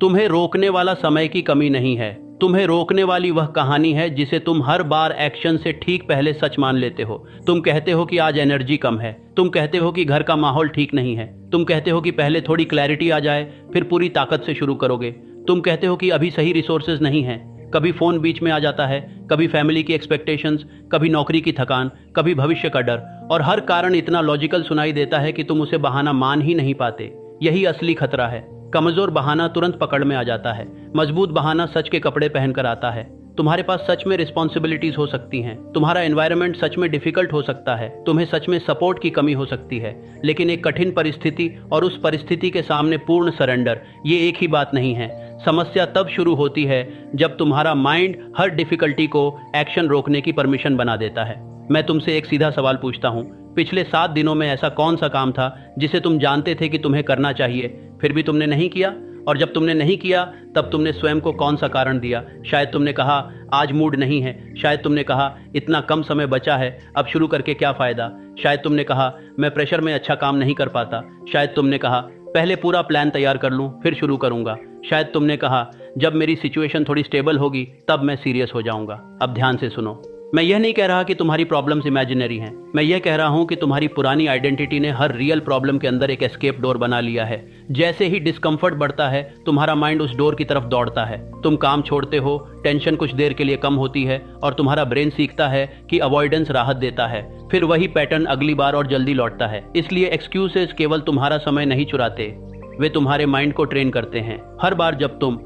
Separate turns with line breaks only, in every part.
तुम्हें रोकने वाला समय की कमी नहीं है, तुम्हें रोकने वाली वह कहानी है जिसे तुम हर बार एक्शन से ठीक पहले सच मान लेते हो। तुम कहते हो कि आज एनर्जी कम है, तुम कहते हो कि घर का माहौल ठीक नहीं है, तुम कहते हो कि पहले थोड़ी क्लैरिटी आ जाए फिर पूरी ताकत से शुरू करोगे, तुम कहते हो कि अभी सही रिसोर्सेज नहीं है। कभी फोन बीच में आ जाता है, कभी फैमिली की एक्सपेक्टेशंस, कभी नौकरी की थकान, कभी भविष्य का डर, और हर कारण इतना लॉजिकल सुनाई देता है कि तुम उसे बहाना मान ही नहीं पाते। यही असली खतरा है। कमजोर बहाना तुरंत पकड़ में आ जाता है, मजबूत बहाना सच के कपड़े पहनकर आता है। तुम्हारे पास सच में रिस्पॉन्सिबिलिटीज हो सकती हैं, तुम्हारा एनवायरनमेंट सच में डिफिकल्ट हो सकता है, तुम्हें सच में सपोर्ट की कमी हो सकती है, लेकिन एक कठिन परिस्थिति और उस परिस्थिति के सामने पूर्ण सरेंडर, ये एक ही बात नहीं है। समस्या तब शुरू होती है जब तुम्हारा माइंड हर डिफिकल्टी को एक्शन रोकने की परमिशन बना देता है। मैं तुमसे एक सीधा सवाल पूछता हूँ, पिछले 7 दिनों में ऐसा कौन सा काम था जिसे तुम जानते थे कि तुम्हें करना चाहिए, फिर भी तुमने नहीं किया? और जब तुमने नहीं किया तब तुमने स्वयं को कौन सा कारण दिया? शायद तुमने कहा आज मूड नहीं है, शायद तुमने कहा इतना कम समय बचा है, अब शुरू करके क्या फ़ायदा, शायद तुमने कहा मैं प्रेशर में अच्छा काम नहीं कर पाता, शायद तुमने कहा पहले पूरा प्लान तैयार कर लूँ फिर शुरू करूँगा, शायद तुमने कहा जब मेरी सिचुएशन थोड़ी स्टेबल होगी तब मैं सीरियस हो जाऊँगा। अब ध्यान से सुनो, मैं यह नहीं कह रहा कि तुम्हारी प्रॉब्लम्स इमेजिनरी हैं, मैं यह कह रहा हूं कि तुम्हारी पुरानी आइडेंटिटी ने हर रियल प्रॉब्लम के अंदर एक एस्केप डोर बना लिया है। जैसे ही डिस्कम्फर्ट बढ़ता है तुम्हारा माइंड उस डोर की तरफ दौड़ता है, तुम काम छोड़ते हो, टेंशन कुछ देर के लिए कम होती है और तुम्हारा ब्रेन सीखता है कि अवॉइडेंस राहत देता है, फिर वही पैटर्न अगली बार और जल्दी लौटता है। इसलिए एक्सक्यूजेस केवल तुम्हारा समय नहीं चुराते, वे तुम्हारे माइंड को ट्रेन करते हैं। हर बार जब तुम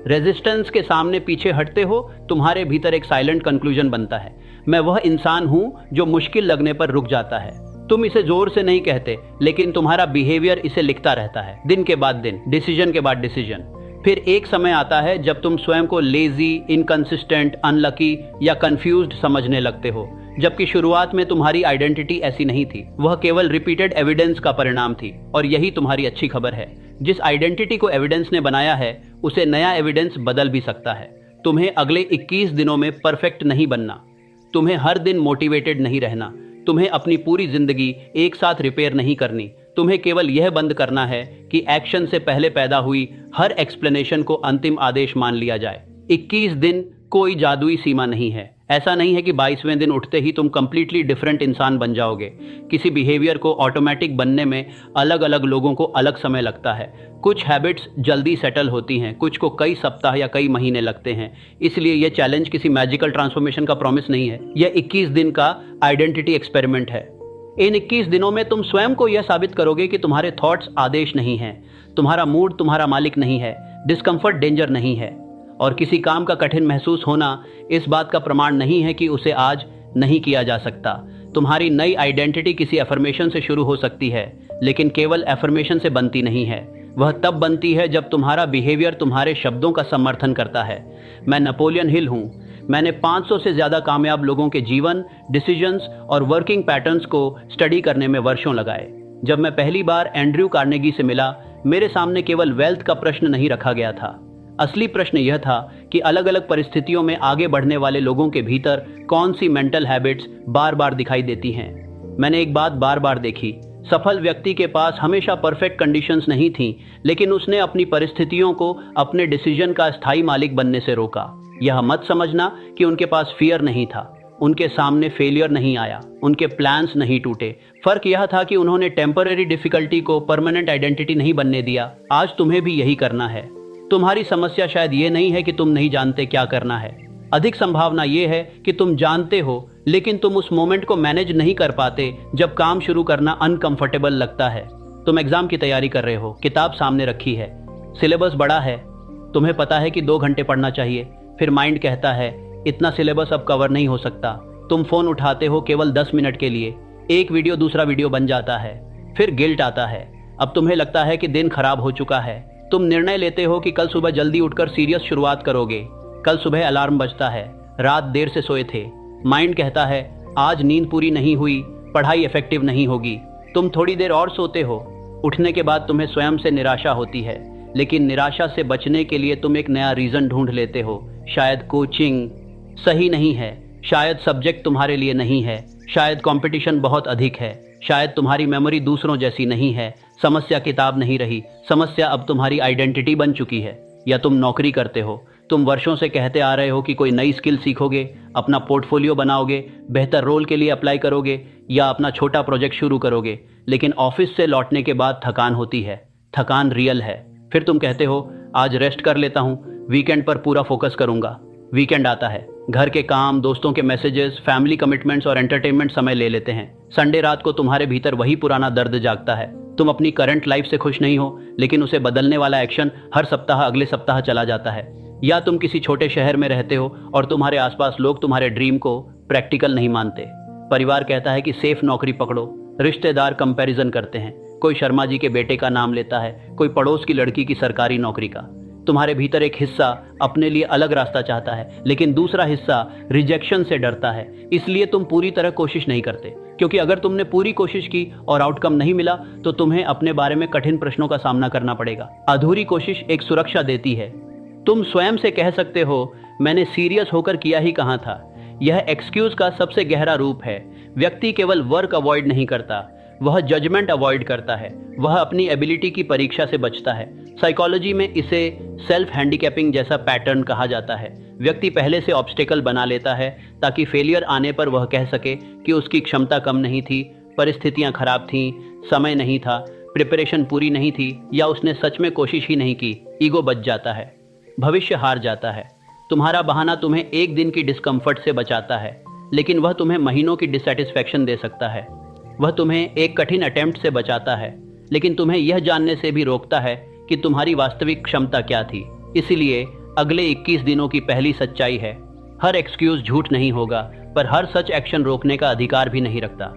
रेजिस्टेंस के सामने पीछे हटते हो तुम्हारे भीतर एक साइलेंट कंक्लूजन बनता है, मैं वह इंसान हूं जो मुश्किल लगने पर रुक जाता है। तुम इसे जोर से नहीं कहते, लेकिन तुम्हारा बिहेवियर इसे लिखता रहता है, दिन के बाद दिन, डिसीजन के बाद डिसीजन। फिर एक समय आता है जब तुम स्वयं को लेजी, इनकंसिस्टेंट, अनलकी या कंफ्यूज्ड समझने लगते हो, जबकि शुरुआत में तुम्हारी आइडेंटिटी ऐसी नहीं थी, वह केवल रिपीटेड एविडेंस का परिणाम थी। और यही तुम्हारी अच्छी खबर है, जिस आइडेंटिटी को एविडेंस ने बनाया है उसे नया एविडेंस बदल भी सकता है। तुम्हें अगले 21 दिनों में परफेक्ट नहीं बनना, तुम्हें हर दिन मोटिवेटेड नहीं रहना, तुम्हें अपनी पूरी जिंदगी एक साथ रिपेयर नहीं करनी, तुम्हें केवल यह बंद करना है कि एक्शन से पहले पैदा हुई हर एक्सप्लेनेशन को अंतिम आदेश मान लिया जाए। 21 दिन कोई जादुई सीमा नहीं है। ऐसा नहीं है कि 22वें दिन उठते ही तुम कंप्लीटली डिफरेंट इंसान बन जाओगे। किसी बिहेवियर को ऑटोमेटिक बनने में अलग अलग लोगों को अलग समय लगता है। कुछ हैबिट्स जल्दी सेटल होती हैं, कुछ को कई सप्ताह या कई महीने लगते हैं। इसलिए यह चैलेंज किसी मैजिकल ट्रांसफॉर्मेशन का प्रॉमिस नहीं है, यह 21 दिन का आइडेंटिटी एक्सपेरिमेंट है। इन 21 दिनों में तुम स्वयं को यह साबित करोगे कि तुम्हारे थॉट्स आदेश नहीं हैं, तुम्हारा मूड तुम्हारा मालिक नहीं है, डिस्कम्फर्ट डेंजर नहीं है, और किसी काम का कठिन महसूस होना इस बात का प्रमाण नहीं है कि उसे आज नहीं किया जा सकता। तुम्हारी नई आइडेंटिटी किसी एफर्मेशन से शुरू हो सकती है, लेकिन केवल एफर्मेशन से बनती नहीं है। वह तब बनती है जब तुम्हारा बिहेवियर तुम्हारे शब्दों का समर्थन करता है। मैं नेपोलियन हिल हूँ, मैंने 500 से ज़्यादा कामयाब लोगों के जीवन, डिसीजंस और वर्किंग पैटर्न्स को स्टडी करने में वर्षों लगाए। जब मैं पहली बार एंड्रयू कार्नेगी से मिला, मेरे सामने केवल वेल्थ का प्रश्न नहीं रखा गया था। असली प्रश्न यह था कि अलग अलग परिस्थितियों में आगे बढ़ने वाले लोगों के भीतर कौन सी मेंटल हैबिट्स बार बार दिखाई देती हैं। मैंने एक बात बार बार देखी, सफल व्यक्ति के पास हमेशा परफेक्ट कंडीशंस नहीं थीं, लेकिन उसने अपनी परिस्थितियों को अपने डिसीजन का स्थायी मालिक बनने से रोका। यह मत समझना कि उनके पास फियर नहीं था, उनके सामने फेलियर नहीं आया, उनके प्लान्स नहीं टूटे। फर्क यह था कि उन्होंने टेम्पररी डिफिकल्टी को परमानेंट आइडेंटिटी नहीं बनने दिया। आज तुम्हें भी यही करना है। तुम्हारी समस्या शायद ये नहीं है कि तुम नहीं जानते क्या करना है, अधिक संभावना ये है कि तुम जानते हो, लेकिन तुम उस मोमेंट को मैनेज नहीं कर पाते जब काम शुरू करना अनकंफर्टेबल लगता है। तुम एग्जाम की तैयारी कर रहे हो, किताब सामने रखी है, सिलेबस बड़ा है, तुम्हें पता है कि 2 घंटे पढ़ना चाहिए, फिर माइंड कहता है इतना सिलेबस अब कवर नहीं हो सकता। तुम फोन उठाते हो केवल 10 मिनट के लिए, एक वीडियो दूसरा वीडियो बन जाता है, फिर गिल्ट आता है, अब तुम्हें लगता है कि दिन खराब हो चुका है। तुम निर्णय लेते हो कि कल सुबह जल्दी उठकर सीरियस शुरुआत करोगे। कल सुबह अलार्म बजता है, रात देर से सोए थे, माइंड कहता है आज नींद पूरी नहीं हुई, पढ़ाई इफेक्टिव नहीं होगी। तुम थोड़ी देर और सोते हो, उठने के बाद तुम्हें स्वयं से निराशा होती है, लेकिन निराशा से बचने के लिए तुम एक नया रीजन ढूंढ लेते हो। शायद कोचिंग सही नहीं है, शायद सब्जेक्ट तुम्हारे लिए नहीं है, शायद कंपटीशन बहुत अधिक है, शायद तुम्हारी मेमोरी दूसरों जैसी नहीं है। समस्या किताब नहीं रही, समस्या अब तुम्हारी आइडेंटिटी बन चुकी है। या तुम नौकरी करते हो। तुम वर्षों से कहते आ रहे हो कि कोई नई स्किल सीखोगे, अपना पोर्टफोलियो बनाओगे, बेहतर रोल के लिए अप्लाई करोगे या अपना छोटा प्रोजेक्ट शुरू करोगे, लेकिन ऑफिस से लौटने के बाद थकान होती है, थकान रियल है। फिर तुम कहते हो आज रेस्ट कर लेता हूँ, वीकेंड पर पूरा फोकस करूंगा। वीकेंड आता है, घर के काम, दोस्तों के मैसेजेस, फैमिली कमिटमेंट्स और एंटरटेनमेंट समय ले लेते हैं। संडे रात को तुम्हारे भीतर वही पुराना दर्द जागता है। तुम अपनी करंट लाइफ से खुश नहीं हो, लेकिन उसे बदलने वाला एक्शन हर सप्ताह अगले सप्ताह चला जाता है। या तुम किसी छोटे शहर में रहते हो और तुम्हारे आसपास लोग तुम्हारे ड्रीम को प्रैक्टिकल नहीं मानते। परिवार कहता है कि सेफ नौकरी पकड़ो, रिश्तेदार कंपैरिजन करते हैं, कोई शर्मा जी के बेटे का नाम लेता है, कोई पड़ोस की लड़की की सरकारी नौकरी का। तुम्हारे भीतर एक हिस्सा अपने लिए अलग रास्ता चाहता है, लेकिन दूसरा हिस्सा रिजेक्शन से डरता है। इसलिए तुम पूरी तरह कोशिश नहीं करते, क्योंकि अगर तुमने पूरी कोशिश की और आउटकम नहीं मिला तो तुम्हें अपने बारे में कठिन प्रश्नों का सामना करना पड़ेगा। अधूरी कोशिश एक सुरक्षा देती है। तुम स्वयं से कह सकते हो मैंने सीरियस होकर किया ही कहाँ था। यह एक्सक्यूज का सबसे गहरा रूप है। व्यक्ति केवल वर्क अवॉइड नहीं करता, वह जजमेंट अवॉइड करता है, वह अपनी एबिलिटी की परीक्षा से बचता है। साइकोलॉजी में इसे सेल्फ हैंडीकैपिंग जैसा पैटर्न कहा जाता है। व्यक्ति पहले से ऑब्स्टेकल बना लेता है ताकि फेलियर आने पर वह कह सके कि उसकी क्षमता कम नहीं थी, परिस्थितियां खराब थीं, समय नहीं था, प्रिपरेशन पूरी नहीं थी या उसने सच में कोशिश ही नहीं की। ईगो बच जाता है, भविष्य हार जाता है। तुम्हारा बहाना तुम्हें एक दिन की डिस्कम्फर्ट से बचाता है, लेकिन वह तुम्हें महीनों की डिससेटिस्फैक्शन दे सकता है। वह तुम्हें एक कठिन अटेम्प्ट से बचाता है, लेकिन तुम्हें यह जानने से भी रोकता है कि तुम्हारी वास्तविक क्षमता क्या थी। इसीलिए अगले 21 दिनों की पहली सच्चाई है, हर एक्सक्यूज झूठ नहीं होगा, पर हर सच एक्शन रोकने का अधिकार भी नहीं रखता।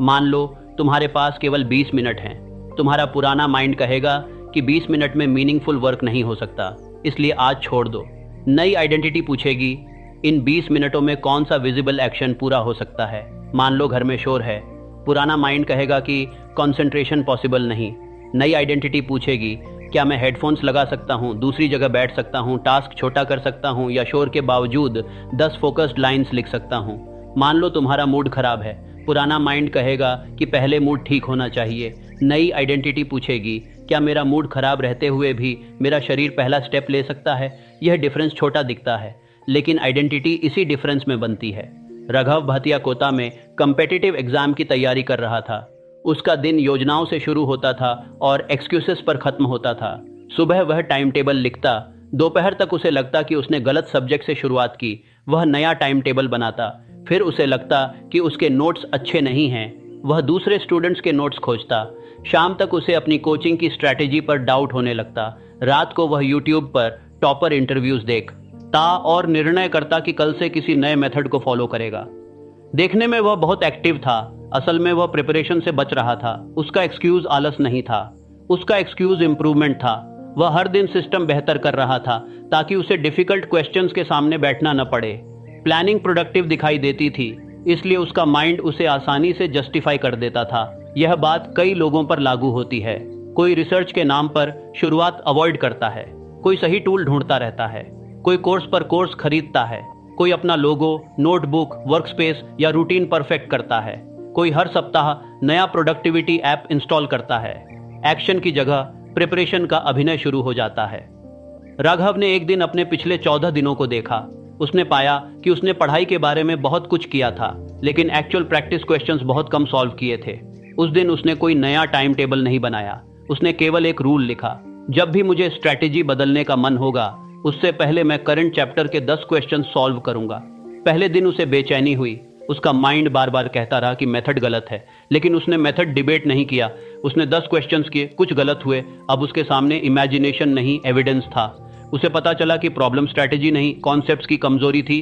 मान लो तुम्हारे पास केवल 20 मिनट हैं। तुम्हारा पुराना माइंड कहेगा कि 20 मिनट में मीनिंगफुल वर्क नहीं हो सकता, इसलिए आज छोड़ दो। नई आइडेंटिटी पूछेगी इन 20 मिनटों में कौन सा विजिबल एक्शन पूरा हो सकता है। मान लो घर में शोर है, पुराना माइंड कहेगा कि कंसंट्रेशन पॉसिबल नहीं। नई आइडेंटिटी पूछेगी क्या मैं हेडफोन्स लगा सकता हूँ, दूसरी जगह बैठ सकता हूँ, टास्क छोटा कर सकता हूँ या शोर के बावजूद 10 फोकस्ड लाइंस लिख सकता हूँ। मान लो तुम्हारा मूड खराब है, पुराना माइंड कहेगा कि पहले मूड ठीक होना चाहिए। नई आइडेंटिटी पूछेगी क्या मेरा मूड खराब रहते हुए भी मेरा शरीर पहला स्टेप ले सकता है। यह डिफरेंस छोटा दिखता है, लेकिन आइडेंटिटी इसी डिफरेंस में बनती है। राघव भाटिया कोटा में कम्पिटिटिव एग्जाम की तैयारी कर रहा था। उसका दिन योजनाओं से शुरू होता था और एक्सक्यूजेस पर खत्म होता था। सुबह वह टाइम टेबल लिखता, दोपहर तक उसे लगता कि उसने गलत सब्जेक्ट से शुरुआत की। वह नया टाइम टेबल बनाता, फिर उसे लगता कि उसके नोट्स अच्छे नहीं हैं। वह दूसरे स्टूडेंट्स के नोट्स खोजता। शाम तक उसे अपनी कोचिंग की स्ट्रैटेजी पर डाउट होने लगता। रात को वह यूट्यूब पर टॉपर इंटरव्यूज देखता और निर्णय करता कि कल से किसी नए मेथड को फॉलो करेगा। देखने में वह बहुत एक्टिव था, असल में वह प्रिपरेशन से बच रहा था। उसका एक्सक्यूज आलस नहीं था, उसका एक्सक्यूज इंप्रूवमेंट था। वह हर दिन सिस्टम बेहतर कर रहा था ताकि उसे डिफिकल्ट क्वेश्चंस के सामने बैठना न पड़े। प्लानिंग प्रोडक्टिव दिखाई देती थी, इसलिए उसका माइंड उसे आसानी से जस्टिफाई कर देता था। यह बात कई लोगों पर लागू होती है। कोई रिसर्च के नाम पर शुरुआत अवॉइड करता है, कोई सही टूल ढूंढता रहता है, कोई कोर्स पर कोर्स खरीदता है, कोई अपना लोगो, नोटबुक, वर्कस्पेस या रूटीन परफेक्ट करता है, कोई हर सप्ताह नया प्रोडक्टिविटी ऐप इंस्टॉल करता है। एक्शन की जगह प्रिपरेशन का अभिनय शुरू हो जाता है। राघव ने एक दिन अपने पिछले 14 दिनों को देखा। उसने पाया कि उसने पढ़ाई के बारे में बहुत कुछ किया था, लेकिन एक्चुअल प्रैक्टिस क्वेश्चंस बहुत कम सॉल्व किए थे। उस दिन उसने कोई नया टाइम टेबल नहीं बनाया, उसने केवल एक रूल लिखा, जब भी मुझे स्ट्रैटेजी बदलने का मन होगा उससे पहले मैं करंट चैप्टर के 10 क्वेश्चन सॉल्व करूंगा। पहले दिन उसे बेचैनी हुई। उसका माइंड बार बार कहता रहा कि मेथड गलत है, लेकिन उसने मेथड डिबेट नहीं किया। उसने 10 क्वेश्चंस किए, कुछ गलत हुए। अब उसके सामने इमेजिनेशन नहीं, एविडेंस था। उसे पता चला कि प्रॉब्लम स्ट्रैटेजी नहीं, कॉन्सेप्ट्स की कमजोरी थी।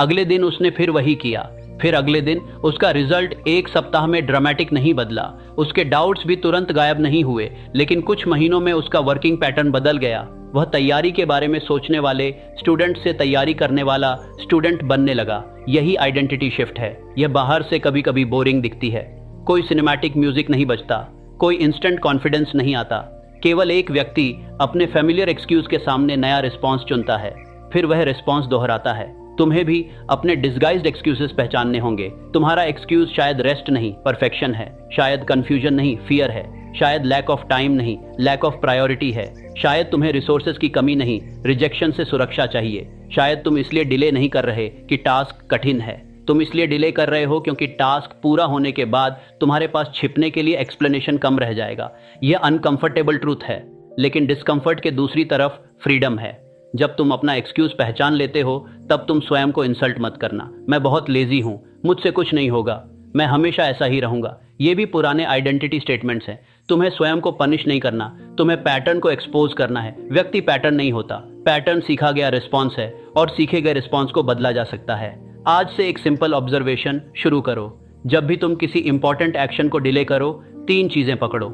अगले दिन उसने फिर वही किया। फिर अगले दिन उसका रिजल्ट एक सप्ताह में ड्रामेटिक नहीं बदला। उसके डाउट्स भी तुरंत गायब नहीं हुए, लेकिन कुछ महीनों में उसका वर्किंग पैटर्न बदल गया। वह तैयारी के बारे में सोचने वाले स्टूडेंट से तैयारी करने वाला स्टूडेंट बनने लगा। यही आइडेंटिटी शिफ्ट है। यह बाहर से कभी कभी बोरिंग दिखती है। कोई सिनेमैटिक म्यूजिक नहीं बजता, कोई इंस्टेंट कॉन्फिडेंस नहीं आता। केवल एक व्यक्ति अपने फैमिलियर एक्सक्यूज के सामने नया रिस्पॉन्स चुनता है, फिर वह रिस्पॉन्स दोहराता है। तुम्हें भी अपने डिस्गाइज्ड एक्सक्यूजेस पहचानने होंगे। तुम्हारा एक्सक्यूज शायद रेस्ट नहीं, परफेक्शन है। शायद कंफ्यूजन नहीं, फियर है। शायद लैक ऑफ टाइम नहीं, लैक ऑफ प्रायोरिटी है। शायद तुम्हें रिसोर्सेज की कमी नहीं, रिजेक्शन से सुरक्षा चाहिए। शायद तुम इसलिए डिले नहीं कर रहे कि टास्क कठिन है, तुम इसलिए डिले कर रहे हो क्योंकि टास्क पूरा होने के बाद तुम्हारे पास छिपने के लिए एक्सप्लेनेशन कम रह जाएगा। यह अनकंफर्टेबल ट्रूथ है, लेकिन डिस्कंफर्ट के दूसरी तरफ फ्रीडम है। जब तुम अपना एक्सक्यूज पहचान लेते हो तब तुम स्वयं को इंसल्ट मत करना। मैं बहुत लेजी हूं, मुझसे कुछ नहीं होगा, मैं हमेशा ऐसा ही रहूंगा। ये भी पुराने आइडेंटिटी स्टेटमेंट्स हैं। तुम्हें स्वयं को पनिश नहीं करना, तुम्हें पैटर्न को एक्सपोज करना है। व्यक्ति पैटर्न नहीं होता, पैटर्न सीखा गया रिस्पॉन्स है और सीखे गए रिस्पॉन्स को बदला जा सकता है। आज से एक सिंपल ऑब्जर्वेशन शुरू करो। जब भी तुम किसी इंपॉर्टेंट एक्शन को डिले करो, 3 चीजें पकड़ो।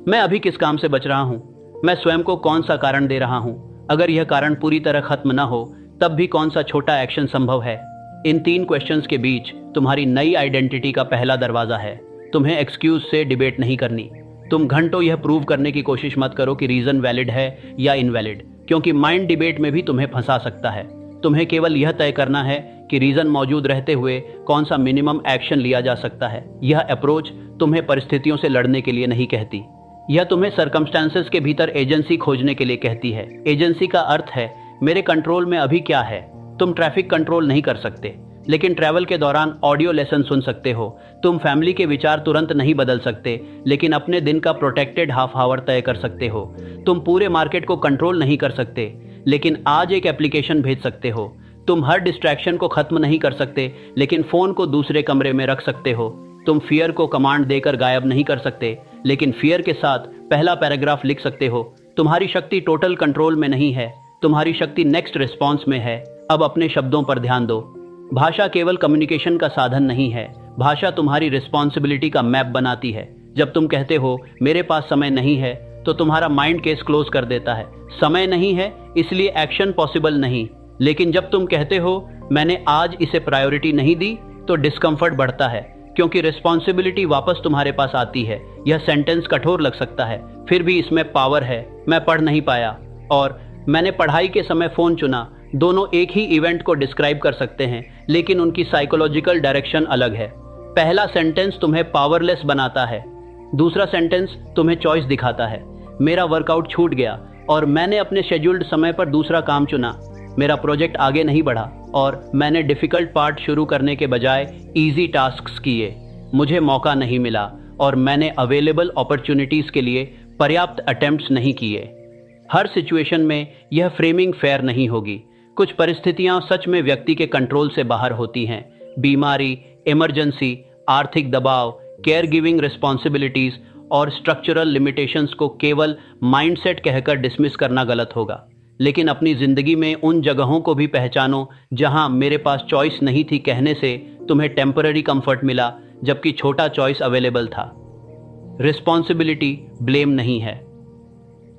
मैं अभी किस काम से बच रहा हूं? मैं स्वयं को कौन सा कारण दे रहा हूं? अगर यह कारण पूरी तरह खत्म ना हो तब भी कौन सा छोटा एक्शन संभव है? इन 3 क्वेश्चंस के बीच तुम्हारी नई आइडेंटिटी का पहला दरवाजा है। तुम्हें एक्सक्यूज से डिबेट नहीं करनी। तुम घंटों यह प्रूव करने की कोशिश मत करो कि रीजन वैलिड है या इनवैलिड, क्योंकि माइंड डिबेट में भी तुम्हें फंसा सकता है। तुम्हें केवल यह तय करना है कि रीजन मौजूद रहते हुए कौन सा मिनिमम एक्शन लिया जा सकता है। यह अप्रोच तुम्हें परिस्थितियों से लड़ने के लिए नहीं कहती, यह तुम्हें सर्कमस्टांसेस के भीतर एजेंसी खोजने के लिए कहती है। एजेंसी का अर्थ है मेरे कंट्रोल में अभी क्या है। तुम ट्रैफिक कंट्रोल नहीं कर सकते, लेकिन ट्रैवल के दौरान ऑडियो लेसन सुन सकते हो। तुम फैमिली के विचार तुरंत नहीं बदल सकते, लेकिन अपने दिन का प्रोटेक्टेड हाफ आवर तय कर सकते हो। तुम पूरे मार्केट को कंट्रोल नहीं कर सकते, लेकिन आज एक एप्लीकेशन भेज सकते हो। तुम हर डिस्ट्रैक्शन को खत्म नहीं कर सकते, लेकिन फोन को दूसरे कमरे में रख सकते हो। तुम फियर को कमांड देकर गायब नहीं कर सकते, लेकिन फियर के साथ पहला पैराग्राफ लिख सकते हो। तुम्हारी शक्ति टोटल कंट्रोल में नहीं है, तुम्हारी शक्ति नेक्स्ट रिस्पॉन्स में है। अब अपने शब्दों पर ध्यान दो। भाषा केवल कम्युनिकेशन का साधन नहीं है, भाषा तुम्हारी रिस्पॉन्सिबिलिटी का मैप बनाती है। जब तुम कहते हो मेरे पास समय नहीं है, तो तुम्हारा माइंड केस क्लोज कर देता है। समय नहीं है इसलिए एक्शन पॉसिबल नहीं। लेकिन जब तुम कहते हो मैंने आज इसे प्रायोरिटी नहीं दी, तो डिस्कम्फर्ट बढ़ता है, क्योंकि रिस्पॉन्सिबिलिटी वापस तुम्हारे पास आती है। यह सेंटेंस कठोर लग सकता है, फिर भी इसमें पावर है। मैं पढ़ नहीं पाया और मैंने पढ़ाई के समय फोन चुना, दोनों एक ही इवेंट को डिस्क्राइब कर सकते हैं, लेकिन उनकी साइकोलॉजिकल डायरेक्शन अलग है। पहला सेंटेंस तुम्हें पावरलेस बनाता है, दूसरा सेंटेंस तुम्हें चॉइस दिखाता है। मेरा वर्कआउट छूट गया और मैंने अपने शेड्यूल्ड समय पर दूसरा काम चुना। मेरा प्रोजेक्ट आगे नहीं बढ़ा और मैंने डिफिकल्ट पार्ट शुरू करने के बजाय इजी टास्क्स किए। मुझे मौका नहीं मिला और मैंने अवेलेबल अपॉर्चुनिटीज के लिए पर्याप्त अटेम्प्ट्स नहीं किए। हर सिचुएशन में यह फ्रेमिंग फेयर नहीं होगी। कुछ परिस्थितियां सच में व्यक्ति के कंट्रोल से बाहर होती हैं। बीमारी, इमरजेंसी, आर्थिक दबाव, केयर गिविंग रिस्पॉन्सिबिलिटीज और स्ट्रक्चरल लिमिटेशंस को केवल माइंडसेट कहकर डिसमिस करना गलत होगा। लेकिन अपनी जिंदगी में उन जगहों को भी पहचानो जहां मेरे पास चॉइस नहीं थी कहने से तुम्हें टेम्पररी कंफर्ट मिला, जबकि छोटा चॉइस अवेलेबल था। रिस्पॉन्सिबिलिटी ब्लेम नहीं है,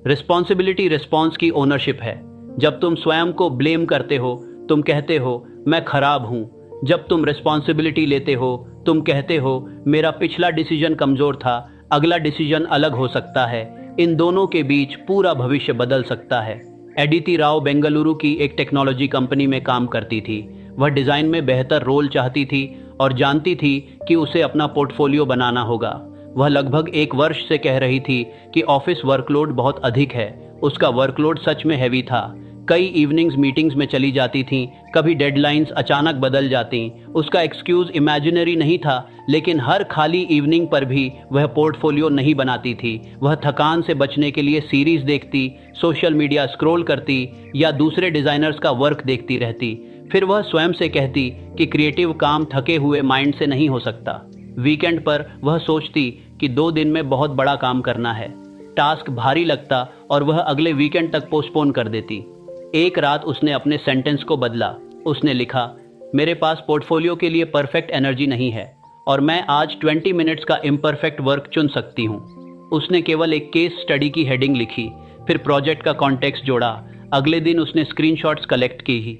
रिस्पॉन्सिबिलिटी रिस्पॉन्स की ओनरशिप है। जब तुम स्वयं को ब्लेम करते हो, तुम कहते हो मैं खराब हूं। जब तुम रिस्पॉन्सिबिलिटी लेते हो, तुम कहते हो मेरा पिछला डिसीजन कमजोर था, अगला डिसीजन अलग हो सकता है। इन दोनों के बीच पूरा भविष्य बदल सकता है। एडिति राव बेंगलुरु की एक टेक्नोलॉजी कंपनी में काम करती थी। वह डिज़ाइन में बेहतर रोल चाहती थी और जानती थी कि उसे अपना पोर्टफोलियो बनाना होगा। वह लगभग 1 वर्ष से कह रही थी कि ऑफिस वर्कलोड बहुत अधिक है। उसका वर्कलोड सच में हैवी था। कई इवनिंग्स मीटिंग्स में चली जाती थीं, कभी डेडलाइंस अचानक बदल जाती। उसका एक्सक्यूज इमेजिनरी नहीं था, लेकिन हर खाली इवनिंग पर भी वह पोर्टफोलियो नहीं बनाती थी। वह थकान से बचने के लिए सीरीज देखती, सोशल मीडिया स्क्रॉल करती या दूसरे डिज़ाइनर्स का वर्क देखती रहती। फिर वह स्वयं से कहती कि क्रिएटिव काम थके हुए माइंड से नहीं हो सकता। वीकेंड पर वह सोचती कि 2 दिन में बहुत बड़ा काम करना है। टास्क भारी लगता और वह अगले वीकेंड तक पोस्टपोन कर देती। एक रात उसने अपने सेंटेंस को बदला। उसने लिखा, मेरे पास पोर्टफोलियो के लिए परफेक्ट एनर्जी नहीं है और मैं आज 20 मिनट्स का इम्परफेक्ट वर्क चुन सकती हूँ। उसने केवल एक केस स्टडी की हेडिंग लिखी, फिर प्रोजेक्ट का कॉन्टेक्स्ट जोड़ा। अगले दिन उसने स्क्रीनशॉट्स कलेक्ट की।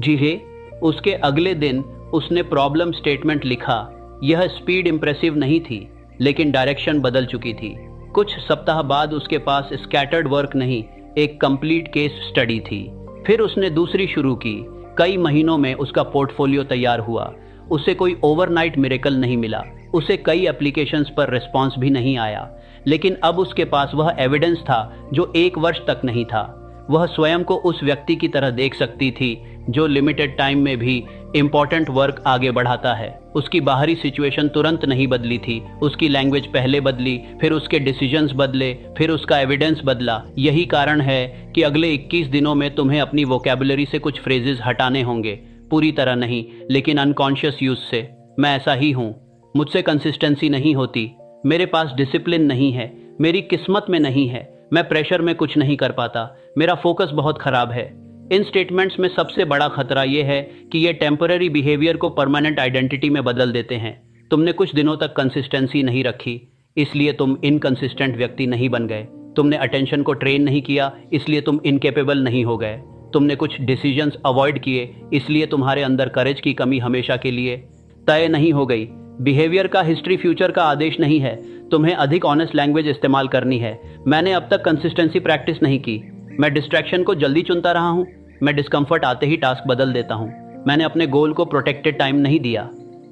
जी हे, उसके अगले दिन उसने प्रॉब्लम स्टेटमेंट लिखा। यह स्पीड इम्प्रेसिव नहीं थी, लेकिन डायरेक्शन बदल चुकी थी। कुछ सप्ताह बाद उसके पास स्कैटर्ड वर्क नहीं, एक कंप्लीट केस स्टडी थी। फिर उसने दूसरी शुरू की। कई महीनों में उसका पोर्टफोलियो तैयार हुआ। उसे कोई ओवरनाइट मिरेकल नहीं मिला, उसे कई एप्लीकेशंस पर रिस्पॉन्स भी नहीं आया, लेकिन अब उसके पास वह एविडेंस था जो 1 वर्ष तक नहीं था। वह स्वयं को उस व्यक्ति की तरह देख सकती थी जो लिमिटेड टाइम में भी इम्पोर्टेंट वर्क आगे बढ़ाता है। उसकी बाहरी सिचुएशन तुरंत नहीं बदली थी, उसकी लैंग्वेज पहले बदली, फिर उसके डिसीजंस बदले, फिर उसका एविडेंस बदला। यही कारण है कि अगले 21 दिनों में तुम्हें अपनी वोकैबुलरी से कुछ फ्रेजेस हटाने होंगे, पूरी तरह नहीं लेकिन अनकॉन्शियस यूज से। मैं ऐसा ही हूँ, मुझसे कंसिस्टेंसी नहीं होती, मेरे पास डिसिप्लिन नहीं है, मेरी किस्मत में नहीं है, मैं प्रेशर में कुछ नहीं कर पाता, मेरा फोकस बहुत खराब है। इन स्टेटमेंट्स में सबसे बड़ा खतरा यह है कि ये टेम्पररी बिहेवियर को परमानेंट आइडेंटिटी में बदल देते हैं। तुमने कुछ दिनों तक कंसिस्टेंसी नहीं रखी, इसलिए तुम इनकंसिस्टेंट व्यक्ति नहीं बन गए। तुमने अटेंशन को ट्रेन नहीं किया, इसलिए तुम इनकेपेबल नहीं हो गए। तुमने कुछ डिसीजंस अवॉइड किए, इसलिए तुम्हारे अंदर करेज की कमी हमेशा के लिए तय नहीं हो गई। बिहेवियर का हिस्ट्री फ्यूचर का आदेश नहीं है, तुम्हें अधिक ऑनेस्ट लैंग्वेज इस्तेमाल करनी है। मैंने अब तक कंसिस्टेंसी प्रैक्टिस नहीं की, मैं डिस्ट्रैक्शन को जल्दी चुनता रहा हूँ, मैं डिस्कम्फर्ट आते ही टास्क बदल देता हूँ। मैंने अपने गोल को प्रोटेक्टेड टाइम नहीं दिया,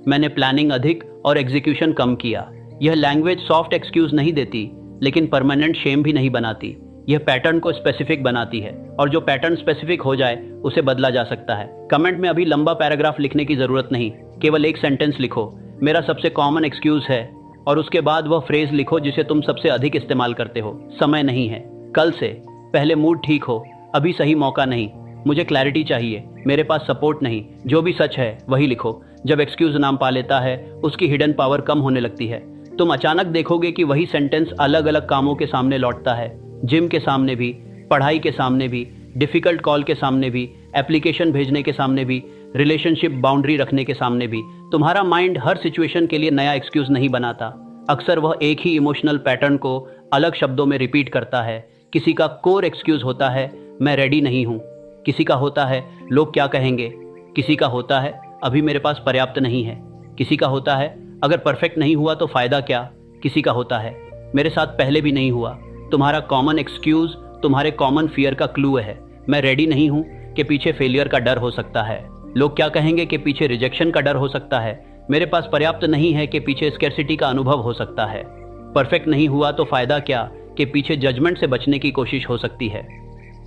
मैंने प्लानिंग अधिक और एग्जीक्यूशन कम किया। यह लैंग्वेज सॉफ्ट एक्सक्यूज नहीं देती, लेकिन परमानेंट शेम भी नहीं बनाती। यह पैटर्न को स्पेसिफिक बनाती है, और जो पैटर्न स्पेसिफिक हो जाए उसे बदला जा सकता है। कमेंट में अभी लंबा पैराग्राफ लिखने की जरूरत नहीं, केवल एक सेंटेंस लिखो, मेरा सबसे कॉमन एक्सक्यूज है, और उसके बाद वह फ्रेज लिखो जिसे तुम सबसे अधिक इस्तेमाल करते हो। समय नहीं है, कल से, पहले मूड ठीक हो, अभी सही मौका नहीं, मुझे क्लैरिटी चाहिए, मेरे पास सपोर्ट नहीं। जो भी सच है वही लिखो। जब एक्सक्यूज नाम पा लेता है, उसकी हिडन पावर कम होने लगती है। तुम अचानक देखोगे कि वही सेंटेंस अलग अलग कामों के सामने लौटता है, जिम के सामने भी, पढ़ाई के सामने भी, डिफिकल्ट कॉल के सामने भी, एप्लीकेशन भेजने के सामने भी, रिलेशनशिप बाउंड्री रखने के सामने भी। तुम्हारा माइंड हर सिचुएशन के लिए नया एक्सक्यूज नहीं बनाता, अक्सर वह एक ही इमोशनल पैटर्न को अलग शब्दों में रिपीट करता है। किसी का कोर एक्सक्यूज होता है, मैं रेडी नहीं हूँ। किसी का होता है, लोग क्या कहेंगे। किसी का होता है, अभी मेरे पास पर्याप्त नहीं है। किसी का होता है, अगर परफेक्ट नहीं हुआ तो फायदा क्या। किसी का होता है, मेरे साथ पहले भी नहीं हुआ। तुम्हारा कॉमन एक्सक्यूज तुम्हारे कॉमन फियर का क्लू है। मैं रेडी नहीं हूँ के पीछे फेलियर का डर हो सकता है, लोग क्या कहेंगे के पीछे रिजेक्शन का डर हो सकता है, मेरे पास पर्याप्त नहीं है के पीछे स्कैर्सिटी का अनुभव हो सकता है, परफेक्ट नहीं हुआ तो फायदा क्या के पीछे जजमेंट से बचने की कोशिश हो सकती है,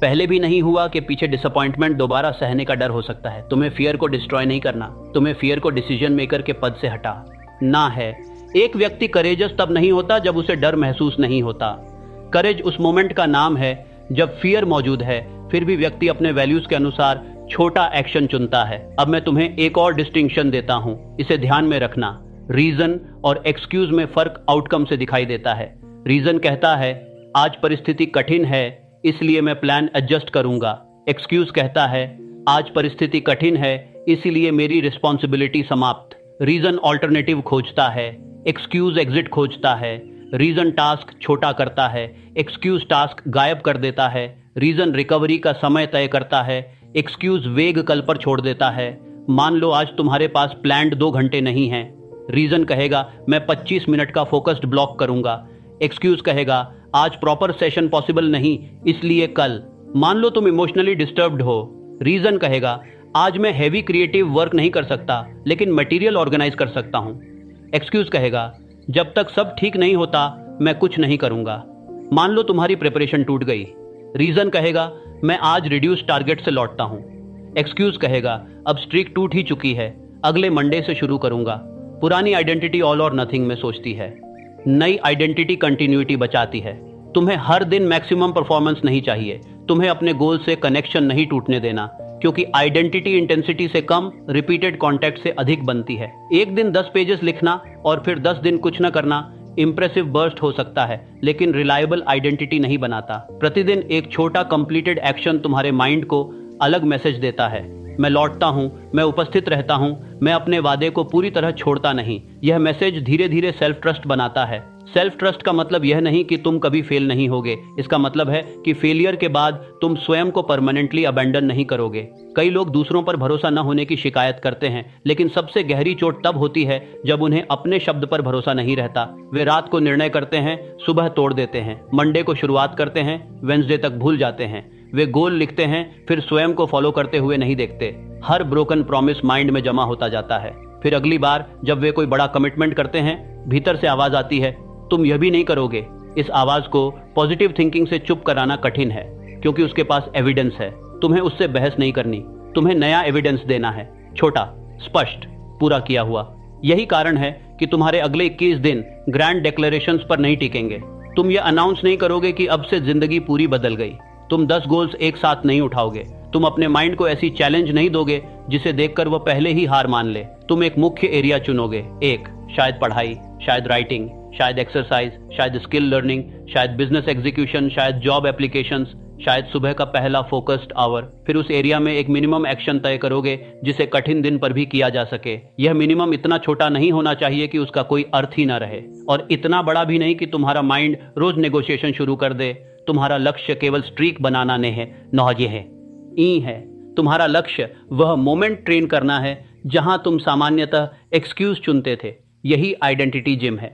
पहले भी नहीं हुआ के पीछे डिसअपॉइंटमेंट दोबारा सहने का डर हो सकता है। तुम्हें फियर को डिस्ट्रॉय नहीं करना, तुम्हें फियर को डिसीजन मेकर के पद से हटा ना है। एक व्यक्ति करेजस तब नहीं होता जब उसे डर महसूस नहीं होता। करेज उस मोमेंट का नाम है जब फियर मौजूद है, फिर भी व्यक्ति अपने वैल्यूज के अनुसार छोटा एक्शन चुनता है। अब मैं तुम्हें एक और डिस्टिंक्शन देता हूं, इसे ध्यान में रखना। रीजन और एक्सक्यूज में फर्क आउटकम से दिखाई देता है। रीजन कहता है आज परिस्थिति कठिन है इसलिए मैं प्लान एडजस्ट करूंगा। एक्सक्यूज कहता है आज परिस्थिति कठिन है इसलिए मेरी रिस्पॉन्सिबिलिटी समाप्त। रीजन ऑल्टरनेटिव खोजता है, एक्सक्यूज एग्जिट खोजता है। रीजन टास्क छोटा करता है, एक्सक्यूज टास्क गायब कर देता है। रीजन रिकवरी का समय तय करता है, एक्सक्यूज वेग कल पर छोड़ देता है। मान लो आज तुम्हारे पास प्लान्ड 2 घंटे नहीं है, रीजन कहेगा मैं 25 मिनट का फोकस्ड ब्लॉक करूंगा। एक्सक्यूज कहेगा आज प्रॉपर सेशन पॉसिबल नहीं इसलिए कल। मान लो तुम इमोशनली डिस्टर्ब्ड हो, रीजन कहेगा आज मैं हैवी क्रिएटिव वर्क नहीं कर सकता लेकिन मटेरियल ऑर्गेनाइज कर सकता हूं। एक्सक्यूज कहेगा जब तक सब ठीक नहीं होता मैं कुछ नहीं करूंगा। मान लो तुम्हारी प्रिपरेशन टूट गई, रीजन कहेगा मैं आज रिड्यूस टारगेट से लौटता हूं। एक्सक्यूज कहेगा अब स्ट्रीक टूट ही चुकी है, अगले मंडे से शुरू करूंगा। पुरानी आइडेंटिटी ऑल और नथिंग में सोचती है, नई आइडेंटिटी कंटिन्यूटी बचाती है। तुम्हें हर दिन मैक्सिमम परफॉर्मेंस नहीं चाहिए, तुम्हें अपने गोल से कनेक्शन नहीं टूटने देना, क्योंकि आइडेंटिटी इंटेंसिटी से कम रिपीटेड कॉन्टैक्ट से अधिक बनती है। एक दिन 10 पेजेस लिखना और फिर 10 दिन कुछ न करना इंप्रेसिव बर्स्ट हो सकता है लेकिन रिलायबल आइडेंटिटी नहीं बनाता। प्रतिदिन एक छोटा कंप्लीटेड एक्शन तुम्हारे माइंड को अलग मैसेज देता है, मैं लौटता हूं, मैं उपस्थित रहता हूं, मैं अपने वादे को पूरी तरह छोड़ता नहीं। यह मैसेज धीरे धीरे सेल्फ ट्रस्ट बनाता है। सेल्फ ट्रस्ट का मतलब यह नहीं कि तुम कभी फेल नहीं होगे, इसका मतलब है कि फेलियर के बाद तुम स्वयं को परमानेंटली अबैंडन नहीं करोगे। कई लोग दूसरों पर भरोसा न होने की शिकायत करते हैं, लेकिन सबसे गहरी चोट तब होती है जब उन्हें अपने शब्द पर भरोसा नहीं रहता। वे रात को निर्णय करते हैं, सुबह तोड़ देते हैं, मंडे को शुरुआत करते हैं, वेंसडे तक भूल जाते हैं। वे गोल लिखते हैं फिर स्वयं को फॉलो करते हुए नहीं देखते। हर ब्रोकन प्रॉमिस माइंड में जमा होता जाता है। फिर अगली बार जब वे कोई बड़ा कमिटमेंट करते हैं, भीतर से आवाज आती है, तुम यह भी नहीं करोगे। इस आवाज को पॉजिटिव थिंकिंग से चुप कराना कठिन है, क्योंकि उसके पास एविडेंस है। तुम्हें उससे बहस नहीं करनी, तुम्हें नया एविडेंस देना है, छोटा, स्पष्ट, पूरा किया हुआ। यही कारण है कि तुम्हारे अगले 21 दिन ग्रैंड डिक्लेरेशंस पर नहीं टिकेंगे। तुम ये अनाउंस नहीं करोगे कि अब से जिंदगी पूरी बदल गई। तुम 10 गोल्स एक साथ नहीं उठाओगे। तुम अपने माइंड को ऐसी चैलेंज नहीं दोगे जिसे देखकर वह पहले ही हार मान ले। तुम एक मुख्य एरिया चुनोगे, एक शायद पढ़ाई, शायद राइटिंग, शायद एक्सरसाइज, शायद स्किल लर्निंग, शायद बिजनेस एग्जीक्यूशन, शायद जॉब एप्लीकेशंस, शायद सुबह का पहला फोकस्ड आवर। फिर उस एरिया में एक मिनिमम एक्शन तय करोगे जिसे कठिन दिन पर भी किया जा सके। यह मिनिमम इतना छोटा नहीं होना चाहिए कि उसका कोई अर्थ ही ना रहे, और इतना बड़ा भी नहीं कि तुम्हारा माइंड रोज नेगोशिएशन शुरू कर दे। तुम्हारा लक्ष्य केवल स्ट्रीक बनाना नहीं है, नौजे है, ई है। तुम्हारा लक्ष्य वह मोमेंट ट्रेन करना है जहां तुम सामान्यतः एक्सक्यूज चुनते थे। यही आइडेंटिटी जिम है।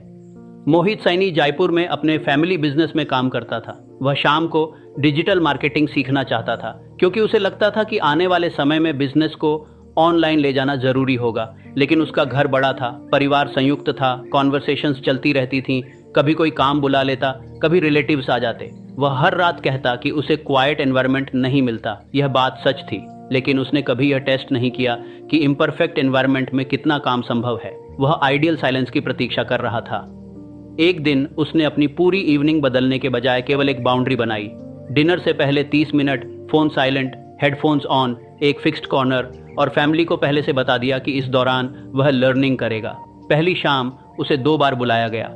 मोहित सैनी जयपुर में अपने फैमिली बिजनेस में काम करता था। वह शाम को डिजिटल मार्केटिंग सीखना चाहता था, क्योंकि उसे लगता था कि आने वाले समय में बिजनेस को ऑनलाइन ले जाना जरूरी होगा। लेकिन उसका घर बड़ा था, परिवार संयुक्त था, कॉन्वर्सेशंस चलती रहती थीं, कभी कोई काम बुला लेता, कभी रिलेटिव्स आ जाते। वह हर रात कहता कि उसे क्वाइट एनवायरनमेंट नहीं मिलता। यह बात सच थी, लेकिन उसने कभी यह टेस्ट नहीं किया कि इम्परफेक्ट एनवायरनमेंट में कितना काम संभव है। वह आइडियल साइलेंस की प्रतीक्षा कर रहा था। एक दिन उसने अपनी पूरी इवनिंग बदलने के बजाय केवल एक बाउंड्री बनाई। डिनर से पहले 30 minute phone silent, headphones on, एक फिक्स्ड कॉर्नर, और फैमिली को पहले से बता दिया कि इस दौरान वह लर्निंग करेगा। पहली शाम उसे 2 बार बुलाया गया।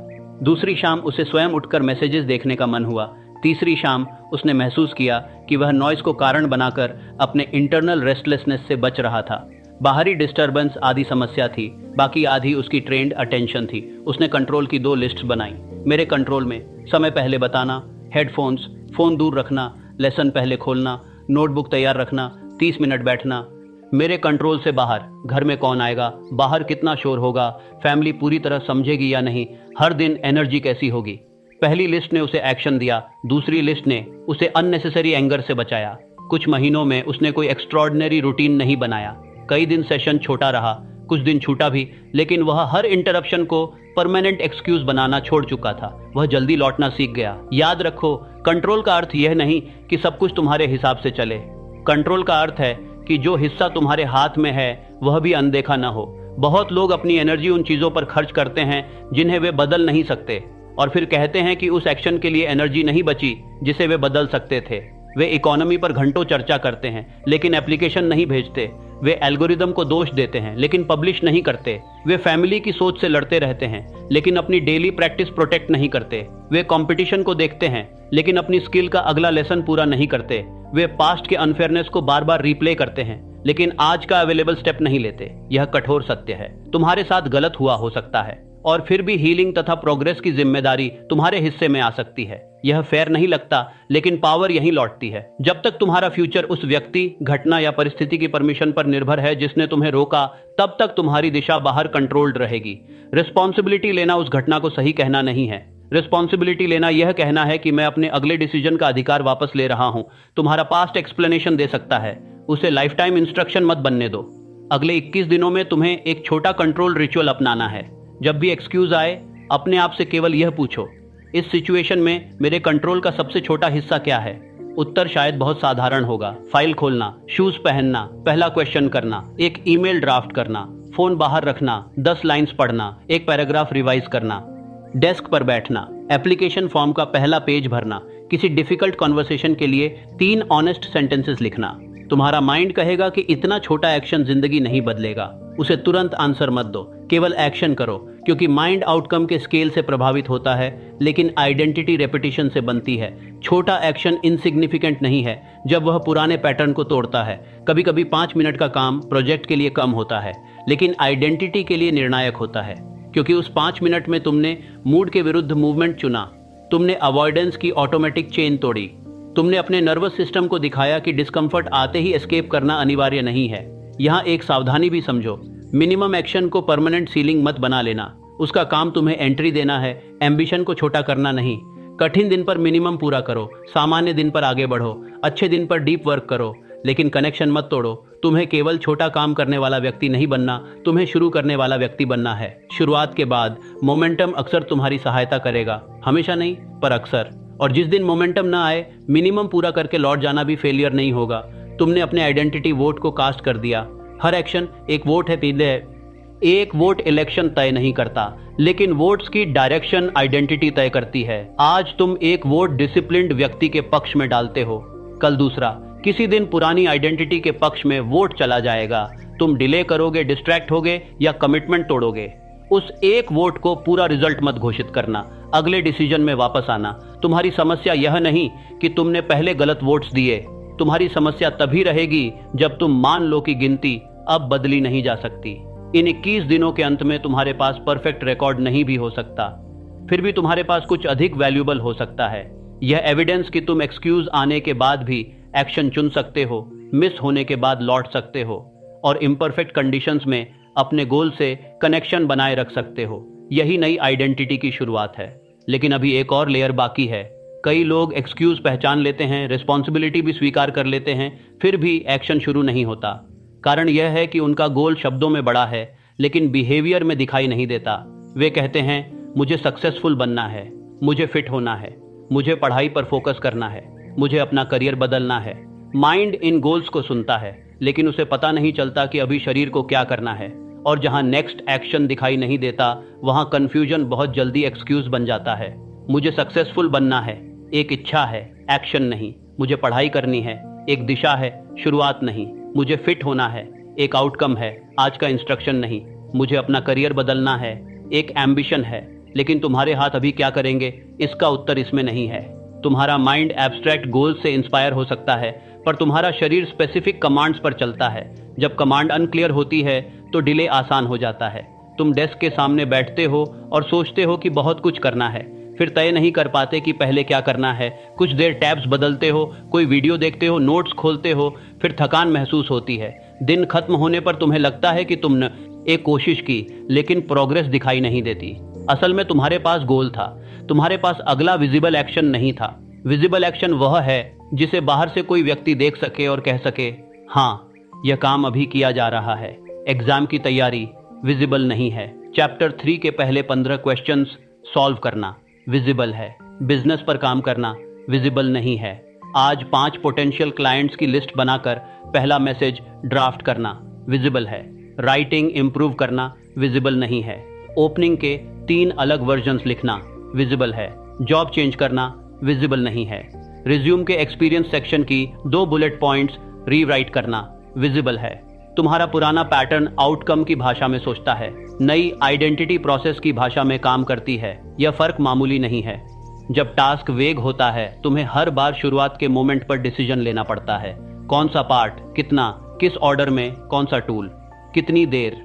दूसरी शाम उसे स्वयं उठकर मैसेजेस देखने का मन हुआ। तीसरी शाम उसने महसूस किया कि वह नॉइज को कारण बनाकर अपने इंटरनल रेस्टलेसनेस से बच रहा था। बाहरी डिस्टर्बेंस आधी समस्या थी, बाकी आधी उसकी ट्रेंड अटेंशन थी। उसने कंट्रोल की 2 लिस्ट्स बनाई। मेरे कंट्रोल में, समय पहले बताना, हेडफोन्स, फोन दूर रखना, लेसन पहले खोलना, नोटबुक तैयार रखना, 30 मिनट बैठना। मेरे कंट्रोल से बाहर, घर में कौन आएगा, बाहर कितना शोर होगा, फैमिली पूरी तरह समझेगी या नहीं, हर दिन एनर्जी कैसी होगी। पहली लिस्ट ने उसे एक्शन दिया, दूसरी लिस्ट ने उसे अननेसेसरी एंगर से बचाया। कुछ महीनों में उसने कोई एक्स्ट्रॉर्डिनरी रूटीन नहीं बनाया। कई दिन सेशन छोटा रहा, कुछ दिन छूटा भी, लेकिन वह हर इंटरप्शन को परमानेंट एक्सक्यूज बनाना छोड़ चुका था। वह जल्दी लौटना सीख गया। याद रखो, कंट्रोल का अर्थ यह नहीं कि सब कुछ तुम्हारे हिसाब से चले। कंट्रोल का अर्थ है कि जो हिस्सा तुम्हारे हाथ में है वह भी अनदेखा ना हो। बहुत लोग अपनी एनर्जी उन चीजों पर खर्च करते हैं जिन्हें वे बदल नहीं सकते, और फिर कहते हैं कि उस एक्शन के लिए एनर्जी नहीं बची जिसे वे बदल सकते थे। वे इकोनॉमी पर घंटों चर्चा करते हैं लेकिन एप्लीकेशन नहीं भेजते। वे एल्गोरिदम को दोष देते हैं लेकिन पब्लिश नहीं करते। वे फैमिली की सोच से लड़ते रहते हैं लेकिन अपनी डेली प्रैक्टिस प्रोटेक्ट नहीं करते। वे कंपटीशन को देखते हैं लेकिन अपनी स्किल का अगला लेसन पूरा नहीं करते। वे पास्ट के अनफेयरनेस को बार बार रिप्ले करते हैं लेकिन आज का अवेलेबल स्टेप नहीं लेते। यह कठोर सत्य है। तुम्हारे साथ गलत हुआ हो सकता है, और फिर भी हीलिंग तथा प्रोग्रेस की जिम्मेदारी तुम्हारे हिस्से में आ सकती है। यह फेयर नहीं लगता, लेकिन पावर यहीं लौटती है। जब तक तुम्हारा फ्यूचर उस व्यक्ति, घटना या परिस्थिति की परमिशन पर निर्भर है जिसने तुम्हें रोका, तब तक तुम्हारी दिशा बाहर कंट्रोल्ड रहेगी। रिस्पॉन्सिबिलिटी लेना उस घटना को सही कहना नहीं है। रिस्पॉन्सिबिलिटी लेना यह कहना है कि मैं अपने अगले डिसीजन का अधिकार वापस ले रहा हूं। तुम्हारा पास्ट एक्सप्लेनेशन दे सकता है, उसे लाइफ टाइम इंस्ट्रक्शन मत बनने दो। अगले 21 दिनों में तुम्हें एक छोटा कंट्रोल रिचुअल अपनाना है। जब भी एक्सक्यूज आए, अपने आप से केवल यह पूछो, इस सिचुएशन में मेरे कंट्रोल का सबसे छोटा हिस्सा क्या है? उत्तर शायद बहुत साधारण होगा। फाइल खोलना, शूज पहनना, पहला क्वेश्चन करना, एक ईमेल ड्राफ्ट करना, फोन बाहर रखना, 10 लाइंस पढ़ना, एक पैराग्राफ रिवाइज करना, डेस्क पर बैठना, एप्लीकेशन फॉर्म का पहला पेज भरना, किसी डिफिकल्ट कॉन्वर्सेशन के लिए 3 ऑनेस्ट सेंटेंसेस लिखना। तुम्हारा माइंड कहेगा कि इतना छोटा एक्शन जिंदगी नहीं बदलेगा। उसे तुरंत आंसर मत दो, केवल एक्शन करो, क्योंकि माइंड आउटकम के स्केल से प्रभावित होता है लेकिन आइडेंटिटी रेपिटेशन से बनती है। छोटा एक्शन इनसिग्निफिकेंट नहीं है जब वह पुराने पैटर्न को तोड़ता है। कभी कभी 5 मिनट का काम प्रोजेक्ट के लिए कम होता है, लेकिन आइडेंटिटी के लिए निर्णायक होता है, क्योंकि उस 5 मिनट में तुमने मूड के विरुद्ध मूवमेंट चुना, तुमने अवॉइडेंस की ऑटोमेटिक चेन तोड़ी, तुमने अपने नर्वस सिस्टम को दिखाया कि डिस्कम्फर्ट आते ही एस्केप करना अनिवार्य नहीं है। यहाँ एक सावधानी भी समझो, मिनिमम एक्शन को परमानेंट सीलिंग मत बना लेना। उसका काम तुम्हें एंट्री देना है, एम्बिशन को छोटा करना नहीं। कठिन दिन पर मिनिमम पूरा करो, सामान्य दिन पर आगे बढ़ो, अच्छे दिन पर डीप वर्क करो, लेकिन कनेक्शन मत तोड़ो। तुम्हें केवल छोटा काम करने वाला व्यक्ति नहीं बनना, तुम्हें शुरू करने वाला व्यक्ति बनना है। शुरुआत के बाद मोमेंटम अक्सर तुम्हारी सहायता करेगा, हमेशा नहीं पर अक्सर। और जिस दिन मोमेंटम ना आए, मिनिमम पूरा करके लौट जाना भी फेलियर नहीं होगा। तुमने अपने आइडेंटिटी वोट को कास्ट कर दिया। हर एक्शन एक वोट है पीले। एक वोट इलेक्शन तय नहीं करता, लेकिन वोट्स की डायरेक्शन आइडेंटिटी तय करती है। आज तुम एक वोट डिसिप्लिन्ड व्यक्ति के पक्ष में डालते हो, कल दूसरा। किसी दिन पुरानी आइडेंटिटी के पक्ष में वोट चला जाएगा। तुम डिले करोगे, डिस्ट्रैक्ट होगे या कमिटमेंट तोड़ोगे। उस एक वोट को पूरा रिजल्ट मत घोषित करना, अगले डिसीजन में वापस आना। तुम्हारी समस्या यह नहीं कि तुमने पहले गलत वोट्स दिए। तुम्हारी समस्या तभी रहेगी जब तुम मान लो कि गिनती अब बदली नहीं जा सकती। इन 21 दिनों के अंत में तुम्हारे पास परफेक्ट रिकॉर्ड नहीं भी हो सकता, फिर भी तुम्हारे पास कुछ अधिक वैल्यूएबल हो सकता है। यह एविडेंस कि तुम एक्सक्यूज आने के बाद भी एक्शन चुन सकते हो, मिस होने के बाद लौट सकते हो और इम्परफेक्ट कंडीशंस में अपने गोल से कनेक्शन बनाए रख सकते हो। यही नई आइडेंटिटी की शुरुआत है। लेकिन अभी एक और लेयर बाकी है। कई लोग एक्सक्यूज पहचान लेते हैं, रिस्पॉन्सिबिलिटी भी स्वीकार कर लेते हैं, फिर भी एक्शन शुरू नहीं होता। कारण यह है कि उनका गोल शब्दों में बड़ा है, लेकिन बिहेवियर में दिखाई नहीं देता। वे कहते हैं, मुझे सक्सेसफुल बनना है, मुझे फिट होना है, मुझे पढ़ाई पर फोकस करना है, मुझे अपना करियर बदलना है। माइंड इन गोल्स को सुनता है, लेकिन उसे पता नहीं चलता कि अभी शरीर को क्या करना है। और जहां नेक्स्ट एक्शन दिखाई नहीं देता, वहां कंफ्यूजन बहुत जल्दी एक्सक्यूज बन जाता है। मुझे सक्सेसफुल बनना है, एक इच्छा है, एक्शन नहीं। मुझे पढ़ाई करनी है, एक दिशा है, शुरुआत नहीं। मुझे फिट होना है, एक आउटकम है, आज का इंस्ट्रक्शन नहीं। मुझे अपना करियर बदलना है, एक एम्बिशन है, लेकिन तुम्हारे हाथ अभी क्या करेंगे, इसका उत्तर इसमें नहीं है। तुम्हारा माइंड एब्स्ट्रैक्ट गोल्स से इंस्पायर हो सकता है, पर तुम्हारा शरीर स्पेसिफिक कमांड्स पर चलता है। जब कमांड अनक्लियर होती है तो डिले आसान हो जाता है। तुम डेस्क के सामने बैठते हो और सोचते हो कि बहुत कुछ करना है, फिर तय नहीं कर पाते कि पहले क्या करना है। कुछ देर टैब्स बदलते हो, कोई वीडियो देखते हो, नोट्स खोलते हो, फिर थकान महसूस होती है। दिन खत्म होने पर तुम्हें लगता है कि तुमने एक कोशिश की, लेकिन प्रोग्रेस दिखाई नहीं देती। असल में तुम्हारे पास गोल था, तुम्हारे पास अगला विजिबल एक्शन नहीं था। विजिबल एक्शन वह है जिसे बाहर से कोई व्यक्ति देख सके और कह सके, हाँ यह काम अभी किया जा रहा है। एग्जाम की तैयारी विजिबल नहीं है। चैप्टर 3 के पहले 15 क्वेश्चंस सॉल्व करना विजिबल है। बिजनेस पर काम करना विजिबल नहीं है। आज 5 पोटेंशियल क्लाइंट्स की लिस्ट बनाकर पहला मैसेज ड्राफ्ट करना विजिबल है। राइटिंग इंप्रूव करना विजिबल नहीं है। ओपनिंग के 3 अलग वर्जन्स लिखना विजिबल है। जॉब चेंज करना विजिबल नहीं है। रिज्यूम के एक्सपीरियंस सेक्शन की 2 बुलेट पॉइंट्स रीराइट करना विजिबल है। तुम्हारा पुराना पैटर्न आउटकम की भाषा में सोचता है, नई आइडेंटिटी प्रोसेस की भाषा में काम करती है। यह फर्क मामूली नहीं है। जब टास्क वेग होता है, तुम्हें हर बार शुरुआत के मोमेंट पर डिसीजन लेना पड़ता है। कौन सा पार्ट, कितना, किस ऑर्डर में, कौन सा टूल, कितनी देर।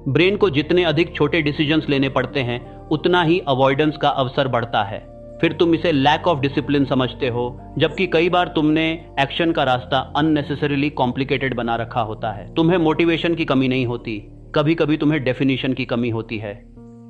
ब्रेन को जितने अधिक छोटे डिसीजंस लेने पड़ते हैं, उतना ही अवॉइडेंस का अवसर बढ़ता है। फिर तुम इसे लैक ऑफ डिसिप्लिन समझते हो, जबकि कई बार तुमने एक्शन का रास्ता अननेसेसरीली कॉम्प्लिकेटेड बना रखा होता है। तुम्हें मोटिवेशन की कमी नहीं होती, कभी कभी तुम्हें डेफिनेशन की कमी होती है।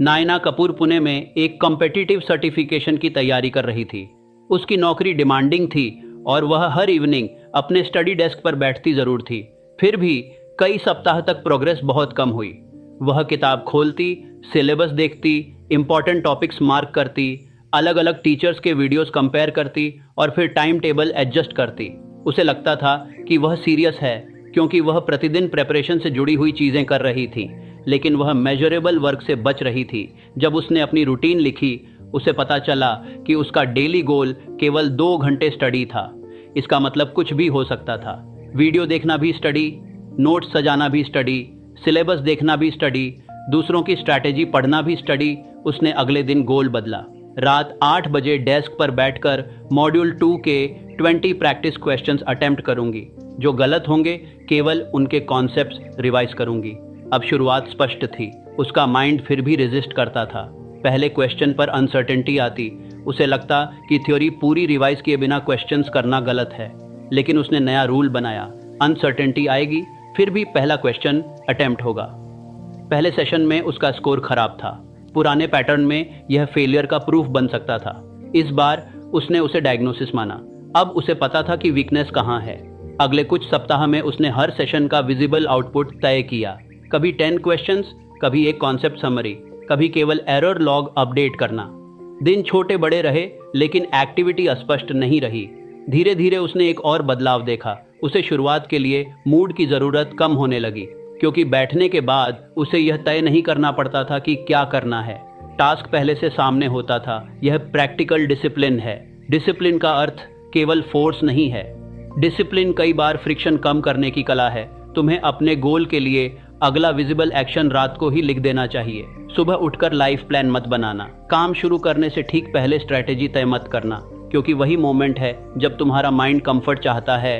नायना कपूर पुणे में एक कॉम्पिटिटिव सर्टिफिकेशन की तैयारी कर रही थी। उसकी नौकरी डिमांडिंग थी और वह हर इवनिंग अपने स्टडी डेस्क पर बैठती जरूर थी। फिर भी कई सप्ताह तक प्रोग्रेस बहुत कम हुई। वह किताब खोलती, सिलेबस देखती, इंपॉर्टेंट टॉपिक्स मार्क करती, अलग अलग टीचर्स के वीडियोस कंपेयर करती और फिर टाइम टेबल एडजस्ट करती। उसे लगता था कि वह सीरियस है, क्योंकि वह प्रतिदिन प्रेपरेशन से जुड़ी हुई चीज़ें कर रही थी, लेकिन वह मेजरेबल वर्क से बच रही थी। जब उसने अपनी रूटीन लिखी, उसे पता चला कि उसका डेली गोल केवल 2 घंटे स्टडी था। इसका मतलब कुछ भी हो सकता था। वीडियो देखना भी स्टडी, नोट्स सजाना भी स्टडी, सिलेबस देखना भी स्टडी, दूसरों की स्ट्रैटेजी पढ़ना भी स्टडी। उसने अगले दिन गोल बदला। रात 8 बजे डेस्क पर बैठकर मॉड्यूल 2 के 20 प्रैक्टिस क्वेश्चंस अटेम्प्ट करूंगी। जो गलत होंगे केवल उनके कॉन्सेप्ट्स रिवाइज करूंगी। अब शुरुआत स्पष्ट थी, उसका माइंड फिर भी रेजिस्ट करता था। पहले क्वेश्चन पर अनसर्टेनिटी आती, उसे लगता कि थ्योरी पूरी रिवाइज किए बिना क्वेश्चंस करना गलत है। लेकिन उसने नया रूल बनाया, अनसर्टेनिटी आएगी फिर भी पहला क्वेश्चन अटेम्प्ट होगा। पहले सेशन में उसका स्कोर खराब था। पुराने पैटर्न में यह फेलियर का प्रूफ बन सकता था। इस बार उसने उसे डायग्नोसिस माना। अब उसे पता था कि वीकनेस कहाँ है। अगले कुछ सप्ताह में उसने हर सेशन का विजिबल आउटपुट तय किया। कभी 10 क्वेश्चंस, कभी एक कॉन्सेप्ट समरी, कभी केवल एरर लॉग अपडेट करना। दिन छोटे बड़े रहे लेकिन एक्टिविटी अस्पष्ट नहीं रही। धीरे धीरे उसने एक और बदलाव देखा। उसे शुरुआत के लिए मूड की ज़रूरत कम होने लगी, क्योंकि बैठने के बाद उसे यह तय नहीं करना पड़ता था कि क्या करना है। टास्क पहले से सामने होता था। यह प्रैक्टिकल डिसिप्लिन है। डिसिप्लिन का अर्थ केवल फोर्स नहीं है। डिसिप्लिन कई बार फ्रिक्शन कम करने की कला है। तुम्हें अपने गोल के लिए अगला विजिबल एक्शन रात को ही लिख देना चाहिए। सुबह उठकर लाइफ प्लान मत बनाना। काम शुरू करने से ठीक पहले स्ट्रैटेजी तय मत करना, क्योंकि वही मोमेंट है जब तुम्हारा माइंड कंफर्ट चाहता है।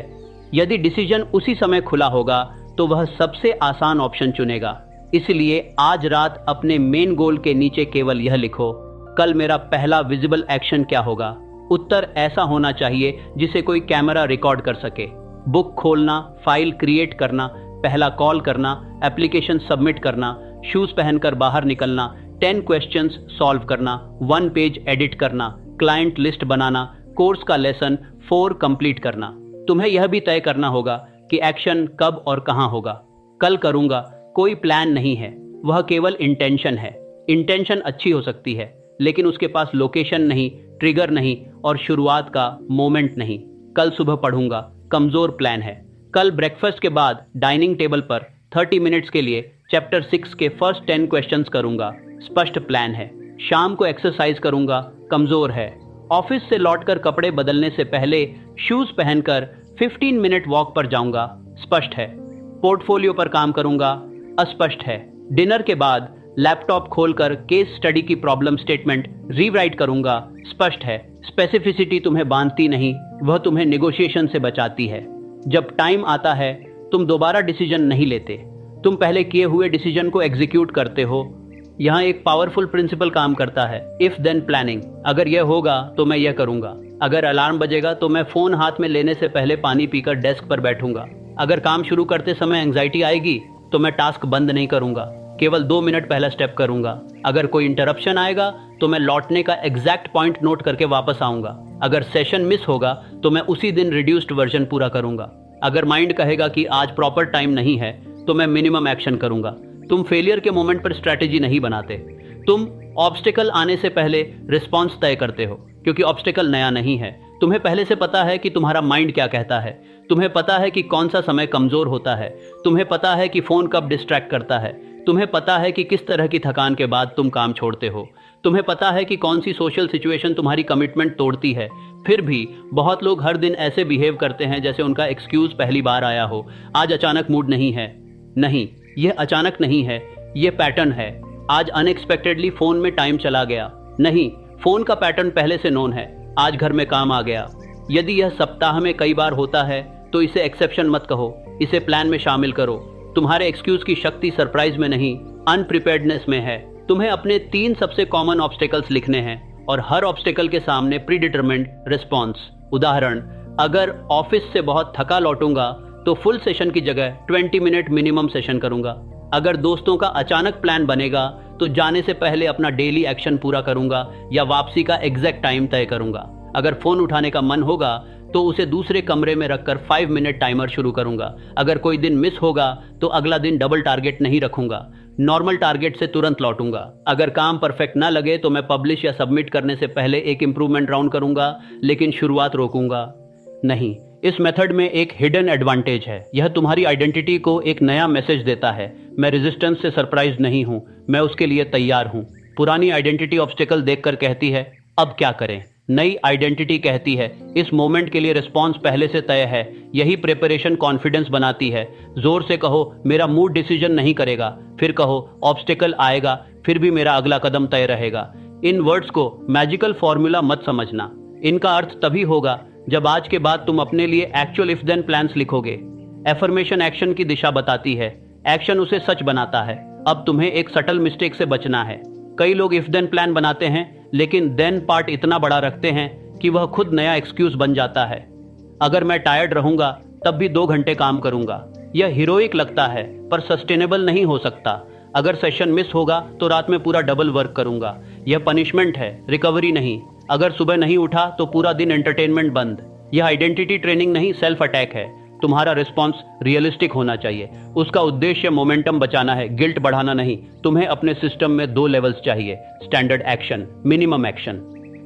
यदि डिसीजन उसी समय खुला होगा तो वह सबसे आसान ऑप्शन चुनेगा। इसलिए आज रात अपने मेन गोल के नीचे केवल यह लिखो, कल मेरा पहला विजिबल एक्शन क्या होगा। उत्तर ऐसा होना चाहिए जिसे कोई कैमरा रिकॉर्ड कर सके। बुक खोलना, फाइल क्रिएट करना, पहला कॉल करना, एप्लीकेशन सबमिट करना, शूज पहनकर बाहर निकलना, 10 क्वेश्चंस सॉल्व करना, 1 पेज एडिट करना, क्लाइंट लिस्ट बनाना, कोर्स का लेसन 4 कंप्लीट करना। तुम्हें यह भी तय करना होगा कि एक्शन कब और कहां होगा। कल करूंगा कोई प्लान नहीं है, वह केवल इंटेंशन है। इंटेंशन अच्छी हो सकती है, लेकिन उसके पास लोकेशन नहीं, ट्रिगर नहीं और शुरुआत का मोमेंट नहीं। कल सुबह पढ़ूंगा, कमजोर प्लान है। कल ब्रेकफास्ट के बाद डाइनिंग टेबल पर 30 मिनट्स के लिए चैप्टर 6 के फर्स्ट 10 क्वेश्चंस करूंगा, स्पष्ट प्लान है। शाम को एक्सरसाइज करूंगा, कमजोर है। ऑफिस से लौटकर कपड़े बदलने से पहले शूज पहनकर 15 मिनट वॉक पर जाऊंगा, स्पष्ट है। पोर्टफोलियो पर काम करूंगा, अस्पष्ट है। डिनर के बाद लैपटॉप खोलकर केस स्टडी की प्रॉब्लम स्टेटमेंट रीराइट करूंगा, स्पष्ट है। स्पेसिफिसिटी तुम्हें बांधती नहीं, वह तुम्हें नेगोशिएशन से बचाती है। जब टाइम आता है तुम दोबारा डिसीजन नहीं लेते, तुम पहले किए हुए डिसीजन को एग्जीक्यूट करते हो। यहाँ एक पावरफुल प्रिंसिपल काम करता है, इफ देन प्लानिंग। अगर यह होगा तो मैं यह करूंगा। अगर अलार्म बजेगा तो मैं फोन हाथ में लेने से पहले पानी पीकर डेस्क पर बैठूंगा। अगर काम शुरू करते समय एंग्जाइटी आएगी तो मैं टास्क बंद नहीं करूंगा, केवल 2 मिनट पहला स्टेप करूंगा। अगर कोई इंटरप्शन आएगा तो मैं लौटने का एग्जैक्ट पॉइंट नोट करके वापस आऊंगा। अगर सेशन मिस होगा तो मैं उसी दिन रिड्यूस्ड वर्जन पूरा करूंगा। अगर माइंड कहेगा कि आज प्रॉपर टाइम नहीं है तो मैं मिनिमम एक्शन करूंगा। तुम फेलियर के मोमेंट पर स्ट्रैटेजी नहीं बनाते, तुम ऑब्स्टिकल आने से पहले रिस्पॉन्स तय करते हो, क्योंकि ऑब्स्टिकल नया नहीं है। तुम्हें पहले से पता है कि तुम्हारा माइंड क्या कहता है। तुम्हें पता है कि कौन सा समय कमजोर होता है। तुम्हें पता है कि फोन कब डिस्ट्रैक्ट करता है। तुम्हें पता है कि किस तरह की थकान के बाद तुम काम छोड़ते हो। तुम्हें पता है कि कौन सी सोशल सिचुएशन तुम्हारी कमिटमेंट तोड़ती है। फिर भी बहुत लोग हर दिन ऐसे बिहेव करते हैं जैसे उनका एक्सक्यूज पहली बार आया हो। आज अचानक मूड नहीं है। नहीं, यह अचानक नहीं है, यह पैटर्न है। आज अनएक्सपेक्टेडली फोन में टाइम चला गया। नहीं, फोन का पैटर्न पहले से नोन है। आज घर में काम आ गया। यदि यह सप्ताह में कई बार होता है तो इसे एक्सेप्शन मत कहो, इसे प्लान में शामिल करो। तुम्हारे एक्सक्यूज की शक्ति सरप्राइज में नहीं, अनप्रिपेयर्डनेस में है। तुम्हें अपने 3 सबसे कॉमन ऑब्स्टेकल्स लिखने हैं और हर ऑब्स्टेकल के सामने प्री डिटरमिन्ड रिस्पॉन्स। उदाहरण, अगर ऑफिस से बहुत थका लौटूंगा तो फुल सेशन की जगह 20 मिनट मिनिमम सेशन करूंगा। अगर दोस्तों का अचानक प्लान बनेगा तो जाने से पहले अपना डेली एक्शन पूरा करूंगा या वापसी का एग्जैक्ट टाइम तय करूंगा। अगर फोन उठाने का मन होगा तो उसे दूसरे कमरे में रखकर 5 मिनट टाइमर शुरू करूंगा। अगर कोई दिन मिस होगा तो अगला दिन डबल टारगेट नहीं रखूंगा, नॉर्मल टारगेट से तुरंत लौटूंगा। अगर काम परफेक्ट ना लगे तो मैं पब्लिश या सबमिट करने से पहले एक इंप्रूवमेंट राउंड करूंगा, लेकिन शुरुआत रोकूंगा नहीं। इस मेथड में एक हिडन एडवांटेज है। यह तुम्हारी आइडेंटिटी को एक नया मैसेज देता है, मैं रेजिस्टेंस से सरप्राइज नहीं हूं, मैं उसके लिए तैयार हूं। पुरानी आइडेंटिटी ऑब्स्टिकल देखकर कहती है अब क्या करें। नई आइडेंटिटी कहती है इस मोमेंट के लिए रिस्पॉन्स पहले से तय है। यही प्रिपरेशन कॉन्फिडेंस बनाती है। जोर से कहो मेरा मूड डिसीजन नहीं करेगा, फिर कहो ऑब्स्टिकल आएगा फिर भी मेरा अगला कदम तय रहेगा। इन वर्ड्स को मैजिकल फॉर्मूला मत समझना। इनका अर्थ तभी होगा जब आज के बाद तुम अपने लिए एक्चुअल इफ देन प्लान्स लिखोगे। एफर्मेशन एक्शन की दिशा बताती है, एक्शन उसे सच बनाता है। अब तुम्हें एक सटल मिस्टेक से बचना है। कई लोग इफ देन प्लान बनाते हैं लेकिन देन पार्ट इतना बड़ा रखते हैं कि वह खुद नया एक्सक्यूज बन जाता है। अगर मैं टायर्ड रहूंगा तब भी 2 घंटे काम करूंगा। यह हीरोइक लगता है पर सस्टेनेबल नहीं हो सकता। अगर सेशन मिस होगा तो रात में पूरा डबल वर्क करूंगा। यह पनिशमेंट है, रिकवरी नहीं। अगर सुबह नहीं उठा तो पूरा दिन एंटरटेनमेंट बंद। यह आइडेंटिटी ट्रेनिंग नहीं, सेल्फ अटैक है। तुम्हारा रिस्पॉन्स रियलिस्टिक होना चाहिए। उसका उद्देश्य मोमेंटम बचाना है, गिल्ट बढ़ाना नहीं। तुम्हें अपने सिस्टम में 2 लेवल्स चाहिए, standard action, minimum action.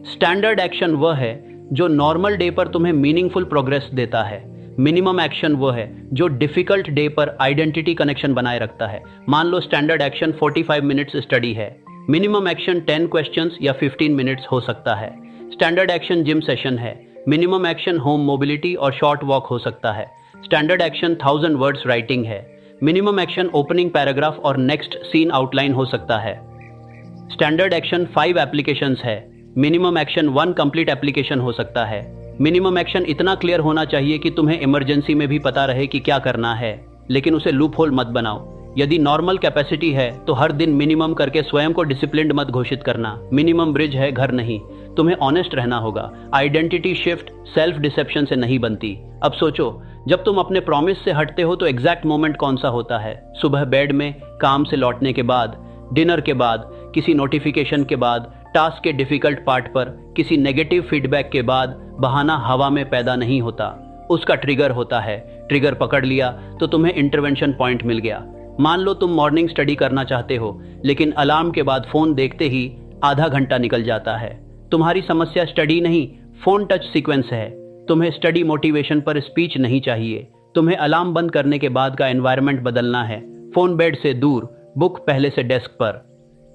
Standard action वह है जो नॉर्मल डे पर तुम्हें मीनिंगफुल प्रोग्रेस देता है। मिनिमम एक्शन वो है जो डिफिकल्ट डे पर आइडेंटिटी कनेक्शन बनाए रखता है। मान लो स्टैंडर्ड एक्शन 45 मिनट्स स्टडी है, मिनिमम एक्शन 10 क्वेश्चंस या 15 मिनट्स हो सकता है। स्टैंडर्ड एक्शन जिम सेशन है, मिनिमम एक्शन होम मोबिलिटी और शॉर्ट वॉक हो सकता है। स्टैंडर्ड एक्शन 1000 वर्ड्स राइटिंग है, मिनिमम एक्शन ओपनिंग पैराग्राफ और नेक्स्ट सीन आउटलाइन हो सकता है। स्टैंडर्ड एक्शन 5 एप्लीकेशंस है, मिनिमम एक्शन 1 कंप्लीट एप्लीकेशन हो सकता है। मिनिमम एक्शन इतना क्लियर होना चाहिए कि तुम्हें इमरजेंसी में भी पता रहे कि क्या करना है, लेकिन उसे लूप होल मत बनाओ। यदि नॉर्मल कैपेसिटी है तो हर दिन मिनिमम करके स्वयं को डिसिप्लिन्ड मत घोषित करना। मिनिमम ब्रिज है, घर नहीं। तुम्हें ऑनेस्ट रहना होगा। आइडेंटिटी शिफ्ट सेल्फ डिसेप्शन से नहीं बनती। अब सोचो, जब तुम अपने प्रॉमिस से हटते हो तो एग्जैक्ट मोमेंट कौन सा होता है? सुबह बेड में, काम से लौटने के बाद, डिनर के बाद, किसी नोटिफिकेशन के बाद, टास्क के डिफिकल्ट पार्ट पर, किसी नेगेटिव फीडबैक के बाद। बहाना हवा में पैदा नहीं होता, उसका ट्रिगर होता है। ट्रिगर पकड़ लिया तो तुम्हें इंटरवेंशन पॉइंट मिल गया। मान लो तुम मॉर्निंग स्टडी करना चाहते हो, लेकिन अलार्म के बाद फोन देखते ही आधा घंटा निकल जाता है। तुम्हारी समस्या स्टडी नहीं, फोन टच सीक्वेंस है। तुम्हें स्टडी मोटिवेशन पर स्पीच नहीं चाहिए। तुम्हें अलार्म बंद करने के बाद का एनवायरनमेंट बदलना है। फोन बेड से दूर, बुक पहले से डेस्क पर,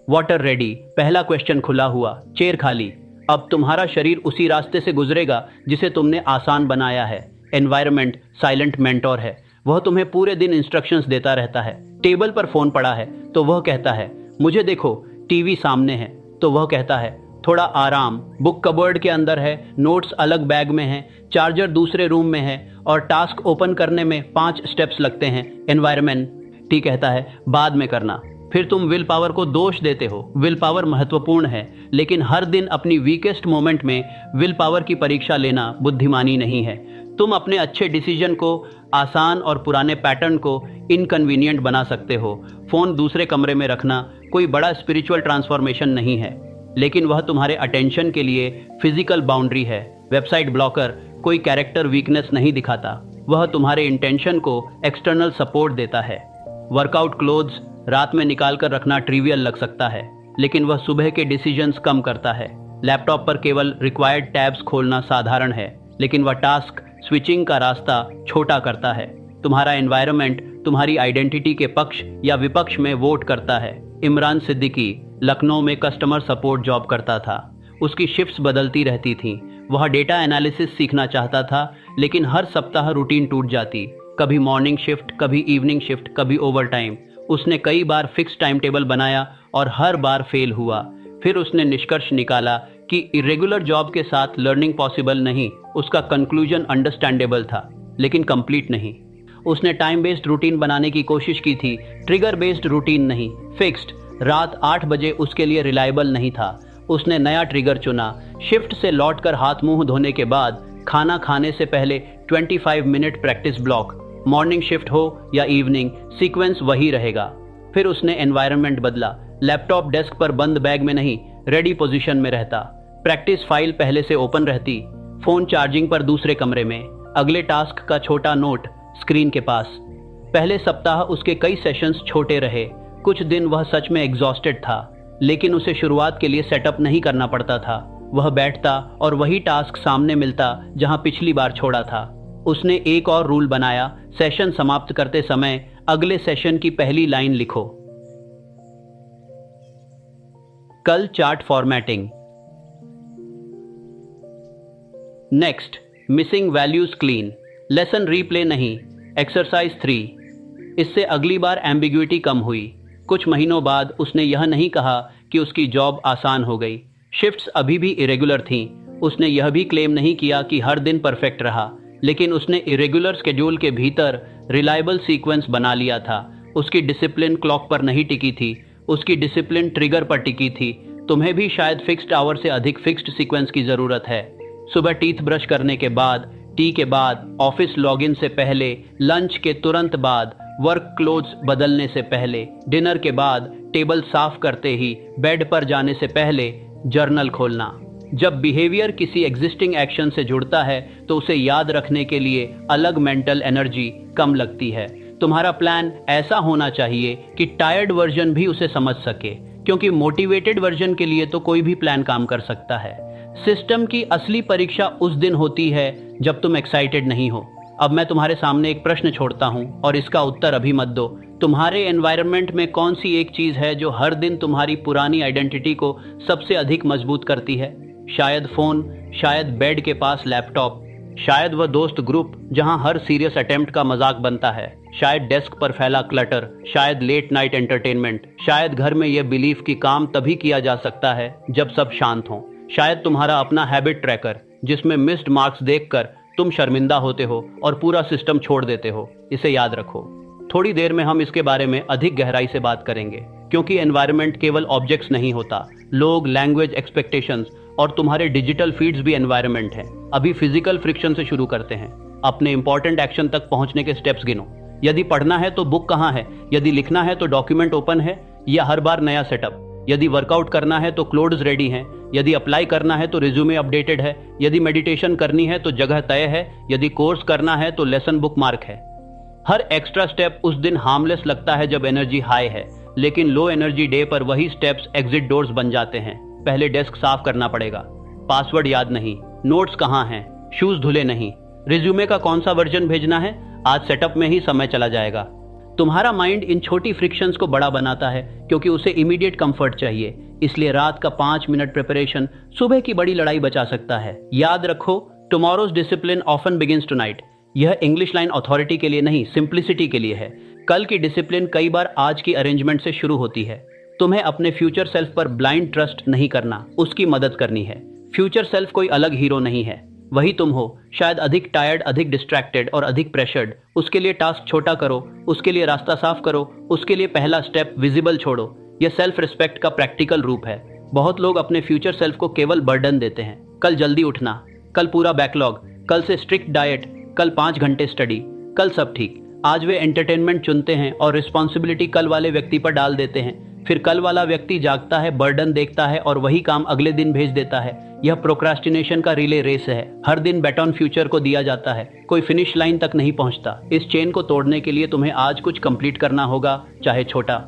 वाटर रेडी, पहला क्वेश्चन खुला हुआ, चेयर खाली। अब तुम्हारा शरीर उसी रास्ते से गुजरेगा जिसे तुमने आसान बनाया है। एनवायरनमेंट साइलेंट मेंटोर है, वह तुम्हें पूरे दिन इंस्ट्रक्शंस देता रहता है। टेबल पर फोन पड़ा है तो वह कहता है मुझे देखो, टीवी सामने है तो वह कहता है थोड़ा आराम। बुक कबर्ड के अंदर है, नोट्स अलग बैग में है, चार्जर दूसरे रूम में है और टास्क ओपन करने में 5 स्टेप्स लगते हैं। एनवायरनमेंट ठीक कहता है बाद में करना। फिर तुम विल पावर को दोष देते हो। विल पावर महत्वपूर्ण है, लेकिन हर दिन अपनी वीकेस्ट मोमेंट में विल पावर की परीक्षा लेना बुद्धिमानी नहीं है। तुम अपने अच्छे डिसीजन को आसान और पुराने पैटर्न को इनकन्वीनियंट बना सकते हो। फोन दूसरे कमरे में रखना कोई बड़ा स्पिरिचुअल ट्रांसफॉर्मेशन नहीं है, लेकिन वह तुम्हारे अटेंशन के लिए फिजिकल बाउंड्री है। वेबसाइट ब्लॉकर कोई कैरेक्टर वीकनेस नहीं दिखाता, वह तुम्हारे इंटेंशन को एक्सटर्नल सपोर्ट देता है। वर्कआउट क्लोथ्स रात में निकाल कर रखना ट्रिवियल लग सकता है, लेकिन वह सुबह के डिसीजंस कम करता है। लैपटॉप पर केवल रिक्वायर्ड टैब्स खोलना साधारण है, लेकिन वह टास्क स्विचिंग का रास्ता छोटा करता है। तुम्हारा एनवायरनमेंट तुम्हारी आइडेंटिटी के पक्ष या विपक्ष में वोट करता है। इमरान सिद्दीकी लखनऊ में कस्टमर सपोर्ट जॉब करता था। उसकी शिफ्ट्स बदलती रहती थीं। वह डेटा एनालिसिस सीखना चाहता था, लेकिन हर सप्ताह रूटीन टूट जाती। कभी मॉर्निंग शिफ्ट, कभी इवनिंग शिफ्ट, कभी ओवर टाइम। उसने कई बार फिक्स टाइम टेबल बनाया और हर बार फेल हुआ। फिर उसने निष्कर्ष निकाला कि इरेगुलर जॉब के साथ लर्निंग पॉसिबल नहीं। उसका कंक्लूजन अंडरस्टैंडेबल था, लेकिन कंप्लीट नहीं। उसने टाइम बेस्ड रूटीन बनाने की कोशिश की थी, ट्रिगर बेस्ड रूटीन नहीं। फिक्स्ड रात 8 बजे उसके लिए रिलायबल नहीं था। उसने नया ट्रिगर चुना। शिफ्ट से लौटकर हाथ मुंह धोने के बाद खाना खाने से पहले 25 minute practice block. Morning shift हो या इवनिंग, सीक्वेंस वही रहेगा। फिर उसने एनवायरनमेंट बदला। लैपटॉप डेस्क पर बंद बैग में नहीं, रेडी पोजीशन में रहता। प्रैक्टिस फाइल पहले से ओपन रहती। फोन चार्जिंग पर दूसरे कमरे में। अगले टास्क का छोटा नोट स्क्रीन के पास। पहले सप्ताह उसके कई सेशंस छोटे रहे। कुछ दिन वह सच में एग्जॉस्टेड था, लेकिन उसे शुरुआत के लिए सेटअप नहीं करना पड़ता था। वह बैठता और वही टास्क सामने मिलता जहां पिछली बार छोड़ा था। उसने एक और रूल बनाया, सेशन समाप्त करते समय अगले सेशन की पहली लाइन लिखो। कल chart formatting. Next, missing values clean. Lesson replay नहीं, एक्सरसाइज 3। इससे अगली बार एम्बिग्युइटी कम हुई। कुछ महीनों बाद उसने यह नहीं कहा कि उसकी जॉब आसान हो गई। शिफ्ट्स अभी भी इरेगुलर थीं। उसने यह भी क्लेम नहीं किया कि हर दिन परफेक्ट रहा, लेकिन उसने इरेगुलर स्केड्यूल के भीतर रिलायबल सीक्वेंस बना लिया था। उसकी डिसिप्लिन क्लॉक पर नहीं टिकी थी, उसकी डिसिप्लिन ट्रिगर पर टिकी थी। तुम्हें भी शायद फिक्स्ड आवर से अधिक फिक्स्ड सीक्वेंस की जरूरत है। सुबह टीथ ब्रश करने के बाद, टी के बाद, ऑफिस लॉगिन से पहले, लंच के तुरंत बाद, वर्क क्लोथ्स बदलने से पहले, डिनर के बाद, टेबल साफ करते ही, बेड पर जाने से पहले जर्नल खोलना। जब बिहेवियर किसी एग्जिस्टिंग एक्शन से जुड़ता है तो उसे याद रखने के लिए अलग मेंटल एनर्जी कम लगती है। तुम्हारा प्लान ऐसा होना चाहिए कि टायर्ड वर्जन भी उसे समझ सके, क्योंकि मोटिवेटेड वर्जन के लिए तो कोई भी प्लान काम कर सकता है। सिस्टम की असली परीक्षा उस दिन होती है जब तुम एक्साइटेड नहीं हो। अब मैं तुम्हारे सामने एक प्रश्न छोड़ता हूं और इसका उत्तर अभी मत दो। तुम्हारे एनवायरनमेंट में कौन सी एक चीज है जो हर दिन तुम्हारी पुरानी आइडेंटिटी को सबसे अधिक मजबूत करती है? शायद फोन, शायद बेड के पास लैपटॉप, शायद वह दोस्त ग्रुप जहां हर सीरियस अटेम्प्ट का मजाक बनता है, शायद डेस्क पर फैला क्लटर, शायद लेट नाइट एंटरटेनमेंट, शायद घर में यह बिलीफ कि काम तभी किया जा सकता है जब सब शांत हों, शायद तुम्हारा अपना हैबिट ट्रैकर जिसमें मिस्ड मार्क्स देखकर तुम शर्मिंदा होते हो और पूरा सिस्टम छोड़ देते हो। इसे याद रखो। थोड़ी देर में हम इसके बारे में अधिक गहराई से बात करेंगे, क्योंकि एनवायरनमेंट केवल ऑब्जेक्ट्स नहीं होता, लोग, लैंग्वेज, एक्सपेक्टेशंस और तुम्हारे डिजिटल फीड्स भी एनवायरनमेंट हैं। अभी फिजिकल फ्रिक्शन से शुरू करते हैं। अपने इंपॉर्टेंट एक्शन तक पहुंचने के स्टेप्स गिनो। यदि पढ़ना है तो बुक कहाँ है, यदि लिखना है तो डॉक्यूमेंट ओपन है या हर बार नया सेटअप, यदि वर्कआउट करना है तो क्लोथ्स रेडी हैं, यदि अप्लाई करना है तो रिज्यूमे अपडेटेड है, यदि मेडिटेशन करनी है तो जगह तय है, यदि कोर्स करना है तो लेसन बुक मार्क है। हर एक्स्ट्रा स्टेप उस दिन हार्मलेस लगता है जब एनर्जी हाई है, लेकिन लो एनर्जी डे पर वही स्टेप्स एग्जिट डोर्स बन जाते हैं। पहले डेस्क साफ करना पड़ेगा, पासवर्ड याद नहीं, नोट्स कहाँ हैं, शूज धुले नहीं, रिज्यूमे का कौन सा वर्जन भेजना है, आज सेटअप में ही समय चला जाएगा। तुम्हारा माइंड इन छोटी फ्रिक्शंस को बड़ा बनाता है क्योंकि उसे इमीडिएट कंफर्ट चाहिए, इसलिए रात का 5 मिनट प्रिपरेशन सुबह की बड़ी लड़ाई बचा सकता है। याद रखो, tomorrow's discipline often begins tonight. यह इंग्लिश लाइन अथॉरिटी के लिए नहीं, सिंप्लिसिटी के लिए है। कल की डिसिप्लिन कई बार आज की अरेंजमेंट से शुरू होती है। तुम्हें अपने फ्यूचर सेल्फ पर ब्लाइंड ट्रस्ट नहीं करना, उसकी मदद करनी है। फ्यूचर सेल्फ कोई अलग हीरो नहीं है, वही तुम हो, शायद अधिक टायर्ड, अधिक डिस्ट्रैक्टेड और अधिक प्रेशर्ड। उसके लिए टास्क छोटा करो, उसके लिए रास्ता साफ करो, उसके लिए पहला स्टेप विजिबल छोड़ो। यह सेल्फ रिस्पेक्ट का प्रैक्टिकल रूप है। बहुत लोग अपने फ्यूचर सेल्फ को केवल बर्डन देते हैं। कल जल्दी उठना, कल पूरा बैकलॉग, कल से स्ट्रिक्ट डाइट, कल 5 घंटे स्टडी, कल सब ठीक। आज वे एंटरटेनमेंट चुनते हैं और रिस्पॉन्सिबिलिटी कल वाले व्यक्ति पर डाल देते हैं। फिर कल वाला व्यक्ति जागता है, बर्डन देखता है और वही काम अगले दिन भेज देता है। यह प्रोक्रास्टिनेशन का रिले रेस है। हर दिन बेट ऑन फ्यूचर को दिया जाता है, कोई फिनिश लाइन तक नहीं पहुंचता। इस चेन को तोड़ने के लिए तुम्हें आज कुछ कंप्लीट करना होगा, चाहे छोटा।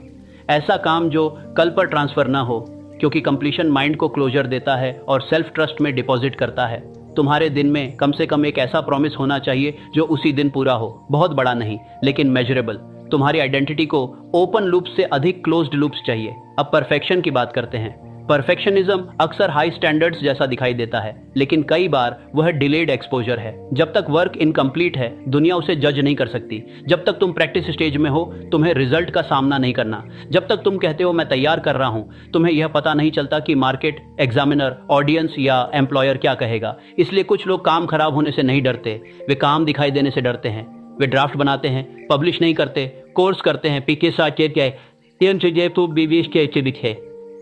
ऐसा काम जो कल पर ट्रांसफर ना हो, क्योंकि कंप्लीशन माइंड को क्लोजर देता है और सेल्फ ट्रस्ट में डिपॉजिट करता है। तुम्हारे दिन में कम से कम एक ऐसा प्रॉमिस होना चाहिए जो उसी दिन पूरा हो। बहुत बड़ा नहीं, लेकिन मेजरेबल। तुम्हारी आइडेंटिटी को ओपन लूप्स से अधिक क्लोज्ड लूप्स चाहिए। अब परफेक्शन की बात करते हैं। परफेक्शनिज्म अक्सर हाई स्टैंडर्ड्स जैसा दिखाई देता है, लेकिन कई बार वह डिलेड एक्सपोजर है। जब तक वर्क इनकम्प्लीट है, दुनिया उसे जज नहीं कर सकती। जब तक तुम प्रैक्टिस स्टेज में हो, तुम्हें रिजल्ट का सामना नहीं करना। जब तक तुम कहते हो मैं तैयार कर रहा हूं, तुम्हें यह पता नहीं चलता कि मार्केट, एग्जामिनर, ऑडियंस या एम्प्लॉयर क्या कहेगा। इसलिए कुछ लोग काम खराब होने से नहीं डरते, वे काम दिखाई देने से डरते हैं। वे ड्राफ्ट बनाते हैं, पब्लिश नहीं करते, कोर्स करते हैं,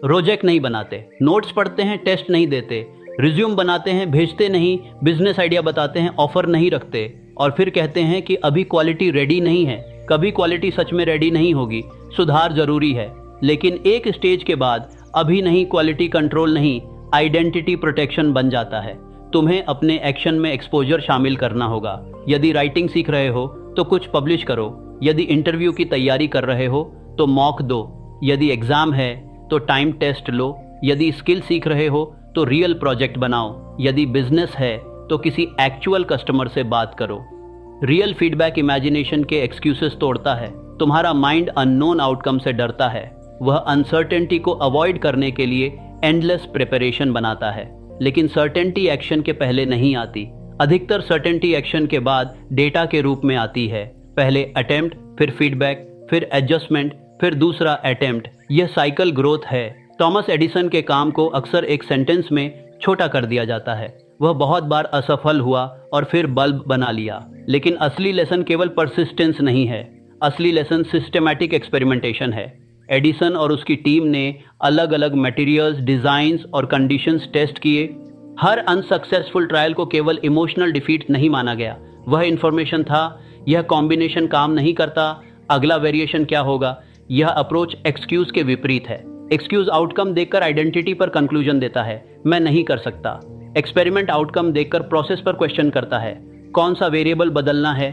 प्रोजेक्ट नहीं बनाते, नोट्स पढ़ते हैं, टेस्ट नहीं देते, रिज्यूम बनाते हैं, भेजते नहीं, बिजनेस आइडिया बताते हैं, ऑफर नहीं रखते, और फिर कहते हैं कि अभी क्वालिटी रेडी नहीं है। कभी क्वालिटी सच में रेडी नहीं होगी, सुधार जरूरी है। लेकिन एक स्टेज के बाद अभी नहीं, क्वालिटी कंट्रोल नहीं, आइडेंटिटी प्रोटेक्शन बन जाता है। तुम्हें अपने एक्शन में एक्सपोजर शामिल करना होगा। यदि राइटिंग सीख रहे हो तो कुछ पब्लिश करो, यदि इंटरव्यू की तैयारी कर रहे हो तो मॉक दो, यदि एग्जाम है तो टाइम टेस्ट लो, यदि स्किल सीख रहे हो तो रियल प्रोजेक्ट बनाओ, यदि बिजनेस है तो किसी एक्चुअल कस्टमर से बात करो। रियल फीडबैक इमेजिनेशन के एक्सक्यूजेस तोड़ता है। तुम्हारा माइंड अननोन आउटकम से डरता है। वह अनसर्टेनिटी को अवॉइड करने के लिए एंडलेस प्रिपरेशन बनाता है, लेकिन सर्टेनिटी एक्शन के पहले नहीं आती। अधिकतर सर्टेनिटी एक्शन के बाद डेटा के रूप में आती है। पहले अटेम्प्ट, फिर फीडबैक, फिर एडजस्टमेंट, फिर दूसरा अटेम्प्ट। यह साइकिल ग्रोथ है। थॉमस एडिसन के काम को अक्सर एक सेंटेंस में छोटा कर दिया जाता है। वह बहुत बार असफल हुआ और फिर बल्ब बना लिया। लेकिन असली लेसन केवल परसिस्टेंस नहीं है, असली लेसन सिस्टेमैटिक एक्सपेरिमेंटेशन है। एडिसन और उसकी टीम ने अलग अलग मटेरियल्स, डिजाइन्स और कंडीशंस टेस्ट किए। हर अनसक्सेसफुल ट्रायल को केवल इमोशनल डिफीट नहीं माना गया। वह इंफॉर्मेशन था, यह कॉम्बिनेशन काम नहीं करता, अगला वेरिएशन क्या होगा। यह अप्रोच एक्सक्यूज के विपरीत है। एक्सक्यूज आउटकम देखकर आइडेंटिटी पर कंक्लूजन देता है, मैं नहीं कर सकता। एक्सपेरिमेंट आउटकम देखकर प्रोसेस पर क्वेश्चन करता है, कौन सा वेरिएबल बदलना है।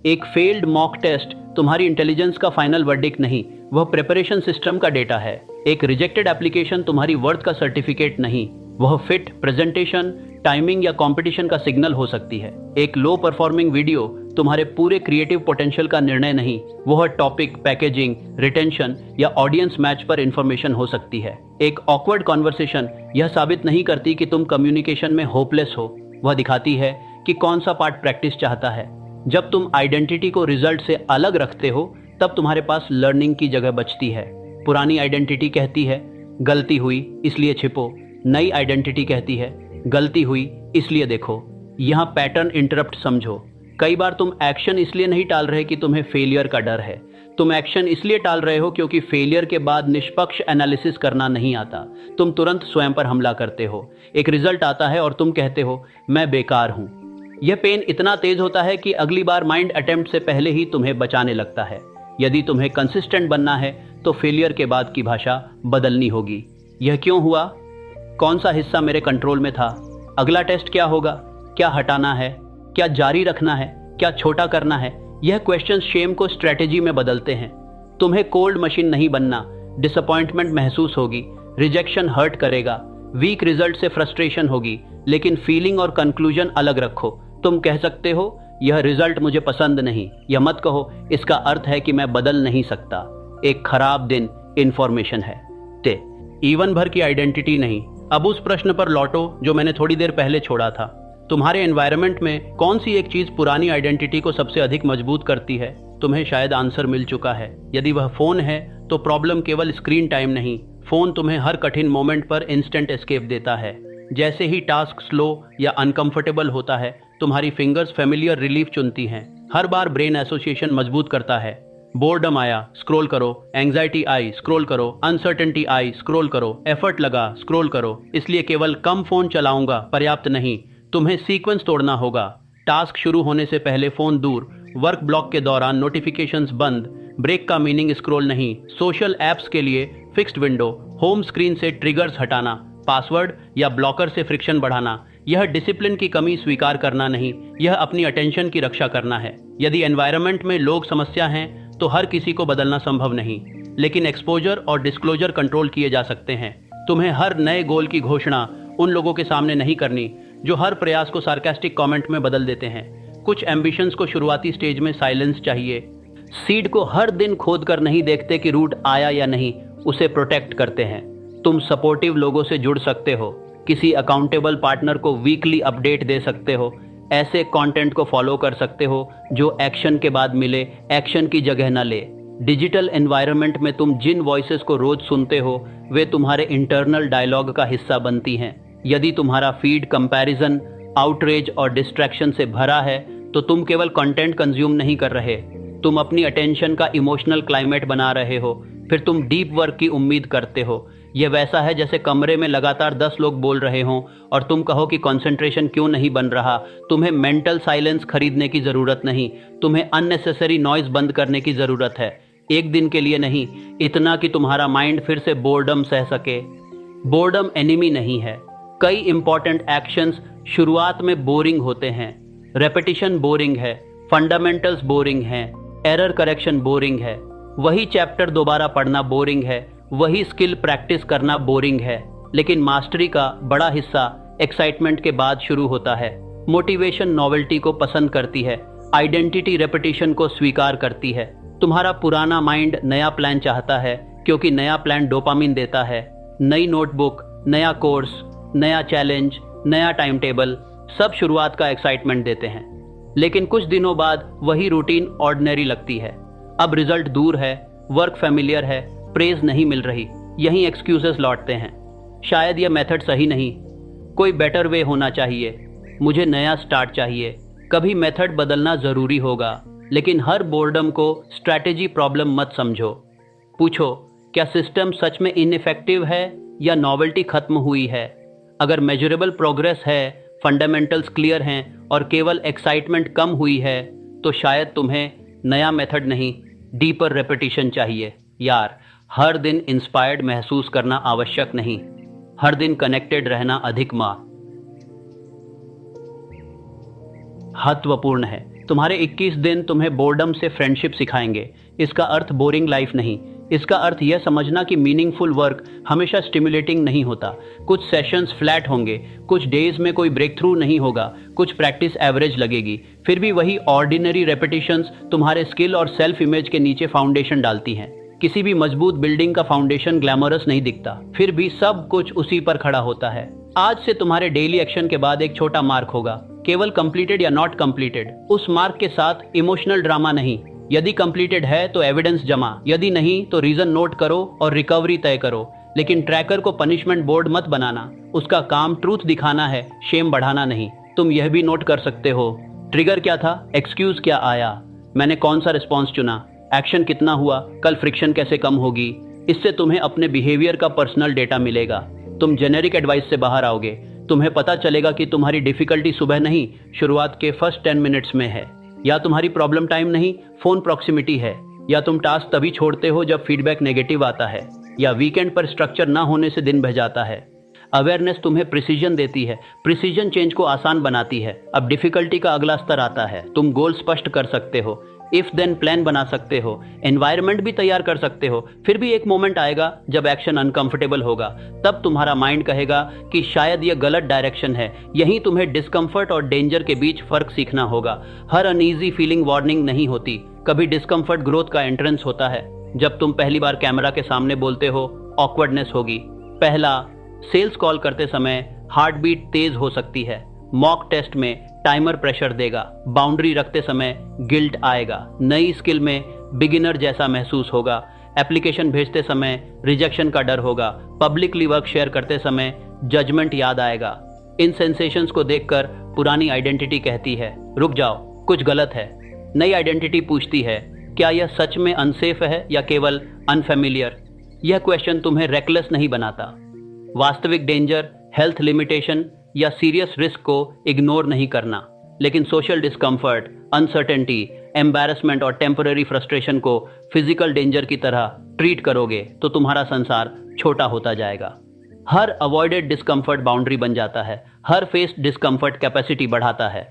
एक फेल्ड मॉक टेस्ट तुम्हारी इंटेलिजेंस का फाइनल वर्डिक्ट नहीं, वह प्रिपरेशन सिस्टम का डेटा है। एक रिजेक्टेड एप्लीकेशन तुम्हारी वर्थ का सर्टिफिकेट नहीं, वह फिट, प्रेजेंटेशन, टाइमिंग या कंपटीशन का सिग्नल हो सकती है। एक लो परफॉर्मिंग वीडियो तुम्हारे पूरे क्रिएटिव पोटेंशियल का निर्णय नहीं, वह टॉपिक, पैकेजिंग, रिटेंशन या ऑडियंस मैच पर इंफॉर्मेशन हो सकती है। एक ऑकवर्ड कॉन्वर्सेशन यह साबित नहीं करती कि तुम कम्युनिकेशन में होपलेस हो, वह दिखाती है कि कौन सा पार्ट प्रैक्टिस चाहता है। जब तुम आइडेंटिटी को रिजल्ट से अलग रखते हो तब तुम्हारे पास लर्निंग की जगह बचती है। पुरानी आइडेंटिटी कहती है गलती हुई इसलिए छिपो, नई आइडेंटिटी कहती है गलती हुई इसलिए देखो। यहाँ पैटर्न इंटरप्ट समझो। कई बार तुम एक्शन इसलिए नहीं टाल रहे कि तुम्हें फेलियर का डर है, तुम एक्शन इसलिए टाल रहे हो क्योंकि फेलियर के बाद निष्पक्ष एनालिसिस करना नहीं आता। तुम तुरंत स्वयं पर हमला करते हो। एक रिजल्ट आता है और तुम कहते हो मैं बेकार हूं। यह पेन इतना तेज होता है कि अगली बार माइंड अटेम्प्ट से पहले ही तुम्हें बचाने लगता है। यदि तुम्हें कंसिस्टेंट बनना है तो फेलियर के बाद की भाषा बदलनी होगी। यह क्यों हुआ? कौन सा हिस्सा मेरे कंट्रोल में था? अगला टेस्ट क्या होगा? क्या हटाना है? क्या जारी रखना है? क्या छोटा करना है? यह क्वेश्चन शेम को स्ट्रेटेजी में बदलते हैं। तुम्हें कोल्ड मशीन नहीं बनना। डिसअपॉइंटमेंट महसूस होगी, रिजेक्शन हर्ट करेगा, वीक रिजल्ट से फ्रस्ट्रेशन होगी, लेकिन फीलिंग और कंक्लूजन अलग रखो। तुम कह सकते हो यह रिजल्ट मुझे पसंद नहीं, यह मत कहो इसका अर्थ है कि मैं बदल नहीं सकता। एक खराब दिन इंफॉर्मेशन है। इवन भर की आइडेंटिटी नहीं। अब उस प्रश्न पर लौटो जो मैंने थोड़ी देर पहले छोड़ा था। तुम्हारे एनवायरनमेंट में कौन सी एक चीज पुरानी आइडेंटिटी को सबसे अधिक मजबूत करती है? तुम्हें शायद आंसर मिल चुका है। यदि वह फोन है तो प्रॉब्लम केवल स्क्रीन टाइम नहीं, फोन तुम्हें हर कठिन मोमेंट पर इंस्टेंट एस्केप देता है। जैसे ही टास्क स्लो या अनकंफर्टेबल होता है तुम्हारी फिंगर्स फेमिलियर रिलीफ चुनती हैं। हर बार ब्रेन एसोसिएशन मजबूत करता है। बोर्डम आया, स्क्रॉल करो, एंजाइटी आई, स्क्रॉल करो, अनसर्टेनिटी आई, स्क्रॉल करो, एफर्ट लगा, स्क्रॉल करो। इसलिए केवल कम फोन चलाऊंगा पर्याप्त नहीं, तुम्हें सीक्वेंस तोड़ना होगा। टास्क शुरू होने से पहले फोन दूर, वर्क ब्लॉक के दौरान नोटिफिकेशंस बंद। ब्रेक का मीनिंग स्क्रॉल नहीं, सोशल ऐप्स के लिए फिक्स्ड विंडो, होम स्क्रीन से ट्रिगर्स हटाना, पासवर्ड या ब्लॉकर से फ्रिक्शन बढ़ाना। यह डिसिप्लिन की कमी स्वीकार करना नहीं, यह अपनी अटेंशन की रक्षा करना है। यदि एनवायरनमेंट में लोग समस्या हैं तो हर किसी को बदलना संभव नहीं, लेकिन एक्सपोजर और डिस्क्लोजर कंट्रोल किए जा सकते हैं। तुम्हें हर नए गोल की घोषणा उन लोगों के सामने नहीं करनी जो हर प्रयास को सार्कास्टिक कमेंट में बदल देते हैं। कुछ एम्बिशंस को शुरुआती स्टेज में साइलेंस चाहिए। सीड को हर दिन खोद कर नहीं देखते कि रूट आया या नहीं, उसे प्रोटेक्ट करते हैं। तुम सपोर्टिव लोगों से जुड़ सकते हो, किसी अकाउंटेबल पार्टनर को वीकली अपडेट दे सकते हो, ऐसे कंटेंट को फॉलो कर सकते हो जो एक्शन के बाद मिले, एक्शन की जगह न ले। डिजिटल एनवायरनमेंट में तुम जिन वॉइसेस को रोज सुनते हो वे तुम्हारे इंटरनल डायलॉग का हिस्सा बनती हैं। यदि तुम्हारा फीड कंपैरिजन, आउटरेज और डिस्ट्रैक्शन से भरा है तो तुम केवल कंटेंट कंज्यूम नहीं कर रहे, तुम अपनी अटेंशन का इमोशनल क्लाइमेट बना रहे हो। फिर तुम डीप वर्क की उम्मीद करते हो। यह वैसा है जैसे कमरे में लगातार 10 लोग बोल रहे हों और तुम कहो कि कंसंट्रेशन क्यों नहीं बन रहा। तुम्हें मेंटल साइलेंस खरीदने की ज़रूरत नहीं, तुम्हें अननेसेसरी नॉइज बंद करने की ज़रूरत है। एक दिन के लिए नहीं, इतना कि तुम्हारा माइंड फिर से बोर्डम सह सके। बोर्डम एनिमी नहीं है। कई इंपॉर्टेंट एक्शंस शुरुआत में बोरिंग होते हैं। रेपिटिशन बोरिंग है, फंडामेंटल्स बोरिंग हैं, एरर करेक्शन बोरिंग है, वही चैप्टर दोबारा पढ़ना बोरिंग है, वही स्किल प्रैक्टिस करना बोरिंग है। लेकिन मास्टरी का बड़ा हिस्सा एक्साइटमेंट के बाद शुरू होता है। मोटिवेशन नॉवेल्टी को पसंद करती है, आइडेंटिटी रेपिटेशन को स्वीकार करती है। तुम्हारा पुराना माइंड नया प्लान चाहता है क्योंकि नया प्लान डोपामिन देता है। नई नोटबुक, नया कोर्स, नया चैलेंज, नया टाइम टेबल, सब शुरुआत का एक्साइटमेंट देते हैं। लेकिन कुछ दिनों बाद वही रूटीन ऑर्डिनरी लगती है। अब रिजल्ट दूर है, वर्क फैमिलियर है, प्रेज नहीं मिल रही, यही एक्सक्यूजेस लौटते हैं। शायद यह मेथड सही नहीं, कोई बेटर वे होना चाहिए, मुझे नया स्टार्ट चाहिए। कभी मेथड बदलना ज़रूरी होगा, लेकिन हर बोर्डम को स्ट्रैटेजी प्रॉब्लम मत समझो। पूछो, क्या सिस्टम सच में इनइफेक्टिव है या नॉवेल्टी खत्म हुई है? अगर मेजरेबल प्रोग्रेस है, फंडामेंटल्स क्लियर हैं और केवल एक्साइटमेंट कम हुई है तो शायद तुम्हें नया मेथड नहीं, डीपर रेपिटेशन चाहिए। यार, हर दिन इंस्पायर्ड महसूस करना आवश्यक नहीं, हर दिन कनेक्टेड रहना अधिक महत्वपूर्ण है। तुम्हारे 21 दिन तुम्हें बोर्डम से फ्रेंडशिप सिखाएंगे। इसका अर्थ बोरिंग लाइफ नहीं, इसका अर्थ यह समझना कि मीनिंगफुल वर्क हमेशा स्टिमुलेटिंग नहीं होता। कुछ सेशंस फ्लैट होंगे, कुछ डेज में कोई ब्रेक थ्रू नहीं होगा, कुछ प्रैक्टिस एवरेज लगेगी, फिर भी वही ऑर्डिनरी रेपिटेशंस तुम्हारे स्किल और सेल्फ इमेज के नीचे फाउंडेशन डालती हैं। किसी भी मजबूत बिल्डिंग का फाउंडेशन ग्लैमरस नहीं दिखता, फिर भी सब कुछ उसी पर खड़ा होता है। आज से तुम्हारे डेली एक्शन के बाद एक छोटा मार्क होगा, केवल कंप्लीटेड या नॉट कंप्लीटेड। उस मार्क के साथ इमोशनल ड्रामा नहीं। यदि कंप्लीटेड है तो एविडेंस जमा, यदि नहीं तो रीजन नोट करो और रिकवरी तय करो। लेकिन ट्रैकर को पनिशमेंट बोर्ड मत बनाना, उसका काम ट्रूथ दिखाना है, शेम बढ़ाना नहीं। तुम यह भी नोट कर सकते हो, ट्रिगर क्या था, एक्सक्यूज क्या आया, मैंने कौन सा रिस्पॉन्स चुना, एक्शन कितना हुआ, कल फ्रिक्शन कैसे कम होगी। इससे तुम्हें अपने बिहेवियर का पर्सनल डेटा मिलेगा। तुम जेनेरिक एडवाइस से बाहर आओगे। तुम्हें पता चलेगा कि तुम्हारी डिफिकल्टी सुबह नहीं, शुरुआत के फर्स्ट 10 मिनट्स में है, या तुम्हारी प्रॉब्लम टाइम नहीं, फोन प्रॉक्सिमिटी है, या तुम टास्क तभी छोड़ते हो जब फीडबैक नेगेटिव आता है, या वीकेंड पर स्ट्रक्चर ना होने से दिन बह जाता है। अवेयरनेस तुम्हें प्रिसीजन देती है, प्रिसीजन चेंज को आसान बनाती है। अब डिफिकल्टी का अगला स्तर आता है। तुम गोल स्पष्ट कर सकते हो, इफ देन प्लान बना सकते हो, एनवायरनमेंट भी तैयार कर सकते हो। फिर भी एक मोमेंट आएगा जब एक्शन अनकंफर्टेबल होगा, तब तुम्हारा माइंड कहेगा कि शायद यह गलत डायरेक्शन है। यहीं तुम्हें डिस्कम्फर्ट और डेंजर के बीच फर्क सीखना होगा। हर अनईजी फीलिंग वार्निंग नहीं होती, कभी डिस्कम्फर्ट ग्रोथ का एंट्रेंस होता है। जब तुम पहली बार कैमरा के सामने बोलते हो, ऑकवर्डनेस होगी। पहला, सेल्स कॉल करते समय हार्ट बीट तेज हो सकती है। मॉक टेस्ट में टाइमर प्रेशर देगा। बाउंड्री रखते समय गिल्ट आएगा। नई स्किल में बिगिनर जैसा महसूस होगा। एप्लीकेशन भेजते समय रिजेक्शन का डर होगा। पब्लिकली वर्क शेयर करते समय जजमेंट याद आएगा। इन सेंसेशंस को देखकर पुरानी आइडेंटिटी कहती है, रुक जाओ, कुछ गलत है। नई आइडेंटिटी पूछती है, क्या यह सच में अनसेफ है या केवल अनफेमिलियर। यह क्वेश्चन तुम्हें रेकलेस नहीं बनाता। वास्तविक डेंजर, हेल्थ लिमिटेशन या सीरियस रिस्क को इग्नोर नहीं करना, लेकिन सोशल डिस्कम्फर्ट, अनसर्टेनिटी, एम्बैरेसमेंट और टेम्पररी फ्रस्ट्रेशन को फिजिकल डेंजर की तरह ट्रीट करोगे तो तुम्हारा संसार छोटा होता जाएगा। हर अवॉइडेड डिस्कम्फर्ट बाउंड्री बन जाता है। हर फेस्ड डिस्कम्फर्ट कैपेसिटी बढ़ाता है।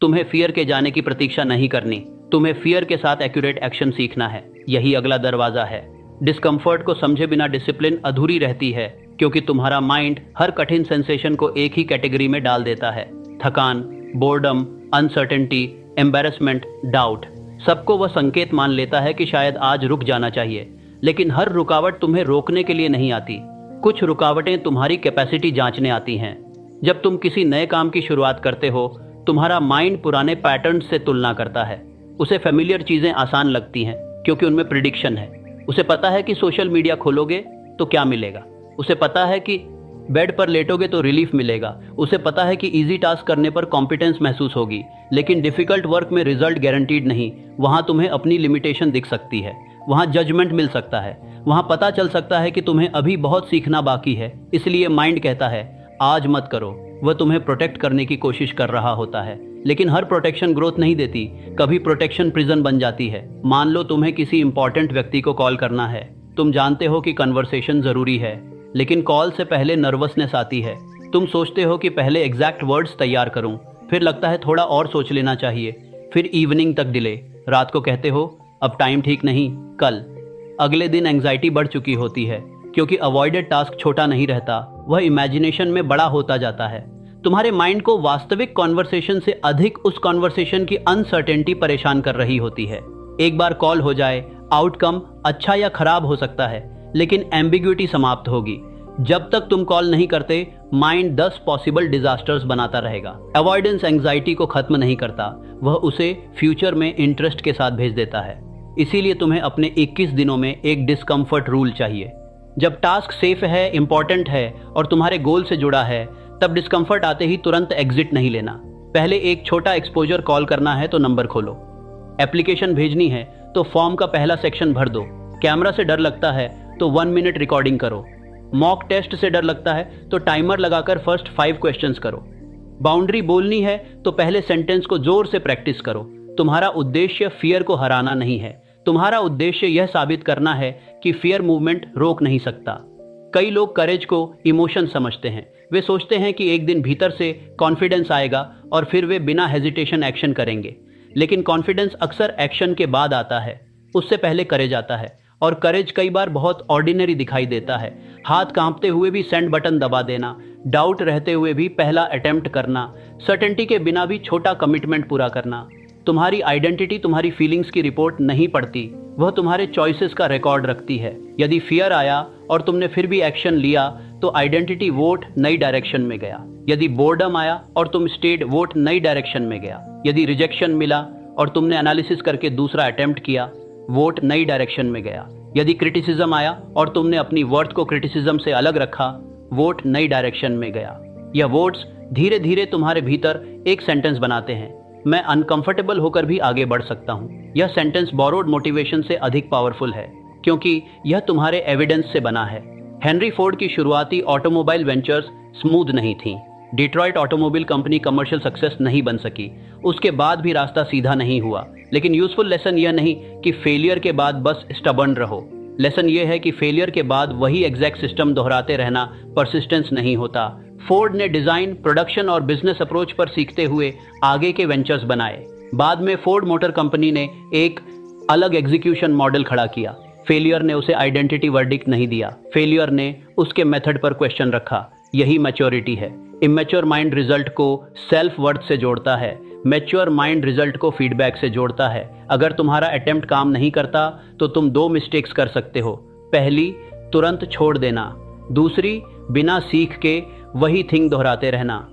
तुम्हें फियर के जाने की प्रतीक्षा नहीं करनी, तुम्हें फियर के साथ एक्यूरेट एक्शन सीखना है। यही अगला दरवाजा है। डिस्कम्फर्ट को समझे बिना डिसिप्लिन अधूरी रहती है, क्योंकि तुम्हारा माइंड हर कठिन सेंसेशन को एक ही कैटेगरी में डाल देता है। थकान, बोर्डम, अनसर्टेनिटी, एम्बैरेसमेंट, डाउट, सबको वह संकेत मान लेता है कि शायद आज रुक जाना चाहिए। लेकिन हर रुकावट तुम्हें रोकने के लिए नहीं आती। कुछ रुकावटें तुम्हारी कैपेसिटी जांचने आती हैं। जब तुम किसी नए काम की शुरुआत करते हो, तुम्हारा माइंड पुराने पैटर्न से तुलना करता है। उसे फेमिलियर चीजें आसान लगती हैं क्योंकि उनमें प्रिडिक्शन है। उसे पता है कि सोशल मीडिया खोलोगे तो क्या मिलेगा। उसे पता है कि बेड पर लेटोगे तो रिलीफ मिलेगा। उसे पता है कि इजी टास्क करने पर कॉम्पिटेंस महसूस होगी। लेकिन डिफिकल्ट वर्क में रिजल्ट गारंटीड नहीं। वहां तुम्हें अपनी लिमिटेशन दिख सकती है, वहां जजमेंट मिल सकता है, वहां पता चल सकता है कि तुम्हें अभी बहुत सीखना बाकी है। इसलिए माइंड कहता है, आज मत करो। वह तुम्हें प्रोटेक्ट करने की कोशिश कर रहा होता है, लेकिन हर प्रोटेक्शन ग्रोथ नहीं देती। कभी प्रोटेक्शन प्रिजन बन जाती है। मान लो तुम्हें किसी इंपॉर्टेंट व्यक्ति को कॉल करना है। तुम जानते हो कि कन्वर्सेशन जरूरी है, लेकिन कॉल से पहले नर्वसनेस आती है। तुम सोचते हो कि पहले एग्जैक्ट वर्ड्स तैयार करूं, फिर लगता है थोड़ा और सोच लेना चाहिए, फिर इवनिंग तक डिले। रात को कहते हो, अब टाइम ठीक नहीं, कल। अगले दिन एंग्जाइटी बढ़ चुकी होती है, क्योंकि अवॉइडेड टास्क छोटा नहीं रहता, वह इमेजिनेशन में बड़ा होता जाता है। तुम्हारे माइंड को वास्तविक कॉन्वर्सेशन से अधिक उस कॉन्वर्सेशन की अनसर्टेनिटी परेशान कर रही होती है। एक बार कॉल हो जाए, आउटकम अच्छा या खराब हो सकता है, लेकिन एम्बिग्युइटी समाप्त होगी। जब तक तुम कॉल नहीं करते, माइंड 10 पॉसिबल डिजास्टर्स बनाता रहेगा। अवॉइडेंस एंग्जाइटी को खत्म नहीं करता, वह उसे फ्यूचर में इंटरेस्ट के साथ भेज देता है। इसीलिए तुम्हें अपने 21 दिनों में एक डिस्कम्फर्ट रूल चाहिए। जब टास्क सेफ है, इंपॉर्टेंट है और तुम्हारे गोल से जुड़ा है, तब डिस्कम्फर्ट आते ही तुरंत एग्जिट नहीं लेना। पहले एक छोटा एक्सपोजर कॉल करना है तो नंबर खोलो। एप्लीकेशन भेजनी है तो फॉर्म का पहला सेक्शन भर दो। कैमरा से डर लगता है तो 1 मिनट रिकॉर्डिंग करो। मॉक टेस्ट से डर लगता है तो टाइमर लगाकर फर्स्ट 5 क्वेश्चंस करो। बाउंड्री बोलनी है तो पहले सेंटेंस को जोर से प्रैक्टिस करो। तुम्हारा उद्देश्य फियर को हराना नहीं है, तुम्हारा उद्देश्य यह साबित करना है कि फियर मूवमेंट रोक नहीं सकता। कई लोग करेज को इमोशन समझते हैं। वे सोचते हैं कि एक दिन भीतर से कॉन्फिडेंस आएगा और फिर वे बिना हेजिटेशन एक्शन करेंगे। लेकिन कॉन्फिडेंस अक्सर एक्शन के बाद आता है, उससे पहले करेज आता है। और करेज कई बार बहुत ऑर्डिनरी दिखाई देता है। हाथ कांपते हुए भी सेंड बटन दबा देना, डाउट रहते हुए भी पहला अटेम्प्ट करना, सर्टेनिटी के बिना भी छोटा कमिटमेंट पूरा करना। तुम्हारी आइडेंटिटी तुम्हारी फीलिंग्स की रिपोर्ट नहीं पढ़ती, वह तुम्हारे चॉइसेस का रिकॉर्ड रखती है। यदि फियर आया और तुमने फिर भी एक्शन लिया तो आइडेंटिटी वोट नई डायरेक्शन में गया। यदि बोर्डम आया और तुम स्टेड वोट नई डायरेक्शन में गया। यदि रिजेक्शन मिला और तुमने एनालिसिस करके दूसरा अटेम्प्ट किया, वोट नई डायरेक्शन में गया। यदि क्रिटिसिज्म आया और तुमने अपनी वर्थ को क्रिटिसिज्म से अलग रखा, वोट नई डायरेक्शन में गया। यह वोट्स धीरे धीरे तुम्हारे भीतर एक सेंटेंस बनाते हैं, मैं अनकंफर्टेबल होकर भी आगे बढ़ सकता हूँ। यह सेंटेंस बोरोड मोटिवेशन से अधिक पावरफुल है क्योंकि यह तुम्हारे एविडेंस से बना है। हेनरी फोर्ड की शुरुआती ऑटोमोबाइल वेंचर्स स्मूथ नहीं थी। Detroit automobile company commercial success नहीं बन सकी। उसके बाद भी रास्ता सीधा नहीं हुआ। लेकिन यूजफुल लेसन यह नहीं कि फेलियर के बाद बस स्टबर्न रहो। लेसन यह है कि फेलियर के बाद वही एग्जैक्ट सिस्टम दोहराते रहना परसिस्टेंस नहीं होता। फोर्ड ने डिजाइन, प्रोडक्शन और बिजनेस अप्रोच पर सीखते हुए आगे के वेंचर्स बनाए। बाद में फोर्ड मोटर कंपनी ने एक अलग एग्जीक्यूशन मॉडल खड़ा किया। फेलियर ने उसे आइडेंटिटी वर्डिक्ट नहीं दिया, फेलियर ने उसके मेथड पर क्वेश्चन रखा। यही मैच्योरिटी है। इमेच्योर माइंड रिजल्ट को सेल्फ वर्थ से जोड़ता है, मैच्योर माइंड रिजल्ट को फीडबैक से जोड़ता है। अगर तुम्हारा अटेम्प्ट काम नहीं करता तो तुम दो मिस्टेक्स कर सकते हो। पहली, तुरंत छोड़ देना। दूसरी, बिना सीख के वही थिंग दोहराते रहना।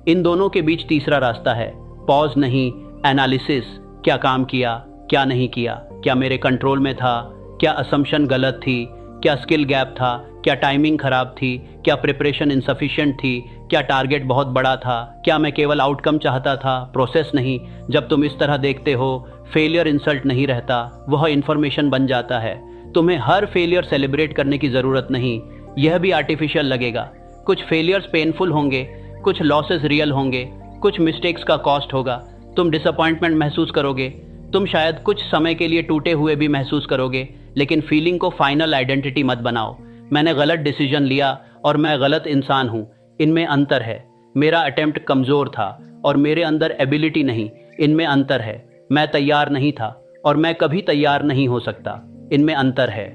इन दोनों के बीच तीसरा रास्ता है, पॉज नहीं, एनालिसिस। क्या काम किया, क्या नहीं किया, क्या मेरे कंट्रोल में था, क्या असम्पशन गलत थी, क्या स्किल गैप था, क्या टाइमिंग खराब थी, क्या प्रिपरेशन इनसफिशिएंट थी, क्या टारगेट बहुत बड़ा था, क्या मैं केवल आउटकम चाहता था, प्रोसेस नहीं। जब तुम इस तरह देखते हो, फेलियर इंसल्ट नहीं रहता, वह इन्फॉर्मेशन बन जाता है। तुम्हें हर फेलियर सेलिब्रेट करने की ज़रूरत नहीं, यह भी आर्टिफिशियल लगेगा। कुछ फेलियर्स पेनफुल होंगे, कुछ लॉसेस रियल होंगे, कुछ मिस्टेक्स का कॉस्ट होगा। तुम डिसअपॉइंटमेंट महसूस करोगे, तुम शायद कुछ समय के लिए टूटे हुए भी महसूस करोगे, लेकिन फीलिंग को फाइनल आइडेंटिटी मत बनाओ। मैंने गलत डिसीजन लिया और मैं गलत इंसान हूँ, इनमें अंतर है। मेरा अटेम्प्ट कमज़ोर था और मेरे अंदर एबिलिटी नहीं, इनमें अंतर है। मैं तैयार नहीं था और मैं कभी तैयार नहीं हो सकता, इनमें अंतर है।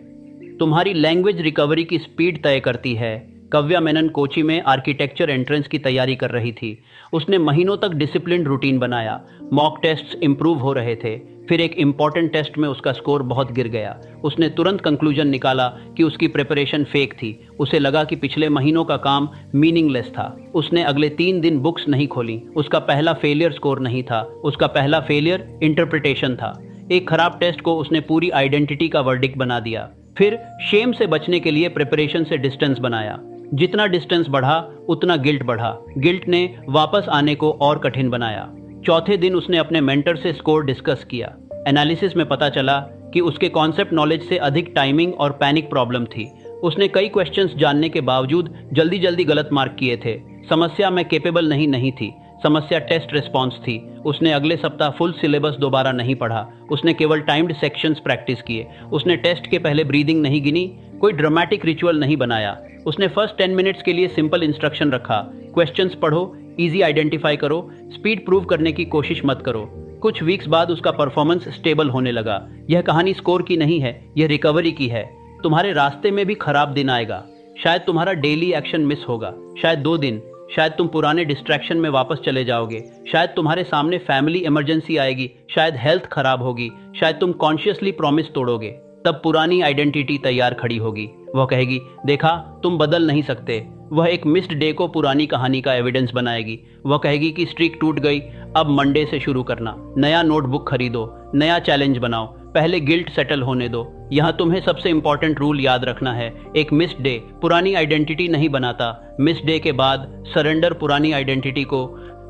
तुम्हारी लैंग्वेज रिकवरी की स्पीड तय करती है। कव्या मेनन कोची में आर्किटेक्चर एंट्रेंस की तैयारी कर रही थी। उसने महीनों तक डिसिप्लिन रूटीन बनाया, मॉक टेस्ट्स इंप्रूव हो रहे थे। फिर एक इम्पॉर्टेंट टेस्ट में उसका स्कोर बहुत गिर गया। उसने तुरंत कंक्लूजन निकाला कि उसकी प्रिपरेशन फेक थी। उसे लगा कि पिछले महीनों का काम मीनिंगलेस था। उसने अगले 3 दिन बुक्स नहीं खोली। उसका पहला फेलियर स्कोर नहीं था, उसका पहला फेलियर इंटरप्रिटेशन था। एक खराब टेस्ट को उसने पूरी आइडेंटिटी का वर्डिक्ट बना दिया। फिर शेम से बचने के लिए प्रिपरेशन से डिस्टेंस बनाया। जितना डिस्टेंस बढ़ा उतना गिल्ट बढ़ा। गिल्ट ने वापस आने को और कठिन बनाया। चौथे दिन उसने अपने मेंटर से स्कोर डिस्कस किया। एनालिसिस में पता चला कि उसके कॉन्सेप्ट नॉलेज से अधिक टाइमिंग और पैनिक प्रॉब्लम थी। उसने कई क्वेश्चंस जानने के बावजूद जल्दी जल्दी गलत मार्क किए थे। समस्या में केपेबल नहीं थी, समस्या टेस्ट रिस्पॉन्स थी। उसने अगले सप्ताह फुल सिलेबस दोबारा नहीं पढ़ा, उसने केवल टाइम्ड सेक्शंस प्रैक्टिस किए। उसने टेस्ट के पहले ब्रीदिंग नहीं गिनी, कोई ड्रामेटिक रिचुअल नहीं बनाया। उसने फर्स्ट 10 मिनट्स के लिए सिंपल इंस्ट्रक्शन रखा, क्वेश्चंस पढ़ो, इजी आइडेंटिफाई करो, स्पीड प्रूव करने की कोशिश मत करो। कुछ वीक्स बाद उसका परफॉर्मेंस स्टेबल होने लगा। यह कहानी स्कोर की नहीं है, यह रिकवरी की है। तुम्हारे रास्ते में भी खराब दिन आएगा। शायद तुम्हारा डेली एक्शन मिस होगा, शायद 2 दिन, शायद तुम पुराने डिस्ट्रैक्शन में वापस चले जाओगे, शायद तुम्हारे सामने फैमिली इमरजेंसी आएगी, शायद हेल्थ खराब होगी, शायद तुम कॉन्शियसली प्रॉमिस तोड़ोगे। तब पुरानी आइडेंटिटी तैयार खड़ी होगी। वह कहेगी, देखा तुम बदल नहीं सकते। वह एक मिस्ड डे को पुरानी कहानी का एविडेंस बनाएगी। वह कहेगी कि स्ट्रीक टूट गई, अब मंडे से शुरू करना। नया नोटबुक खरीदो, नया चैलेंज बनाओ, पहले गिल्ट सेटल होने दो। यहाँ तुम्हें सबसे इंपॉर्टेंट रूल याद रखना है, एक मिस्ड डे पुरानी आइडेंटिटी नहीं बनाता। मिस्ड डे के बाद सरेंडर पुरानी आइडेंटिटी को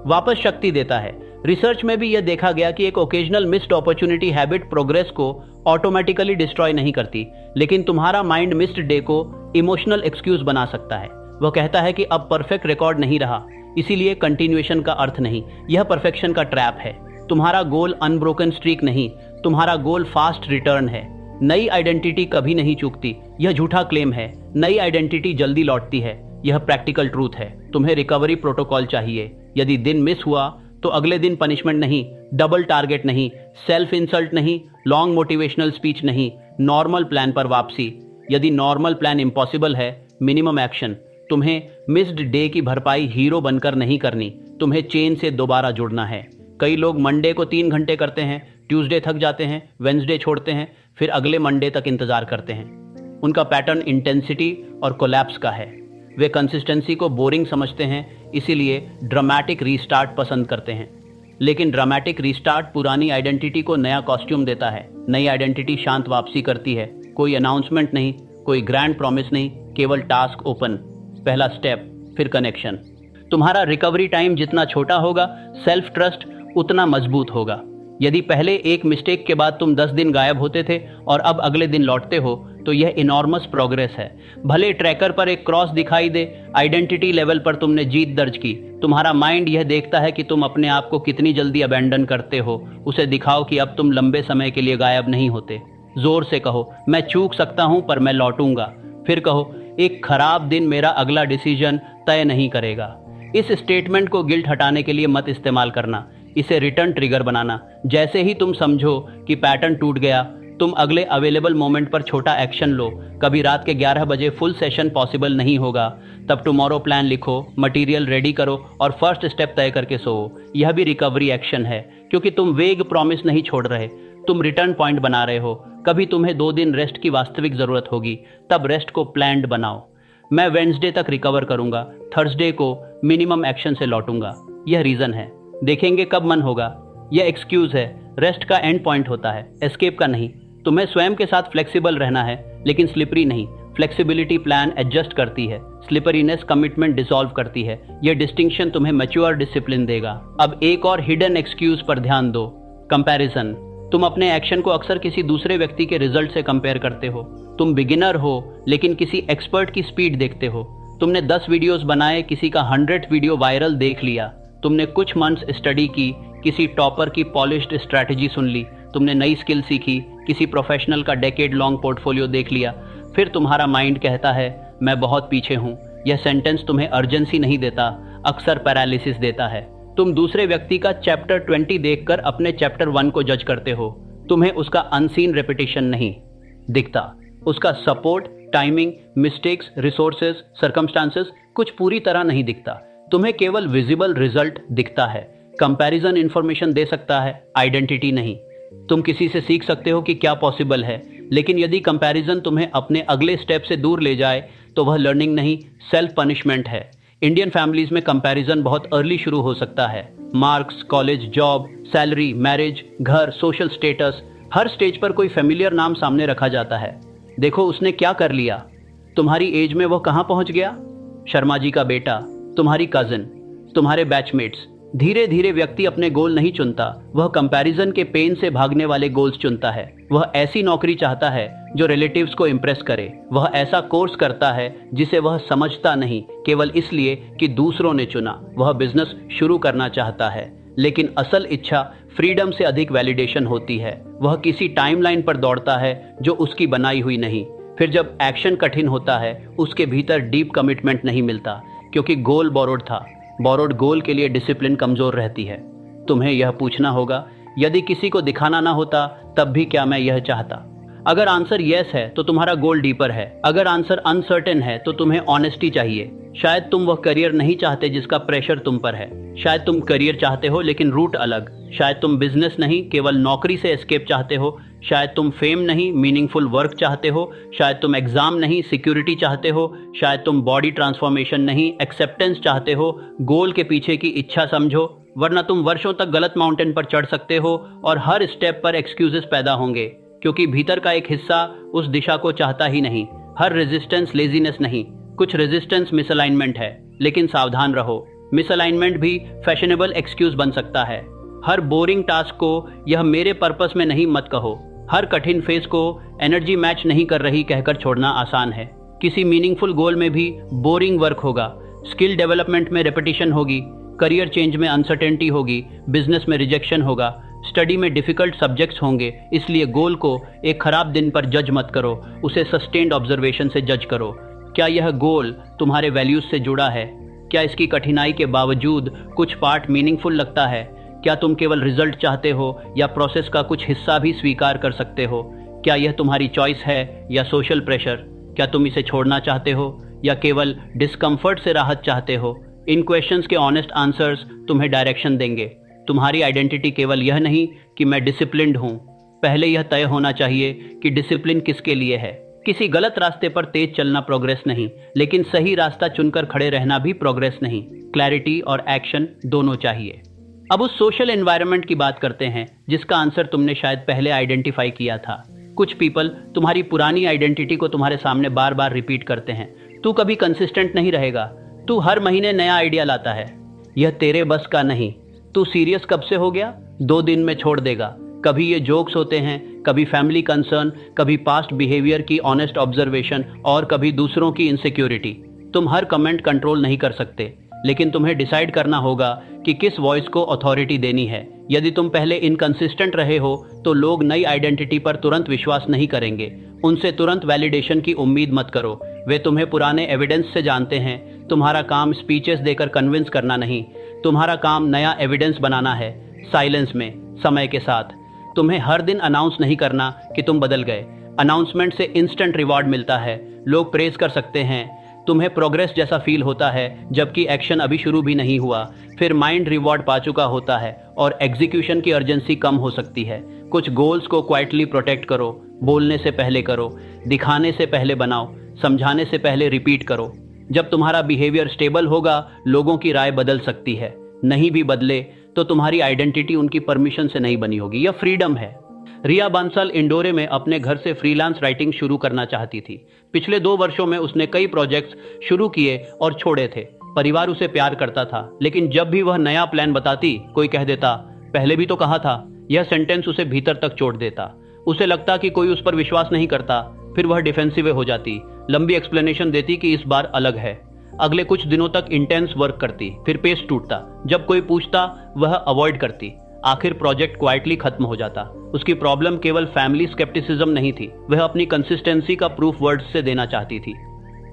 वापस शक्ति देता है। रिसर्च में भी यह देखा गया कि एक occasional missed opportunity habit progress को ऑटोमेटिकली डिस्ट्रॉय नहीं करती, लेकिन तुम्हारा माइंड मिस्ड डे को इमोशनल एक्सक्यूज बना सकता है। वह कहता है कि अब परफेक्ट रिकॉर्ड नहीं रहा, इसीलिए कंटिन्यूएशन का अर्थ नहीं। यह परफेक्शन का ट्रैप है। तुम्हारा गोल अनब्रोकन स्ट्रीक नहीं, तुम्हारा गोल फास्ट रिटर्न है। नई आइडेंटिटी कभी नहीं चूकती, यह झूठा क्लेम है। नई आइडेंटिटी जल्दी लौटती है, यह प्रैक्टिकल ट्रूथ है। तुम्हें रिकवरी प्रोटोकॉल चाहिए। यदि दिन मिस हुआ तो अगले दिन पनिशमेंट नहीं, डबल टारगेट नहीं, सेल्फ इंसल्ट नहीं, लॉन्ग मोटिवेशनल स्पीच नहीं, नॉर्मल प्लान पर वापसी। यदि नॉर्मल प्लान इम्पॉसिबल है, मिनिमम एक्शन। तुम्हें मिस्ड डे की भरपाई हीरो बनकर नहीं करनी, तुम्हें चेन से दोबारा जुड़ना है। कई लोग मंडे को 3 घंटे करते हैं, ट्यूसडे थक जाते हैं, वेंसडे छोड़ते हैं, फिर अगले मंडे तक इंतजार करते हैं। उनका पैटर्न इंटेंसिटी और कोलैप्स का है। वे कंसिस्टेंसी को बोरिंग समझते हैं, इसीलिए ड्रामेटिक रीस्टार्ट पसंद करते हैं। लेकिन ड्रामेटिक रीस्टार्ट पुरानी आइडेंटिटी को नया कॉस्ट्यूम देता है। नई आइडेंटिटी शांत वापसी करती है। कोई अनाउंसमेंट नहीं, कोई ग्रैंड प्रॉमिस नहीं, केवल टास्क ओपन। पहला स्टेप, फिर कनेक्शन। तुम्हारा रिकवरी टाइम जितना छोटा होगा, सेल्फ ट्रस्ट उतना मजबूत होगा। यदि पहले एक मिस्टेक के बाद तुम 10 दिन गायब होते थे और अब अगले दिन लौटते हो, तो यह इनॉर्मस प्रोग्रेस है। भले ट्रैकर पर एक क्रॉस दिखाई दे, आइडेंटिटी लेवल पर तुमने जीत दर्ज की। तुम्हारा माइंड यह देखता है कि तुम अपने आप को कितनी जल्दी अबैंडन करते हो। उसे दिखाओ कि अब तुम लंबे समय के लिए गायब नहीं होते। जोर से कहो, मैं चूक सकता हूं पर मैं लौटूंगा। फिर कहो, एक खराब दिन मेरा अगला डिसीजन तय नहीं करेगा। इस स्टेटमेंट को गिल्ट हटाने के लिए मत इस्तेमाल करना, इसे रिटर्न ट्रिगर बनाना। जैसे ही तुम समझो कि पैटर्न टूट गया, तुम अगले अवेलेबल मोमेंट पर छोटा एक्शन लो। कभी रात के 11 बजे फुल सेशन पॉसिबल नहीं होगा, तब टुमारो प्लान लिखो, मटेरियल रेडी करो और फर्स्ट स्टेप तय करके सो। यह भी रिकवरी एक्शन है, क्योंकि तुम वेग प्रॉमिस नहीं छोड़ रहे, तुम रिटर्न पॉइंट बना रहे हो। कभी तुम्हें 2 दिन रेस्ट की वास्तविक जरूरत होगी, तब रेस्ट को प्लान्ड बनाओ। मैं वेडनेसडे तक रिकवर करूंगा, थर्सडे को मिनिमम एक्शन से लौटूंगा। यह रीजन है, देखेंगे कब मन होगा। यह एक्सक्यूज है, रेस्ट का एंड पॉइंट होता है, एस्केप का नहीं। तुम्हें स्वयं के साथ फ्लेक्सिबल रहना है, लेकिन स्लिपरी नहीं। फ्लेक्सिबिलिटी प्लान एडजस्ट करती है, स्लिपरीनेस कमिटमेंट डिसॉल्व करती है। यह डिस्टिंक्शन तुम्हें मैच्योर डिसिप्लिन देगा। अब एक और हिडन एक्सक्यूज पर ध्यान दो, कंपैरिजन। तुम अपने एक्शन को अक्सर किसी दूसरे व्यक्ति के रिजल्ट से कंपेयर करते हो। तुम बिगिनर हो, लेकिन किसी एक्सपर्ट की स्पीड देखते हो। तुमने 10 वीडियोस बनाए, किसी का 100 वीडियो वायरल देख लिया। तुमने कुछ मंथ्स स्टडी की, किसी टॉपर की पॉलिश्ड स्ट्रैटेजी सुन ली। तुमने नई स्किल सीखी, किसी प्रोफेशनल का डेकेड लॉन्ग पोर्टफोलियो देख लिया। फिर तुम्हारा माइंड कहता है, मैं बहुत पीछे हूँ। यह सेंटेंस तुम्हें अर्जेंसी नहीं देता, अक्सर पैरालिसिस देता है। तुम दूसरे व्यक्ति का चैप्टर 20 देखकर अपने चैप्टर 1 को जज करते हो। तुम्हें उसका अनसीन रेपिटेशन नहीं दिखता, उसका support, timing, mistakes, resources, circumstances कुछ पूरी तरह नहीं दिखता। तुम्हें केवल विजिबल रिजल्ट दिखता है। कंपैरिजन इंफॉर्मेशन दे सकता है, आइडेंटिटी नहीं। तुम किसी से सीख सकते हो कि क्या पॉसिबल है, लेकिन यदि कंपैरिजन तुम्हें अपने अगले स्टेप से दूर ले जाए, तो वह लर्निंग नहीं, सेल्फ पनिशमेंट है। इंडियन फैमिलीज में कंपैरिजन बहुत अर्ली शुरू हो सकता है। Marks, college, job, salary, marriage, घर, सोशल स्टेटस, हर स्टेज पर कोई फेमिलियर नाम सामने रखा जाता है। देखो उसने क्या कर लिया, तुम्हारी एज में वो कहाँ पहुंच गया। शर्मा जी का बेटा, तुम्हारी कजिन, तुम्हारे बैचमेट्स। धीरे धीरे व्यक्ति अपने गोल नहीं चुनता, वह कंपैरिजन के पेन से भागने वाले गोल्स चुनता है। वह ऐसी नौकरी चाहता है जो रिलेटिव्स को इम्प्रेस करे। वह ऐसा कोर्स करता है जिसे वह समझता नहीं, केवल इसलिए कि दूसरों ने चुना। वह बिजनेस शुरू करना चाहता है, लेकिन असल इच्छा फ्रीडम से अधिक वैलिडेशन होती है। वह किसी टाइमलाइन पर दौड़ता है जो उसकी बनाई हुई नहीं। फिर जब एक्शन कठिन होता है, उसके भीतर डीप कमिटमेंट नहीं मिलता, क्योंकि गोल बोरोड था। बोरोड गोल के लिए डिसिप्लिन कमजोर रहती है। तुम्हें यह पूछना होगा, यदि किसी को दिखाना ना होता, तब भी क्या मैं यह चाहता? अगर आंसर यस है तो तुम्हारा गोल डीपर है। अगर आंसर अनसर्टेन है तो तुम्हें ऑनेस्टी चाहिए। शायद तुम वह करियर नहीं चाहते जिसका प्रेशर तुम पर है। शायद तुम करियर चाहते हो लेकिन रूट अलग। शायद तुम बिजनेस नहीं, केवल नौकरी से एस्केप चाहते हो। शायद तुम फेम नहीं, मीनिंगफुल वर्क चाहते हो। शायद तुम एग्जाम नहीं, सिक्योरिटी चाहते हो। शायद तुम बॉडी ट्रांसफॉर्मेशन नहीं, एक्सेप्टेंस चाहते हो। गोल के पीछे की इच्छा समझो, वरना तुम वर्षों तक गलत माउंटेन पर चढ़ सकते हो और हर स्टेप पर एक्सक्यूजेस पैदा होंगे, क्योंकि भीतर का एक हिस्सा उस दिशा को चाहता ही नहीं। हर रेजिस्टेंस लेजीनेस नहीं, कुछ रेजिस्टेंस मिसअलाइनमेंट है। लेकिन सावधान रहो, मिसअलाइनमेंट भी फैशनेबल एक्सक्यूज बन सकता है। हर बोरिंग टास्क को यह मेरे पर्पस में नहीं मत कहो। हर कठिन फेज को एनर्जी मैच नहीं कर रही कहकर छोड़ना आसान है। किसी मीनिंगफुल गोल में भी बोरिंग वर्क होगा, स्किल डेवलपमेंट में रेपिटेशन होगी, करियर चेंज में अनसर्टेनिटी होगी, बिजनेस में रिजेक्शन होगा। स्टडी में डिफिकल्ट सब्जेक्ट्स होंगे, इसलिए गोल को एक खराब दिन पर जज मत करो, उसे सस्टेन्ड ऑब्जर्वेशन से जज करो। क्या यह गोल तुम्हारे वैल्यूज से जुड़ा है? क्या इसकी कठिनाई के बावजूद कुछ पार्ट मीनिंगफुल लगता है? क्या तुम केवल रिजल्ट चाहते हो या प्रोसेस का कुछ हिस्सा भी स्वीकार कर सकते हो? क्या यह तुम्हारी चॉइस है या सोशल प्रेशर? क्या तुम इसे छोड़ना चाहते हो या केवल डिस्कम्फर्ट से राहत चाहते हो? इन क्वेश्चंस के ऑनेस्ट आंसर्स तुम्हें डायरेक्शन देंगे। तुम्हारी आइडेंटिटी केवल यह नहीं कि मैं डिसिप्लिन्ड हूँ, पहले यह तय होना चाहिए कि डिसिप्लिन किसके लिए है। किसी गलत रास्ते पर तेज चलना प्रोग्रेस नहीं, लेकिन सही रास्ता चुनकर खड़े रहना भी प्रोग्रेस नहीं। क्लैरिटी और एक्शन दोनों चाहिए। अब उस सोशल एनवायरनमेंट की बात करते हैं जिसका आंसर तुमने शायद पहले आइडेंटिफाई किया था। कुछ पीपल तुम्हारी पुरानी आइडेंटिटी को तुम्हारे सामने बार बार रिपीट करते हैं। तू कभी कंसिस्टेंट नहीं रहेगा, तू हर महीने नया आइडिया लाता है, यह तेरे बस का नहीं, तू सीरियस कब से हो गया, 2 दिन में छोड़ देगा। कभी ये जोक्स होते हैं, कभी फैमिली कंसर्न, कभी पास्ट बिहेवियर की ऑनेस्ट ऑब्जर्वेशन और कभी दूसरों की इनसिक्योरिटी। तुम हर कमेंट कंट्रोल नहीं कर सकते, लेकिन तुम्हें डिसाइड करना होगा कि किस वॉइस को अथॉरिटी देनी है। यदि तुम पहले इनकंसिस्टेंट रहे हो तो लोग नई आइडेंटिटी पर तुरंत विश्वास नहीं करेंगे। उनसे तुरंत वैलिडेशन की उम्मीद मत करो, वे तुम्हें पुराने एविडेंस से जानते हैं। तुम्हारा काम स्पीचेस देकर कन्विंस करना नहीं, तुम्हारा काम नया एविडेंस बनाना है, साइलेंस में, समय के साथ। तुम्हें हर दिन अनाउंस नहीं करना कि तुम बदल गए। अनाउंसमेंट से इंस्टेंट रिवॉर्ड मिलता है, लोग प्रेज कर सकते हैं, तुम्हें प्रोग्रेस जैसा फील होता है, जबकि एक्शन अभी शुरू भी नहीं हुआ। फिर माइंड रिवॉर्ड पा चुका होता है और एग्जीक्यूशन की अर्जेंसी कम हो सकती है। कुछ गोल्स को क्वाइटली प्रोटेक्ट करो, बोलने से पहले करो, दिखाने से पहले बनाओ, समझाने से पहले रिपीट करो। जब तुम्हारा बिहेवियर स्टेबल होगा, लोगों की राय बदल सकती है। नहीं भी बदले तो तुम्हारी आइडेंटिटी उनकी परमिशन से नहीं बनी होगी, यह फ्रीडम है। रिया बांसल इंडोरे में अपने घर से फ्रीलांस राइटिंग शुरू करना चाहती थी। पिछले 2 वर्षों में उसने कई प्रोजेक्ट्स शुरू किए और छोड़े थे। परिवार उसे प्यार करता था, लेकिन जब भी वह नया प्लान बताती, कोई कह देता, पहले भी तो कहा था। यह सेंटेंस उसे भीतर तक चोट देता। उसे लगता कि कोई उस पर विश्वास नहीं करता। फिर वह डिफेंसिव हो जाती, लंबी एक्सप्लेनेशन देती कि इस बार अलग है। अगले कुछ दिनों तक इंटेंस वर्क करती, फिर पेस टूटता। जब कोई पूछता, वह अवॉइड करती। आखिर प्रोजेक्ट क्वाइटली खत्म हो जाता। उसकी प्रॉब्लम केवल फैमिली स्केप्टिसिज्म नहीं थी, वह अपनी कंसिस्टेंसी का प्रूफ वर्ड्स से देना चाहती थी।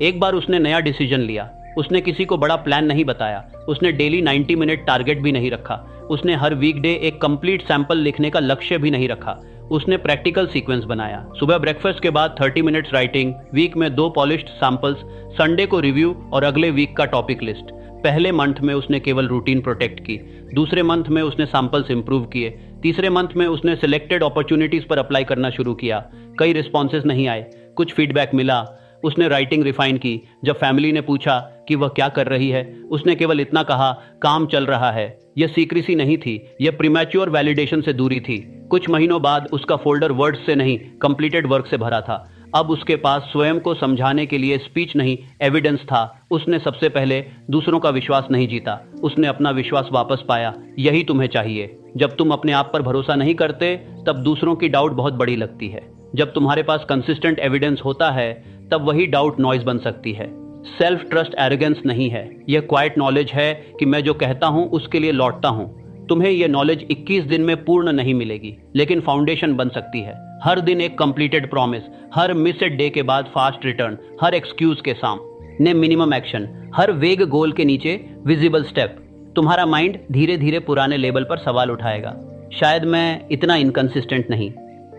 एक बार उसने नया डिसीजन लिया। उसने किसी को बड़ा प्लान नहीं बताया, उसने डेली 90 मिनट टारगेट भी नहीं रखा, उसने हर वीकडे एक कंप्लीट सैंपल लिखने का लक्ष्य भी नहीं रखा। उसने प्रैक्टिकल सीक्वेंस बनाया। सुबह ब्रेकफास्ट के बाद 30 मिनट्स राइटिंग, वीक में 2 पॉलिश्ड सैंपल्स, संडे को रिव्यू और अगले वीक का टॉपिक लिस्ट। पहले मंथ में उसने केवल रूटीन प्रोटेक्ट की, दूसरे मंथ में उसने सैंपल्स इंप्रूव किए, तीसरे मंथ में उसने सिलेक्टेड अपॉर्चुनिटीज पर अप्लाई करना शुरू किया। कई रिस्पॉन्सेज नहीं आए, कुछ फीडबैक मिला। उसने राइटिंग रिफाइन की। जब फैमिली ने पूछा कि वह क्या कर रही है, उसने केवल इतना कहा, काम चल रहा है। यह सीक्रेसी नहीं थी, यह प्रीमैच्योर वैलिडेशन से दूरी थी। कुछ महीनों बाद उसका फोल्डर वर्ड्स से नहीं, कंप्लीटेड वर्क से भरा था। अब उसके पास स्वयं को समझाने के लिए स्पीच नहीं, एविडेंस था। उसने सबसे पहले दूसरों का विश्वास नहीं जीता, उसने अपना विश्वास वापस पाया। यही तुम्हें चाहिए। जब तुम अपने आप पर भरोसा नहीं करते, तब दूसरों की डाउट बहुत बड़ी लगती है। जब तुम्हारे पास कंसिस्टेंट एविडेंस होता है, तब वही डाउट नॉइज बन सकती है। सेल्फ ट्रस्ट एरोगेंस नहीं है, यह क्वाइट नॉलेज है कि मैं जो कहता हूं उसके लिए लौटता हूं। तुम्हें यह नॉलेज 21 दिन में पूर्ण नहीं मिलेगी, लेकिन फाउंडेशन बन सकती है। हर दिन एक कंप्लीटेड प्रॉमिस, हर मिस्ड डे के बाद फास्ट रिटर्न, हर एक्सक्यूज के सामने मिनिमम एक्शन, हर वेग गोल के नीचे विजिबल स्टेप। तुम्हारा माइंड धीरे धीरे पुराने लेवल पर सवाल उठाएगा। शायद मैं इतना इनकंसिस्टेंट नहीं,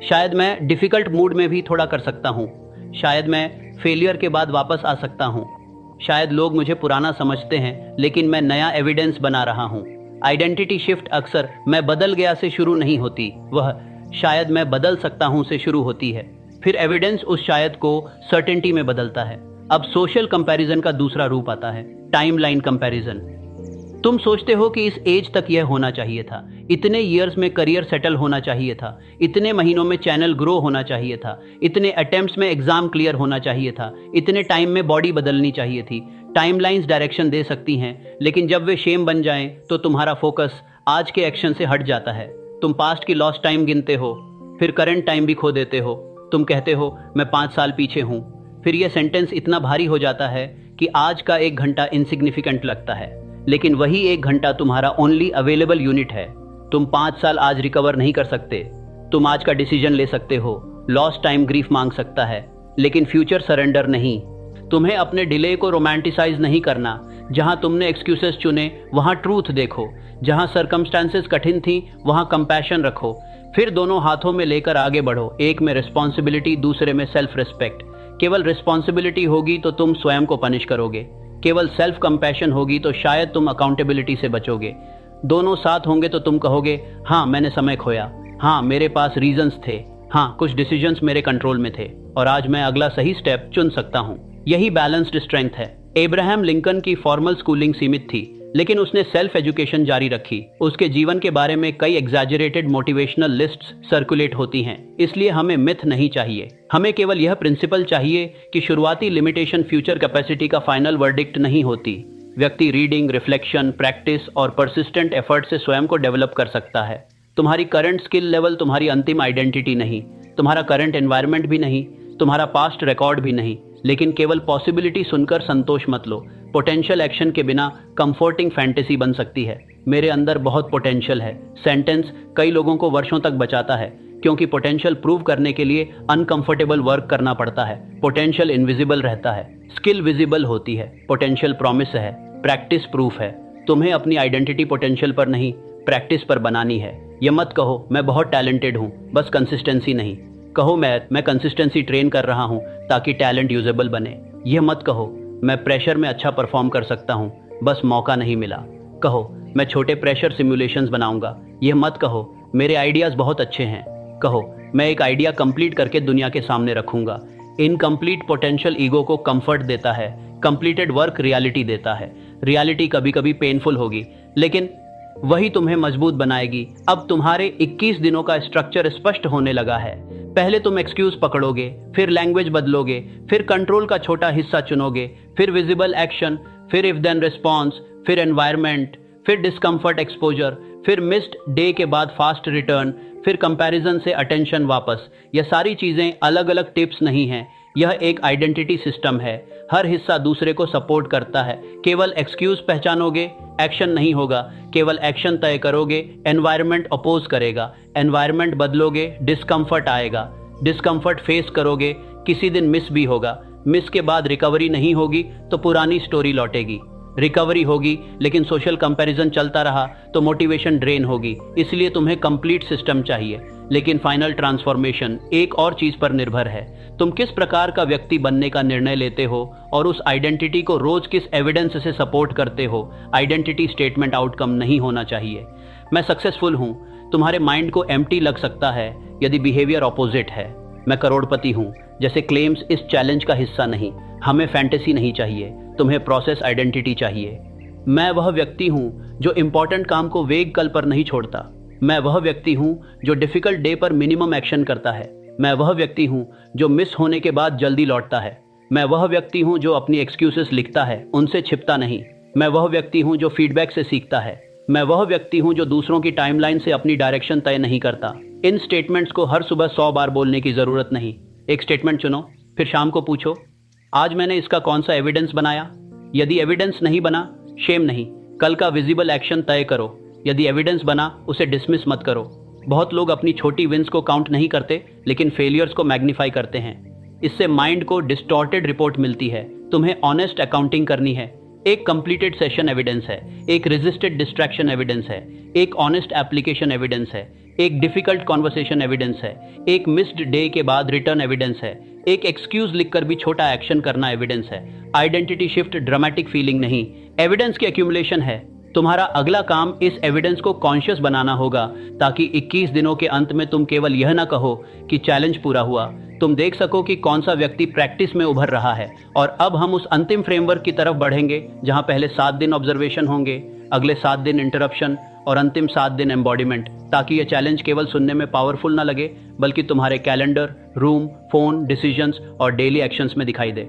शायद मैं डिफिकल्ट मूड में भी थोड़ा कर सकता हूँ, शायद मैं फेलियर के बाद वापस आ सकता हूँ, शायद लोग मुझे पुराना समझते हैं लेकिन मैं नया एविडेंस बना रहा हूँ। आइडेंटिटी शिफ्ट अक्सर मैं बदल गया से शुरू नहीं होती, वह शायद मैं बदल सकता हूँ से शुरू होती है। फिर एविडेंस उस शायद को सर्टेनिटी में बदलता है। अब सोशल कंपैरिजन का दूसरा रूप आता है, टाइमलाइन कंपैरिजन। तुम सोचते हो कि इस एज तक यह होना चाहिए था, इतने ईयर्स में करियर सेटल होना चाहिए था, इतने महीनों में चैनल ग्रो होना चाहिए था, इतने अटेम्प्ट्स में एग्जाम क्लियर होना चाहिए था, इतने टाइम में बॉडी बदलनी चाहिए थी। टाइमलाइंस डायरेक्शन दे सकती हैं, लेकिन जब वे शेम बन जाएं तो तुम्हारा फोकस आज के एक्शन से हट जाता है। तुम पास्ट की लॉस्ट टाइम गिनते हो, फिर करंट टाइम भी खो देते हो। तुम कहते हो मैं 5 साल पीछे हूँ, फिर यह सेंटेंस इतना भारी हो जाता है कि आज का 1 घंटा इनसिग्निफिकेंट लगता है, लेकिन वही 1 घंटा तुम्हारा ओनली अवेलेबल यूनिट है। तुम 5 साल आज रिकवर नहीं कर सकते। तुम आज का डिसीजन ले सकते हो, लॉस्ट टाइम ग्रीफ मांग सकता है, लेकिन फ्यूचर सरेंडर नहीं। तुम्हें अपने डिले को रोमांटिसाइज नहीं करना। जहां तुमने एक्सक्यूजेस चुने वहां ट्रूथ देखो, जहां सर्कमस्टांसेस कठिन थी वहां कंपैशन रखो, फिर दोनों हाथों में लेकर आगे बढ़ो। एक में रिस्पॉन्सिबिलिटी, दूसरे में सेल्फ रिस्पेक्ट। केवल रिस्पॉन्सिबिलिटी होगी तो तुम स्वयं को पनिश करोगे, केवल सेल्फ कंपैशन होगी तो शायद तुम अकाउंटेबिलिटी से बचोगे। दोनों साथ होंगे तो तुम कहोगे, हाँ मैंने समय खोया, हाँ मेरे पास रीजंस थे, हाँ कुछ डिसीजंस मेरे कंट्रोल में थे और आज मैं अगला सही स्टेप चुन सकता हूँ। यही बैलेंस्ड स्ट्रेंथ है। एब्राहम लिंकन की फॉर्मल स्कूलिंग सीमित थी, लेकिन उसने सेल्फ एजुकेशन जारी रखी। उसके जीवन के बारे में कई एग्जैजरेटेड मोटिवेशनल लिस्ट्स सर्कुलेट होती हैं। इसलिए हमें मिथ नहीं चाहिए, हमें केवल यह प्रिंसिपल चाहिए कि शुरुआती लिमिटेशन फ्यूचर कैपेसिटी का फाइनल वर्डिक्ट नहीं होती। व्यक्ति रीडिंग, रिफ्लेक्शन, प्रैक्टिस और परसिस्टेंट एफर्ट से स्वयं को डेवलप कर सकता है। तुम्हारी करंट स्किल लेवल तुम्हारी अंतिम आइडेंटिटी नहीं, तुम्हारा करंट एनवायरनमेंट भी नहीं, तुम्हारा पास्ट रिकॉर्ड भी नहीं, लेकिन केवल पॉसिबिलिटी सुनकर संतोष मत लो। पोटेंशियल एक्शन के बिना कंफर्टिंग फैंटेसी बन सकती है। मेरे अंदर बहुत पोटेंशियल है सेंटेंस कई लोगों को वर्षों तक बचाता है, क्योंकि पोटेंशियल प्रूव करने के लिए अनकंफर्टेबल वर्क करना पड़ता है। पोटेंशियल इनविजिबल रहता है, स्किल विजिबल होती है। पोटेंशियल प्रॉमिस है, प्रैक्टिस प्रूफ है। तुम्हें अपनी आइडेंटिटी पोटेंशियल पर नहीं, प्रैक्टिस पर बनानी है। ये मत कहो मैं बहुत टैलेंटेड हूँ, बस कंसिस्टेंसी नहीं। कहो मैं कंसिस्टेंसी ट्रेन कर रहा हूँ ताकि टैलेंट यूजेबल बने। यह मत कहो मैं प्रेशर में अच्छा परफॉर्म कर सकता हूँ, बस मौका नहीं मिला। कहो मैं छोटे प्रेशर सिमुलेशंस बनाऊंगा। यह मत कहो मेरे आइडियाज बहुत अच्छे हैं। कहो मैं एक आइडिया कंप्लीट करके दुनिया के सामने रखूंगा। इनकम्प्लीट पोटेंशियल ईगो को कंफर्ट देता है, कंप्लीटेड वर्क रियलिटी देता है। रियलिटी कभी कभी पेनफुल होगी, लेकिन वही तुम्हें मजबूत बनाएगी। अब तुम्हारे 21 दिनों का स्ट्रक्चर स्पष्ट होने लगा है। पहले तुम एक्सक्यूज पकड़ोगे, फिर लैंग्वेज बदलोगे, फिर कंट्रोल का छोटा हिस्सा चुनोगे, फिर विजिबल एक्शन, फिर इफ देन रिस्पॉन्स, फिर एनवायरनमेंट, फिर डिस्कम्फर्ट एक्सपोजर, फिर मिस्ड डे के बाद फास्ट रिटर्न, फिर कंपैरिजन से अटेंशन वापस। यह सारी चीजें अलग अलग टिप्स नहीं हैं, यह एक आइडेंटिटी सिस्टम है। हर हिस्सा दूसरे को सपोर्ट करता है। केवल एक्सक्यूज पहचानोगे, एक्शन नहीं होगा। केवल एक्शन तय करोगे, एनवायरनमेंट अपोज करेगा। एनवायरनमेंट बदलोगे, डिस्कम्फर्ट आएगा। डिस्कम्फर्ट फेस करोगे, किसी दिन मिस भी होगा। मिस के बाद रिकवरी नहीं होगी तो पुरानी स्टोरी लौटेगी। रिकवरी होगी लेकिन सोशल कंपैरिजन चलता रहा तो मोटिवेशन ड्रेन होगी। इसलिए तुम्हें कंप्लीट सिस्टम चाहिए, लेकिन फाइनल ट्रांसफॉर्मेशन एक और चीज पर निर्भर है। तुम किस प्रकार का व्यक्ति बनने का निर्णय लेते हो और उस आइडेंटिटी को रोज किस एविडेंस से सपोर्ट करते हो। आइडेंटिटी स्टेटमेंट आउटकम नहीं होना चाहिए। मैं सक्सेसफुल हूं, तुम्हारे माइंड को एम्प्टी लग सकता है यदि बिहेवियर ऑपोजिट है। मैं करोड़पति हूं जैसे क्लेम्स इस चैलेंज का हिस्सा नहीं। हमें फैंटेसी नहीं चाहिए, तुम्हें प्रोसेस आइडेंटिटी चाहिए। मैं वह व्यक्ति हूं जो इंपॉर्टेंट काम को वेग कल पर नहीं छोड़ता। मैं वह व्यक्ति हूं जो डिफिकल्ट डे पर मिनिमम एक्शन करता है। मैं वह व्यक्ति हूं जो मिस होने के बाद जल्दी लौटता है। मैं वह व्यक्ति हूं जो अपनी एक्सक्यूजेस लिखता है, उनसे छिपता नहीं। मैं वह व्यक्ति हूं जो फीडबैक से सीखता है। मैं वह व्यक्ति हूं जो दूसरों की टाइमलाइन से अपनी डायरेक्शन तय नहीं करता। इन स्टेटमेंट्स को हर सुबह 100 बार बोलने की जरूरत नहीं। एक स्टेटमेंट चुनो, फिर शाम को पूछो आज मैंने इसका कौन सा एविडेंस बनाया। यदि एविडेंस नहीं बना, शेम नहीं, कल का विजिबल एक्शन तय करो। यदि एविडेंस बना, उसे डिसमिस मत करो। बहुत लोग अपनी छोटी विंस को काउंट नहीं करते, लेकिन फेलियर्स को मैग्नीफाई करते हैं। इससे माइंड को डिस्टॉर्टेड रिपोर्ट मिलती है। तुम्हें ऑनेस्ट अकाउंटिंग करनी है। एक कंप्लीटेड सेशन एविडेंस है, एक रेजिस्टेड डिस्ट्रैक्शन एविडेंस है, एक ऑनेस्ट एप्लीकेशन एविडेंस है, एक डिफिकल्ट कॉन्वर्सेशन एविडेंस है, एक मिस्ड डे के बाद रिटर्न एविडेंस है, एक एक्सक्यूज लिखकर भी छोटा एक्शन करना एविडेंस है। आइडेंटिटी शिफ्ट ड्रामेटिक फीलिंग नहीं, एविडेंस की एक्यूमुलेशन है। तुम्हारा अगला काम इस एविडेंस को कॉन्शियस बनाना होगा, ताकि 21 दिनों के अंत में तुम केवल यह ना कहो कि चैलेंज पूरा हुआ। तुम देख सको कि कौन सा व्यक्ति प्रैक्टिस में उभर रहा है। और अब हम उस अंतिम फ्रेमवर्क की तरफ बढ़ेंगे जहां पहले 7 दिन ऑब्जर्वेशन होंगे, अगले 7 दिन इंटरप्शन और अंतिम 7 दिन एम्बॉडीमेंट, ताकि यह चैलेंज केवल सुनने में पावरफुल ना लगे, बल्कि तुम्हारे कैलेंडर, रूम, फोन, डिसीजंस और डेली एक्शंस में दिखाई दे।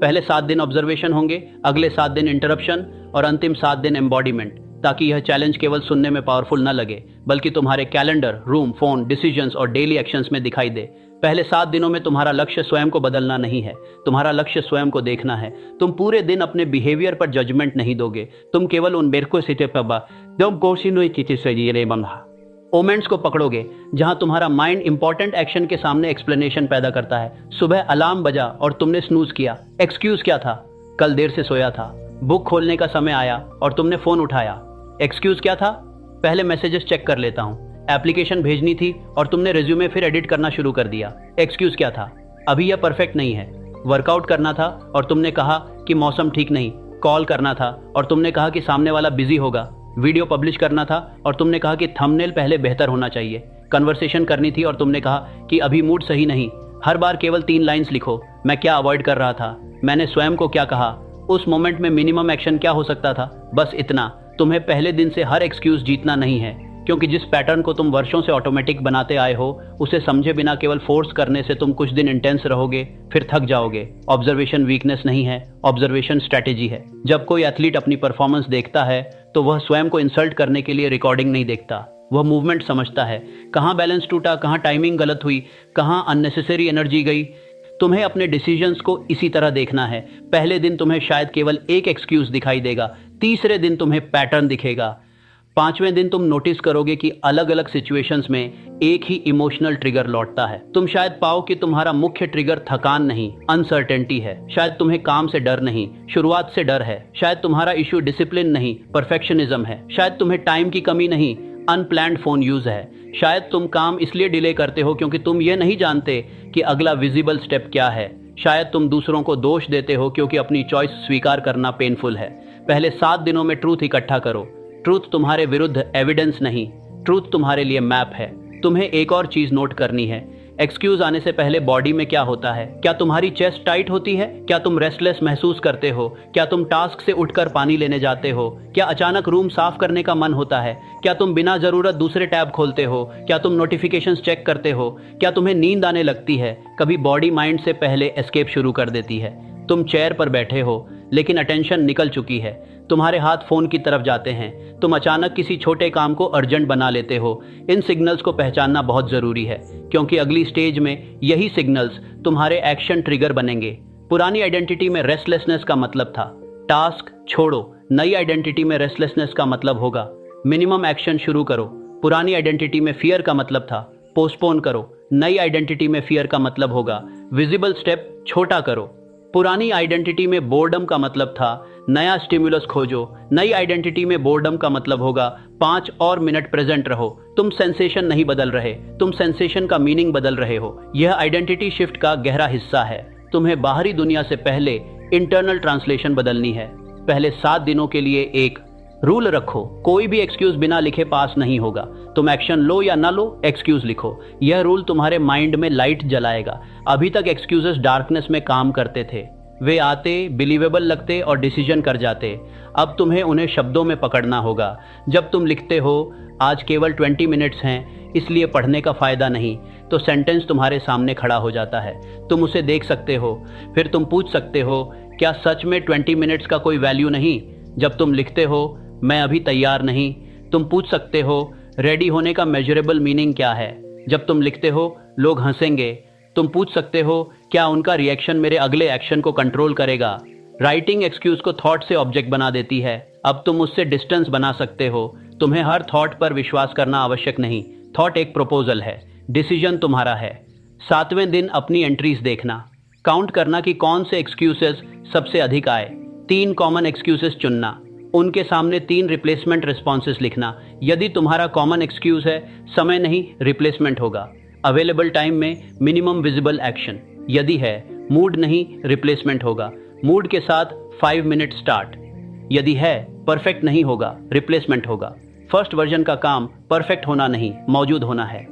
पहले 7 दिन ऑब्जर्वेशन होंगे, अगले 7 दिन इंटरप्शन और अंतिम 7 दिन एम्बॉडीमेंट, ताकि यह चैलेंज केवल सुनने में पावरफुल न लगे, बल्कि तुम्हारे कैलेंडर, रूम, फोन, डिसीजंस और डेली एक्शंस में दिखाई दे। पहले 7 दिनों में तुम्हारा लक्ष्य स्वयं को बदलना नहीं है, तुम्हारा लक्ष्य स्वयं को देखना है। तुम पूरे दिन अपने बिहेवियर पर जजमेंट नहीं दोगे, तुम केवल उन बेरको सिटे पबा दम कोशिनो चिति से ये बंधा ओमेंट्स को पकड़ोगे जहां तुम्हारा माइंड इंपॉर्टेंट एक्शन के सामने एक्सप्लेनेशन पैदा करता है। सुबह अलार्म बजा और तुमने स्नूज किया। एक्सक्यूज क्या था? कल देर से सोया था। बुक खोलने का समय आया और तुमने फोन उठाया। एक्सक्यूज क्या था? पहले मैसेजेस चेक कर लेता हूँ। एप्लीकेशन भेजनी थी और तुमने रिज्यूमे फिर एडिट करना शुरू कर दिया। एक्सक्यूज क्या था? अभी यह परफेक्ट नहीं है। वर्कआउट करना था और तुमने कहा कि मौसम ठीक नहीं। कॉल करना था और तुमने कहा कि सामने वाला बिजी होगा। वीडियो पब्लिश करना था और तुमने कहा कि थंबनेल पहले बेहतर होना चाहिए। कन्वर्सेशन करनी थी और तुमने कहा कि अभी मूड सही नहीं। हर बार केवल 3 लाइन्स लिखो। मैं क्या अवॉइड कर रहा था? मैंने स्वयं को क्या कहा? उस मोमेंट में मिनिमम एक्शन क्या हो सकता था? बस इतना। तुम्हें पहले दिन से हर एक्सक्यूज जीतना नहीं है, क्योंकि जिस पैटर्न को तुम वर्षों से ऑटोमेटिक बनाते आए हो उसे समझे बिना केवल फोर्स करने से तुम कुछ दिन इंटेंस रहोगे, फिर थक जाओगे। ऑब्जर्वेशन वीकनेस नहीं है, ऑब्जर्वेशन स्ट्रैटेजी है। जब कोई एथलीट अपनी परफॉर्मेंस देखता है तो वह स्वयं को इंसल्ट करने के लिए रिकॉर्डिंग नहीं देखता, वह मूवमेंट समझता है। कहाँ बैलेंस टूटा, कहाँ टाइमिंग गलत हुई, कहाँ अननेसेसरी एनर्जी गई। तुम्हें अपने डिसीजंस को इसी तरह देखना है। पहले दिन तुम्हें शायद केवल एक एक्सक्यूज दिखाई देगा, तीसरे दिन तुम्हें पैटर्न दिखेगा, 5वें दिन तुम नोटिस करोगे कि अलग अलग सिचुएशंस में एक ही इमोशनल ट्रिगर लौटता है। तुम शायद पाओ कि तुम्हारा मुख्य ट्रिगर थकान नहीं, अनसर्टेनिटी है। शायद तुम्हें काम से डर नहीं, शुरुआत से डर है। शायद तुम्हारा इश्यू डिसिप्लिन नहीं, परफेक्शनिज्म है। शायद तुम्हें टाइम की कमी नहीं, अनप्लैन्ड फोन यूज है। शायद तुम काम इसलिए डिले करते हो क्योंकि तुम ये नहीं जानते कि अगला विजिबल स्टेप क्या है। शायद तुम दूसरों को दोष देते हो क्योंकि अपनी चॉइस स्वीकार करना पेनफुल है। पहले 7 दिनों में ट्रूथ इकट्ठा करो। ट्रूथ तुम्हारे विरुद्ध एविडेंस नहीं, ट्रूथ तुम्हारे लिए मैप है। तुम्हें एक और चीज नोट करनी है। एक्सक्यूज आने से पहले बॉडी में क्या होता है? क्या तुम्हारी चेस्ट टाइट होती है? क्या तुम रेस्टलेस महसूस करते हो? क्या तुम टास्क से उठकर पानी लेने जाते हो? क्या अचानक रूम साफ करने का मन होता है? क्या तुम बिना जरूरत दूसरे टैब खोलते हो? क्या तुम नोटिफिकेशंस चेक करते हो? क्या तुम्हें नींद आने लगती है? कभी बॉडी माइंड से पहले एस्केप शुरू कर देती है। तुम चेयर पर बैठे हो लेकिन अटेंशन निकल चुकी है। तुम्हारे हाथ फोन की तरफ जाते हैं। तुम अचानक किसी छोटे काम को अर्जेंट बना लेते हो। इन सिग्नल्स को पहचानना बहुत जरूरी है, क्योंकि अगली स्टेज में यही सिग्नल्स तुम्हारे एक्शन ट्रिगर बनेंगे। पुरानी आइडेंटिटी में रेस्टलेसनेस का मतलब था टास्क छोड़ो। नई आइडेंटिटी में रेस्टलेसनेस का मतलब होगा मिनिमम एक्शन शुरू करो। पुरानी आइडेंटिटी में फियर का मतलब था पोस्टपोन करो। नई आइडेंटिटी में फियर का मतलब होगा विजिबल स्टेप छोटा करो। पुरानी आइडेंटिटी में बोर्डम का मतलब था नया स्टिमुलस खोजो। नई आइडेंटिटी में बोर्डम का मतलब होगा 5 और मिनट प्रेजेंट रहो। तुम सेंसेशन नहीं बदल रहे, तुम सेंसेशन का मीनिंग बदल रहे हो। यह आइडेंटिटी शिफ्ट का गहरा हिस्सा है। तुम्हें बाहरी दुनिया से पहले इंटरनल ट्रांसलेशन बदलनी है। पहले 7 दिनों के लिए एक रूल रखो, कोई भी एक्सक्यूज बिना लिखे पास नहीं होगा। तुम एक्शन लो या ना लो, एक्सक्यूज लिखो। यह रूल तुम्हारे माइंड में लाइट जलाएगा। अभी तक एक्सक्यूजेस डार्कनेस में काम करते थे, वे आते, बिलीवेबल लगते और डिसीजन कर जाते। अब तुम्हें उन्हें शब्दों में पकड़ना होगा। जब तुम लिखते हो आज केवल 20 मिनट्स हैं इसलिए पढ़ने का फायदा नहीं, तो सेंटेंस तुम्हारे सामने खड़ा हो जाता है। तुम उसे देख सकते हो। फिर तुम पूछ सकते हो क्या सच में 20 मिनट्स का कोई वैल्यू नहीं? जब तुम लिखते हो मैं अभी तैयार नहीं, तुम पूछ सकते हो रेडी होने का मेजरेबल मीनिंग क्या है? जब तुम लिखते हो लोग हंसेंगे, तुम पूछ सकते हो क्या उनका रिएक्शन मेरे अगले एक्शन को कंट्रोल करेगा? राइटिंग एक्सक्यूज को थॉट से ऑब्जेक्ट बना देती है। अब तुम उससे डिस्टेंस बना सकते हो। तुम्हें हर थॉट पर विश्वास करना आवश्यक नहीं। थॉट एक प्रपोजल है, डिसीजन तुम्हारा है। 7वें दिन अपनी एंट्रीज देखना, काउंट करना कि कौन से एक्सक्यूजेस सबसे अधिक आए। 3 कॉमन एक्सक्यूजेस चुनना, उनके सामने 3 रिप्लेसमेंट रिस्पॉन्सेस लिखना। यदि तुम्हारा कॉमन एक्सक्यूज है समय नहीं, रिप्लेसमेंट होगा। अवेलेबल टाइम में मिनिमम विजिबल एक्शन, यदि है मूड नहीं, रिप्लेसमेंट होगा। मूड के साथ 5 मिनट स्टार्ट, यदि है परफेक्ट नहीं होगा, रिप्लेसमेंट होगा। फर्स्ट वर्जन का काम परफेक्ट होना नहीं, मौजूद होना है।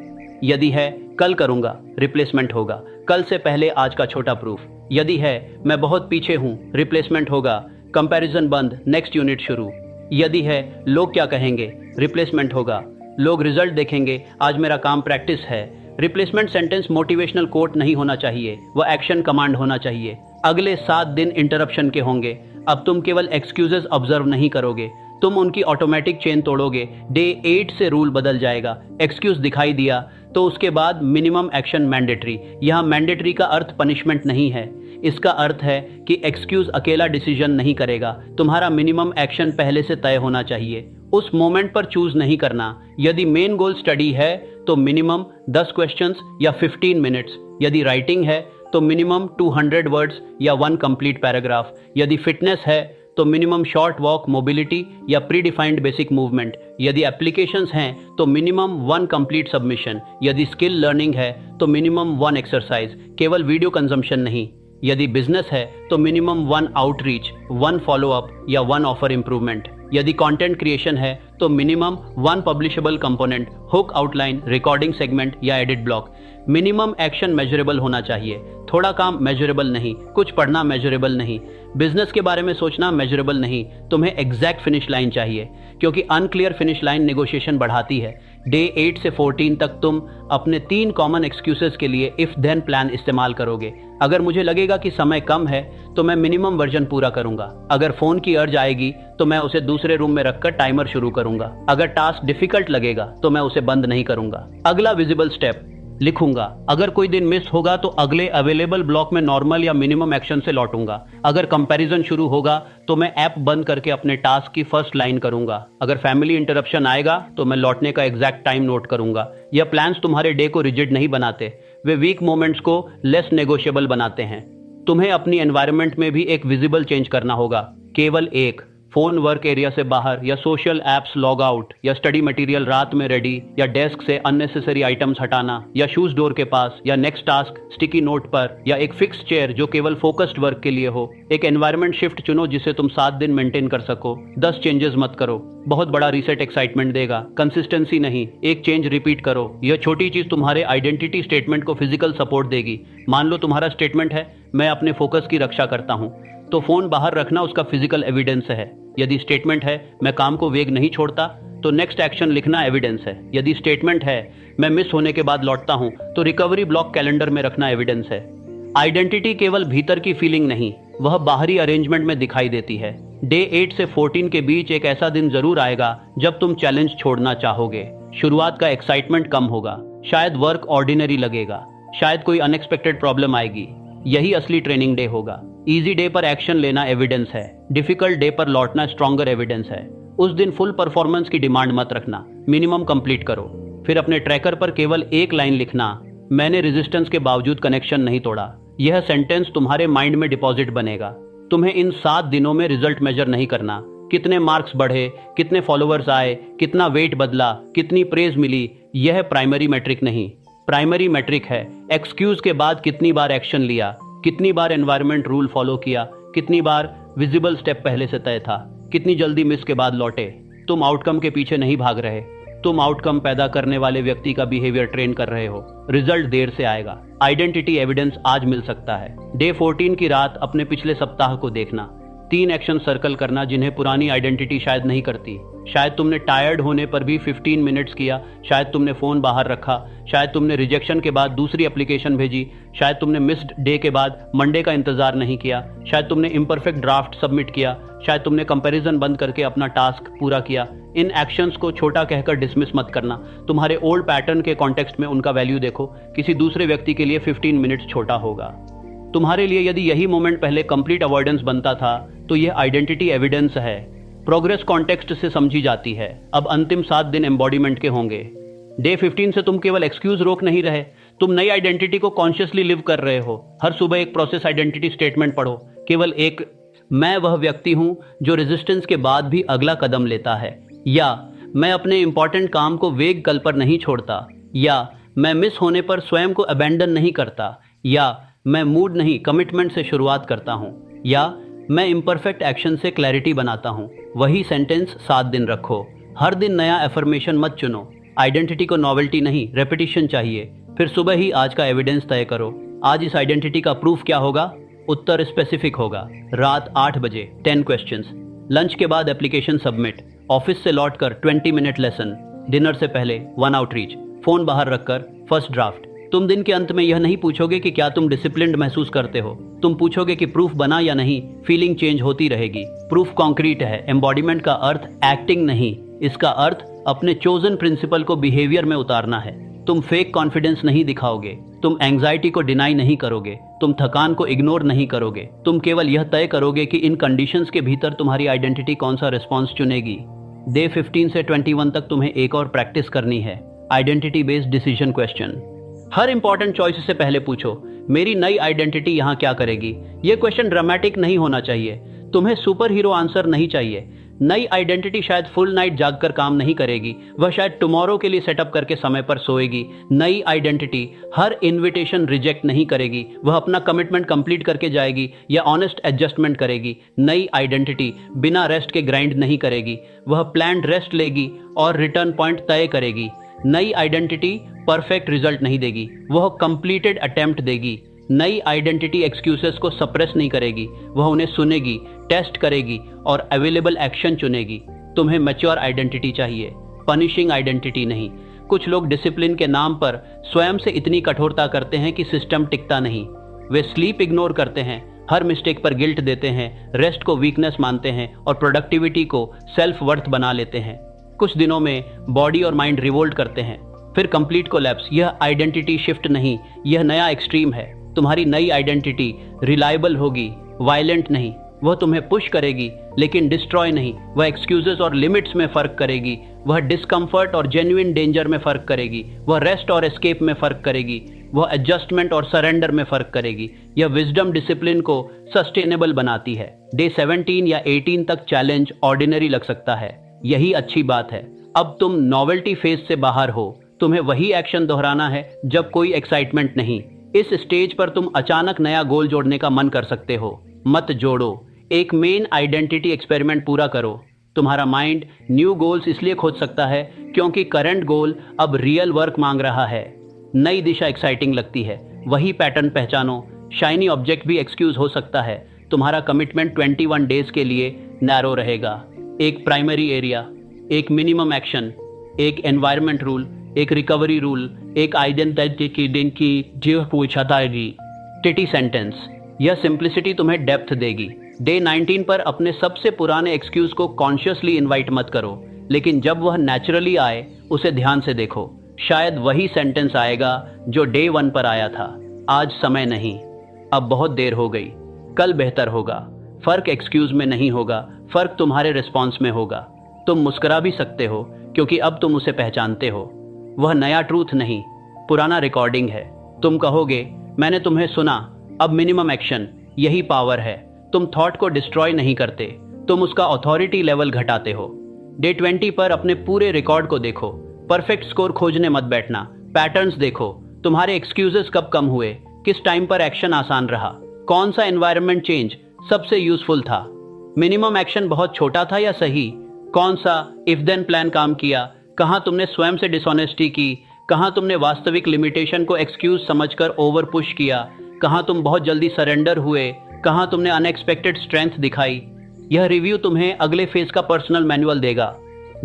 यदि है कल करूंगा, रिप्लेसमेंट होगा। कल से पहले आज का छोटा प्रूफ। यदि है मैं बहुत पीछे हूं, रिप्लेसमेंट होगा। कंपैरिजन बंद, नेक्स्ट यूनिट शुरू। यदि है लोग क्या कहेंगे, रिप्लेसमेंट होगा। लोग रिजल्ट देखेंगे, आज मेरा काम प्रैक्टिस है। रिप्लेसमेंट सेंटेंस मोटिवेशनल कोट नहीं होना चाहिए, वह एक्शन कमांड होना चाहिए। अगले 7 दिन इंटरप्शन के होंगे। अब तुम केवल एक्सक्यूजेस ऑब्जर्व नहीं करोगे, तुम उनकी ऑटोमेटिक चेन तोड़ोगे। डे 8 से रूल बदल जाएगा। एक्सक्यूज दिखाई दिया तो उसके बाद मिनिमम एक्शन मैंडेटरी। यहाँ मैंडेटरी का अर्थ पनिशमेंट नहीं है, इसका अर्थ है कि एक्सक्यूज अकेला डिसीजन नहीं करेगा, तुम्हारा मिनिमम एक्शन पहले से तय होना चाहिए, उस मोमेंट पर चूज नहीं करना। यदि मेन गोल स्टडी है तो मिनिमम 10 क्वेश्चंस या 15 मिनट्स, यदि राइटिंग है तो मिनिमम 200 वर्ड्स या 1 कंप्लीट पैराग्राफ, यदि फिटनेस है तो मिनिमम शॉर्ट वॉक, मोबिलिटी या प्री डिफाइंड बेसिक मूवमेंट, यदि एप्लीकेशंस हैं तो मिनिमम 1 कंप्लीट सबमिशन, यदि स्किल लर्निंग है तो मिनिमम 1 एक्सरसाइज, केवल वीडियो कंजम्पशन नहीं, यदि बिजनेस है तो मिनिमम 1 आउटरीच, 1 फॉलोअप या 1 ऑफर इंप्रूवमेंट, यदि कंटेंट क्रिएशन है तो minimum 1 publishable component, hook, outline, recording segment या edit block. Minimum action measurable होना चाहिए, थोड़ा काम मेजरेबल नहीं, कुछ पढ़ना मेजरेबल नहीं, बिजनेस के बारे में सोचना मेजरेबल नहीं, तुम्हें एग्जैक्ट फिनिश लाइन चाहिए, क्योंकि अनक्लियर फिनिश लाइन नेगोशिएशन बढ़ाती है। डे 8 से 14 तक तुम अपने 3 कॉमन एक्सक्यूजेस के लिए इफ देन प्लान इस्तेमाल करोगे। अगर मुझे लगेगा कि समय कम है तो मैं मिनिमम वर्जन पूरा करूंगा, अगर फोन की अर्ज आएगी तो मैं उसे दूसरे रूम में रखकर टाइमर शुरू करूंगा, अगर टास्क डिफिकल्ट लगेगा तो मैं उसे बंद नहीं करूंगा। अगला विजिबल स्टेप लिखूंगा, अगर कोई दिन मिस होगा तो अगले अवेलेबल ब्लॉक में नॉर्मल या मिनिमम एक्शन से लौटूंगा, अगर कंपैरिजन शुरू होगा तो मैं ऐप बंद करके अपने टास्क की फर्स्ट लाइन करूंगा, अगर फैमिली इंटरप्शन आएगा तो मैं लौटने का एग्जैक्ट टाइम नोट करूंगा। यह प्लान्स तुम्हारे डे को रिजिड नहीं बनाते, वे वीक मोमेंट्स को लेस नेगोशिएबल बनाते हैं। तुम्हें अपनी एनवायरनमेंट में भी एक विजिबल चेंज करना होगा, केवल एक, फोन वर्क एरिया से बाहर या सोशल एप्स लॉग आउट, या स्टडी मटेरियल रात में रेडी, या डेस्क से अननेसेसरी आइटम्स हटाना, या शूज डोर के पास, या नेक्स्ट टास्क स्टिकी नोट पर, या एक फिक्स चेयर जो केवल फोकस्ड वर्क के लिए हो। एक एनवायरनमेंट शिफ्ट चुनो जिसे तुम 7 दिन मेंटेन कर सको। 10 चेंजेस मत करो, बहुत बड़ा रीसेट एक्साइटमेंट देगा, कंसिस्टेंसी नहीं, एक चेंज रिपीट करो। यह छोटी चीज तुम्हारे आइडेंटिटी स्टेटमेंट को फिजिकल सपोर्ट देगी। मान लो तुम्हारा स्टेटमेंट है मैं अपने फोकस की रक्षा करता हूँ, तो फोन बाहर रखना उसका फिजिकल एविडेंस है। यदि स्टेटमेंट है मैं काम को वेग नहीं छोड़ता, तो नेक्स्ट एक्शन लिखना एविडेंस है। यदि स्टेटमेंट है मैं मिस होने के बाद लौटता हूं, तो रिकवरी ब्लॉक कैलेंडर में रखना एविडेंस है। आइडेंटिटी केवल भीतर की फीलिंग नहीं, वह बाहरी अरेंजमेंट में दिखाई देती है। डे 8 से 14 के बीच एक ऐसा दिन जरूर आएगा जब तुम चैलेंज छोड़ना चाहोगे। शुरुआत का एक्साइटमेंट कम होगा, शायद वर्क ऑर्डिनरी लगेगा, शायद कोई अनएक्सपेक्टेड प्रॉब्लम आएगी। यही असली ट्रेनिंग डे होगा। इजी डे पर एक्शन लेना एविडेंस है, डिफिकल्ट डे पर लौटना स्ट्रॉन्गर एविडेंस है। उस दिन फुल परफॉर्मेंस की डिमांड मत रखना, मिनिमम कंप्लीट करो। फिर अपने ट्रैकर पर केवल एक लाइन लिखना, मैंने रेजिस्टेंस के बावजूद कनेक्शन नहीं तोड़ा। यह सेंटेंस तुम्हारे माइंड में डिपॉजिट बनेगा। तुम्हें इन 7 दिनों में रिजल्ट मेजर नहीं करना, कितने मार्क्स बढ़े, कितने फॉलोअर्स आए, कितना वेट बदला, कितनी प्रेज मिली, यह प्राइमरी मैट्रिक नहीं। प्राइमरी मैट्रिक है एक्सक्यूज के बाद कितनी बार एक्शन लिया, कितनी बार एनवायरनमेंट रूल फॉलो किया, कितनी बार विजिबल स्टेप पहले से तय था, कितनी जल्दी मिस के बाद लौटे। तुम आउटकम के पीछे नहीं भाग रहे, तुम आउटकम पैदा करने वाले व्यक्ति का बिहेवियर ट्रेन कर रहे हो। रिजल्ट देर से आएगा, आइडेंटिटी एविडेंस आज मिल सकता है। डे 14 की रात अपने पिछले सप्ताह को देखना, 3 एक्शन सर्कल करना जिन्हें पुरानी आइडेंटिटी शायद नहीं करती। शायद तुमने टायर्ड होने पर भी 15 मिनट्स किया, शायद तुमने फोन बाहर रखा, शायद तुमने रिजेक्शन के बाद दूसरी एप्लीकेशन भेजी, शायद तुमने मिस्ड डे के बाद मंडे का इंतजार नहीं किया, शायद तुमने इम्परफेक्ट ड्राफ्ट सबमिट किया, शायद तुमने कंपैरिजन बंद करके अपना टास्क पूरा किया। इन एक्शंस को छोटा कहकर डिसमिस मत करना, तुम्हारे ओल्ड पैटर्न के कॉन्टेक्स्ट में उनका वैल्यू देखो। किसी दूसरे व्यक्ति के लिए 15 मिनट्स छोटा होगा, तुम्हारे लिए यदि यही मोमेंट पहले कंप्लीट अवॉइडेंस बनता था तो यह आइडेंटिटी एविडेंस है। प्रोग्रेस कॉन्टेक्स्ट से समझी जाती है। अब अंतिम 7 दिन एम्बॉडीमेंट के होंगे। डे 15 से तुम केवल एक्सक्यूज रोक नहीं रहे, तुम नई आइडेंटिटी को कॉन्शियसली लिव कर रहे हो। हर सुबह एक प्रोसेस आइडेंटिटी स्टेटमेंट पढ़ो, केवल एक, मैं वह व्यक्ति हूं जो रेजिस्टेंस के बाद भी अगला कदम लेता है, या मैं अपने इंपॉर्टेंट काम को वेग कल पर नहीं छोड़ता, या मैं मिस होने पर स्वयं को अबेंडन नहीं करता, या मैं मूड नहीं कमिटमेंट से शुरुआत करता हूं, या मैं इम्परफेक्ट एक्शन से क्लैरिटी बनाता हूं। वही सेंटेंस 7 दिन रखो। हर दिन नया एफर्मेशन मत चुनो। आइडेंटिटी को नॉवेल्टी नहीं, रेपिटेशन चाहिए। फिर सुबह ही आज का एविडेंस तय करो। आज इस आइडेंटिटी का प्रूफ क्या होगा? उत्तर स्पेसिफिक होगा। रात 8 बजे 10 क्वेश्चंस, लंच के बाद एप्लीकेशन सबमिट, ऑफिस से लौटकर 20 मिनट लेसन, डिनर से पहले 1 आउटरीच, फोन बाहर रखकर फर्स्ट ड्राफ्ट। तुम दिन के अंत में यह नहीं पूछोगे कि क्या तुम डिसिप्लिन्ड महसूस करते हो, तुम पूछोगे कि प्रूफ बना या नहीं। फीलिंग चेंज होती रहेगी। प्रूफ कॉन्क्रीट है। एम्बॉडीमेंट का अर्थ एक्टिंग नहीं, इसका अर्थ अपने चोजन प्रिंसिपल को बिहेवियर में उतारना है। तुम फेक कॉन्फिडेंस नहीं दिखाओगे, तुम एंग्जाइटी को डिनाई नहीं करोगे, तुम थकान को इग्नोर नहीं करोगे। तुम केवल यह तय करोगे कि इन कंडीशंस के भीतर तुम्हारी आइडेंटिटी कौन सा रिस्पॉन्स चुनेगी। डे 15 से 21 तक तुम्हें एक और प्रैक्टिस करनी है, आइडेंटिटी बेस्ड डिसीजन क्वेश्चन। हर इंपॉर्टेंट चॉइस से पहले पूछो, मेरी नई आइडेंटिटी यहाँ क्या करेगी। यह क्वेश्चन ड्रामेटिक नहीं होना चाहिए, तुम्हें सुपर हीरो आंसर नहीं चाहिए। नई आइडेंटिटी शायद फुल नाइट जागकर काम नहीं करेगी, वह शायद टुमारो के लिए सेटअप करके समय पर सोएगी। नई आइडेंटिटी हर इनविटेशन रिजेक्ट नहीं करेगी, वह अपना कमिटमेंट कंप्लीट करके जाएगी या ऑनेस्ट एडजस्टमेंट करेगी। नई आइडेंटिटी बिना रेस्ट के ग्राइंड नहीं करेगी, वह प्लान्ड रेस्ट लेगी और रिटर्न पॉइंट तय करेगी। नई आइडेंटिटी परफेक्ट रिजल्ट नहीं देगी, वह कंप्लीटेड अटेम्प्ट देगी। नई आइडेंटिटी एक्सक्यूजेस को सप्रेस नहीं करेगी, वह उन्हें सुनेगी, टेस्ट करेगी और अवेलेबल एक्शन चुनेगी। तुम्हें मैच्योर आइडेंटिटी चाहिए, पनिशिंग आइडेंटिटी नहीं। कुछ लोग डिसिप्लिन के नाम पर स्वयं से इतनी कठोरता करते हैं कि सिस्टम टिकता नहीं। वे स्लीप इग्नोर करते हैं, हर मिस्टेक पर गिल्ट देते हैं, रेस्ट को वीकनेस मानते हैं और प्रोडक्टिविटी को सेल्फ वर्थ बना लेते हैं। कुछ दिनों में बॉडी और माइंड रिवोल्ट करते हैं, फिर कंप्लीट कोलैप्स। यह आइडेंटिटी शिफ्ट नहीं, यह नया एक्सट्रीम है। तुम्हारी नई आइडेंटिटी रिलायबल होगी, वायलेंट नहीं। वह तुम्हें पुश करेगी लेकिन डिस्ट्रॉय नहीं। वह एक्सक्यूजेस और लिमिट्स में फर्क करेगी, वह डिस्कम्फर्ट और जेन्युइन डेंजर में फर्क करेगी, वह रेस्ट और एस्केप में फर्क करेगी, वह एडजस्टमेंट और सरेंडर में फर्क करेगी। यह विजडम डिसिप्लिन को सस्टेनेबल बनाती है। डे 17 या 18 तक चैलेंज ऑर्डिनरी लग सकता है, यही अच्छी बात है। अब तुम नॉवेल्टी फेज से बाहर हो, तुम्हें वही एक्शन दोहराना है जब कोई एक्साइटमेंट नहीं। इस स्टेज पर तुम अचानक नया गोल जोड़ने का मन कर सकते हो, मत जोड़ो। एक मेन आइडेंटिटी एक्सपेरिमेंट पूरा करो। तुम्हारा माइंड न्यू गोल्स इसलिए खोज सकता है क्योंकि करंट गोल अब रियल वर्क मांग रहा है। नई दिशा एक्साइटिंग लगती है, वही पैटर्न पहचानो। शाइनी ऑब्जेक्ट भी एक्सक्यूज हो सकता है। तुम्हारा कमिटमेंट 21 डेज के लिए नैरो रहेगा। एक प्राइमरी एरिया, एक मिनिमम एक्शन, एक एनवायरनमेंट रूल, एक रिकवरी रूल, एक आइडेंटिटी दिन की जो पूछा था टिटी सेंटेंस। यह सिंप्लिसिटी तुम्हें डेप्थ देगी। डे 19 पर अपने सबसे पुराने एक्सक्यूज को कॉन्शियसली इनवाइट मत करो, लेकिन जब वह नेचुरली आए उसे ध्यान से देखो। शायद वही सेंटेंस आएगा जो डे 1 पर आया था, आज समय नहीं, अब बहुत देर हो गई, कल बेहतर होगा। फर्क एक्सक्यूज में नहीं होगा, फर्क तुम्हारे रिस्पॉन्स में होगा। तुम मुस्कुरा भी सकते हो क्योंकि अब तुम उसे पहचानते हो। वह नया ट्रूथ नहीं, पुराना रिकॉर्डिंग है। तुम कहोगे, मैंने तुम्हें सुना, अब मिनिमम एक्शन। यही पावर है। तुम थॉट को डिस्ट्रॉय नहीं करते, तुम उसका अथॉरिटी लेवल घटाते हो। डे 20 पर अपने पूरे रिकॉर्ड को देखो। परफेक्ट स्कोर खोजने मत बैठना, पैटर्न्स देखो। तुम्हारे एक्सक्यूजेस कब कम हुए, किस टाइम पर एक्शन आसान रहा, कौन सा एनवायरनमेंट चेंज सबसे यूजफुल था, मिनिमम एक्शन बहुत छोटा था या सही, कौन सा इफ देन प्लान काम किया, कहां तुमने स्वयं से डिसऑनेस्टी की, कहां तुमने वास्तविक लिमिटेशन को एक्सक्यूज समझकर ओवर पुश किया, कहां तुम बहुत जल्दी सरेंडर हुए, कहां तुमने अनएक्सपेक्टेड स्ट्रेंथ दिखाई। यह रिव्यू तुम्हें अगले फेज का पर्सनल मैनुअल देगा।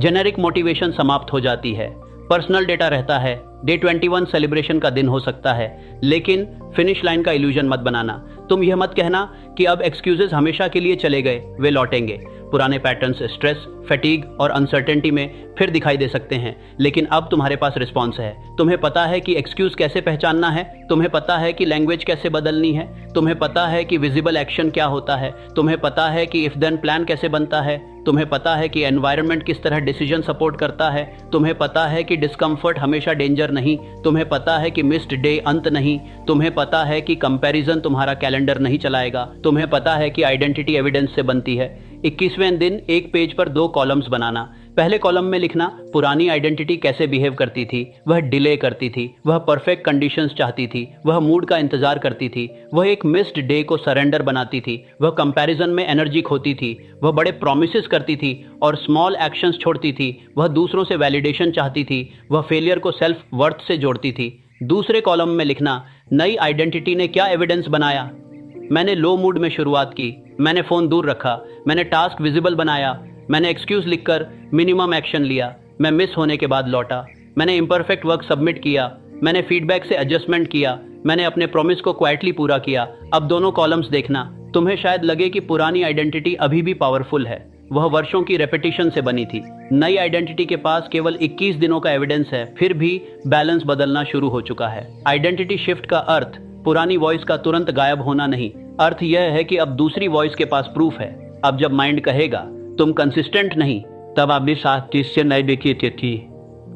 जेनेरिक मोटिवेशन समाप्त हो जाती है, पर्सनल डेटा रहता है। डे 21 सेलिब्रेशन का दिन हो सकता है, लेकिन फिनिश लाइन का इल्यूजन मत बनाना। तुम यह मत कहना कि अब एक्सक्यूजेस हमेशा के लिए चले गए, वे लौटेंगे। पुराने पैटर्न्स स्ट्रेस, फैटीग और अनसर्टेनिटी में फिर दिखाई दे सकते हैं, लेकिन अब तुम्हारे पास रिस्पॉन्स है। तुम्हें पता है कि एक्सक्यूज कैसे पहचानना है, तुम्हें पता है कि लैंग्वेज कैसे बदलनी है, तुम्हें पता है कि विजिबल एक्शन क्या होता है, तुम्हें पता है कि इफ देन प्लान कैसे बनता है, तुम्हें पता है कि एनवायरनमेंट किस तरह डिसीजन सपोर्ट करता है, तुम्हें पता है कि डिस्कम्फर्ट हमेशा डेंजर नहीं, तुम्हें पता है कि मिस्ड डे अंत नहीं, तुम्हें पता है कि कंपैरिजन तुम्हारा कैलेंडर नहीं चलाएगा, तुम्हें पता है कि आइडेंटिटी एविडेंस से बनती है। 21वें दिन एक पेज पर 2 कॉलम्स बनाना। पहले कॉलम में लिखना पुरानी आइडेंटिटी कैसे बिहेव करती थी, वह डिले करती थी, वह परफेक्ट कंडीशंस चाहती थी, वह मूड का इंतजार करती थी, वह एक मिस्ड डे को सरेंडर बनाती थी, वह कंपैरिजन में एनर्जी खोती थी, वह बड़े प्रोमिसेस करती थी और स्मॉल एक्शंस छोड़ती थी, वह दूसरों से वैलिडेशन चाहती थी, वह फेलियर को सेल्फ वर्थ से जोड़ती थी। दूसरे कॉलम में लिखना नई आइडेंटिटी ने क्या एविडेंस बनाया। मैंने लो मूड में शुरुआत की, मैंने फ़ोन दूर रखा, मैंने टास्क विजिबल बनाया, मैंने एक्सक्यूज लिखकर मिनिमम एक्शन लिया, मैं मिस होने के बाद लौटा, मैंने इम्परफेक्ट वर्क सबमिट किया, मैंने फीडबैक से एडजस्टमेंट किया, मैंने अपने प्रॉमिस को क्वाइटली पूरा किया। अब दोनों कॉलम्स देखना। तुम्हें शायद लगे कि पुरानी आइडेंटिटी अभी भी पावरफुल है, वह वर्षों की रेपिटेशन से बनी थी। नई आइडेंटिटी के पास केवल 21 दिनों का एविडेंस है, फिर भी बैलेंस बदलना शुरू हो चुका है। आइडेंटिटी शिफ्ट का अर्थ पुरानी वॉइस का तुरंत गायब होना नहीं, अर्थ यह है कि अब दूसरी वॉइस के पास प्रूफ है। अब जब माइंड कहेगा तुम कंसिस्टेंट नहीं, तब आप भी साथ से नहीं देखी थी,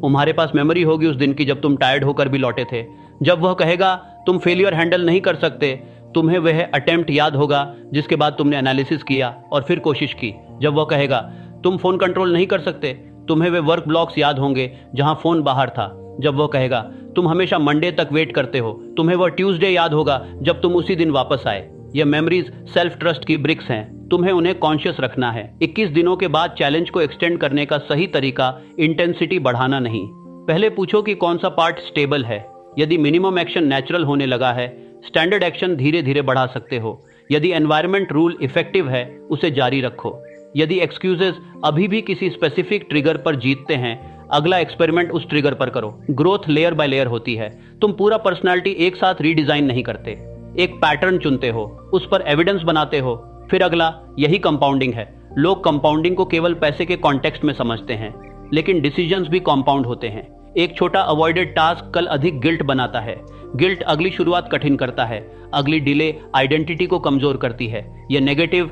तुम्हारे पास मेमोरी होगी उस दिन की जब तुम टायर्ड होकर भी लौटे थे। जब वह कहेगा तुम फेलियर हैंडल नहीं कर सकते, तुम्हें वह अटेम्प्ट याद होगा जिसके बाद तुमने एनालिसिस किया और फिर कोशिश की। जब वह कहेगा तुम फोन कंट्रोल नहीं कर सकते, तुम्हें वे वर्क ब्लॉक्स याद होंगे जहां फोन बाहर था। जब वह कहेगा तुम हमेशा मंडे तक वेट करते हो, तुम्हें वह ट्यूसडे याद होगा जब तुम उसी दिन वापस आए। ये मेमोरीज सेल्फ ट्रस्ट की ब्रिक्स हैं, तुम्हें उन्हें कॉन्शियस रखना है। 21 दिनों के बाद चैलेंज को एक्सटेंड करने का सही तरीका इंटेंसिटी बढ़ाना नहीं। पहले पूछो कि कौन सा पार्ट स्टेबल है। यदि मिनिमम एक्शन नेचुरल होने लगा है, स्टैंडर्ड एक्शन धीरे धीरे बढ़ा सकते हो। यदि एनवायरनमेंट रूल इफेक्टिव है, उसे जारी रखो। यदि एक्सक्यूजेस अभी भी किसी स्पेसिफिक ट्रिगर पर जीतते हैं, अगला एक्सपेरिमेंट उस ट्रिगर पर करो। ग्रोथ लेयर बाय लेयर होती है। तुम पूरा पर्सनालिटी एक साथ रीडिजाइन नहीं करते, एक पैटर्न चुनते हो, उस पर एविडेंस बनाते हो, फिर अगला। यही कंपाउंडिंग है। लोग कंपाउंडिंग को केवल पैसे के कॉन्टेक्स्ट में समझते हैं, लेकिन डिसीजंस भी कंपाउंड होते हैं। एक छोटा अवॉइडेड टास्क कल अधिक गिल्ट बनाता है। गिल्ट अगली शुरुआत कठिन करता है, अगली डिले आइडेंटिटी को कमजोर करती है। यह नेगेटिव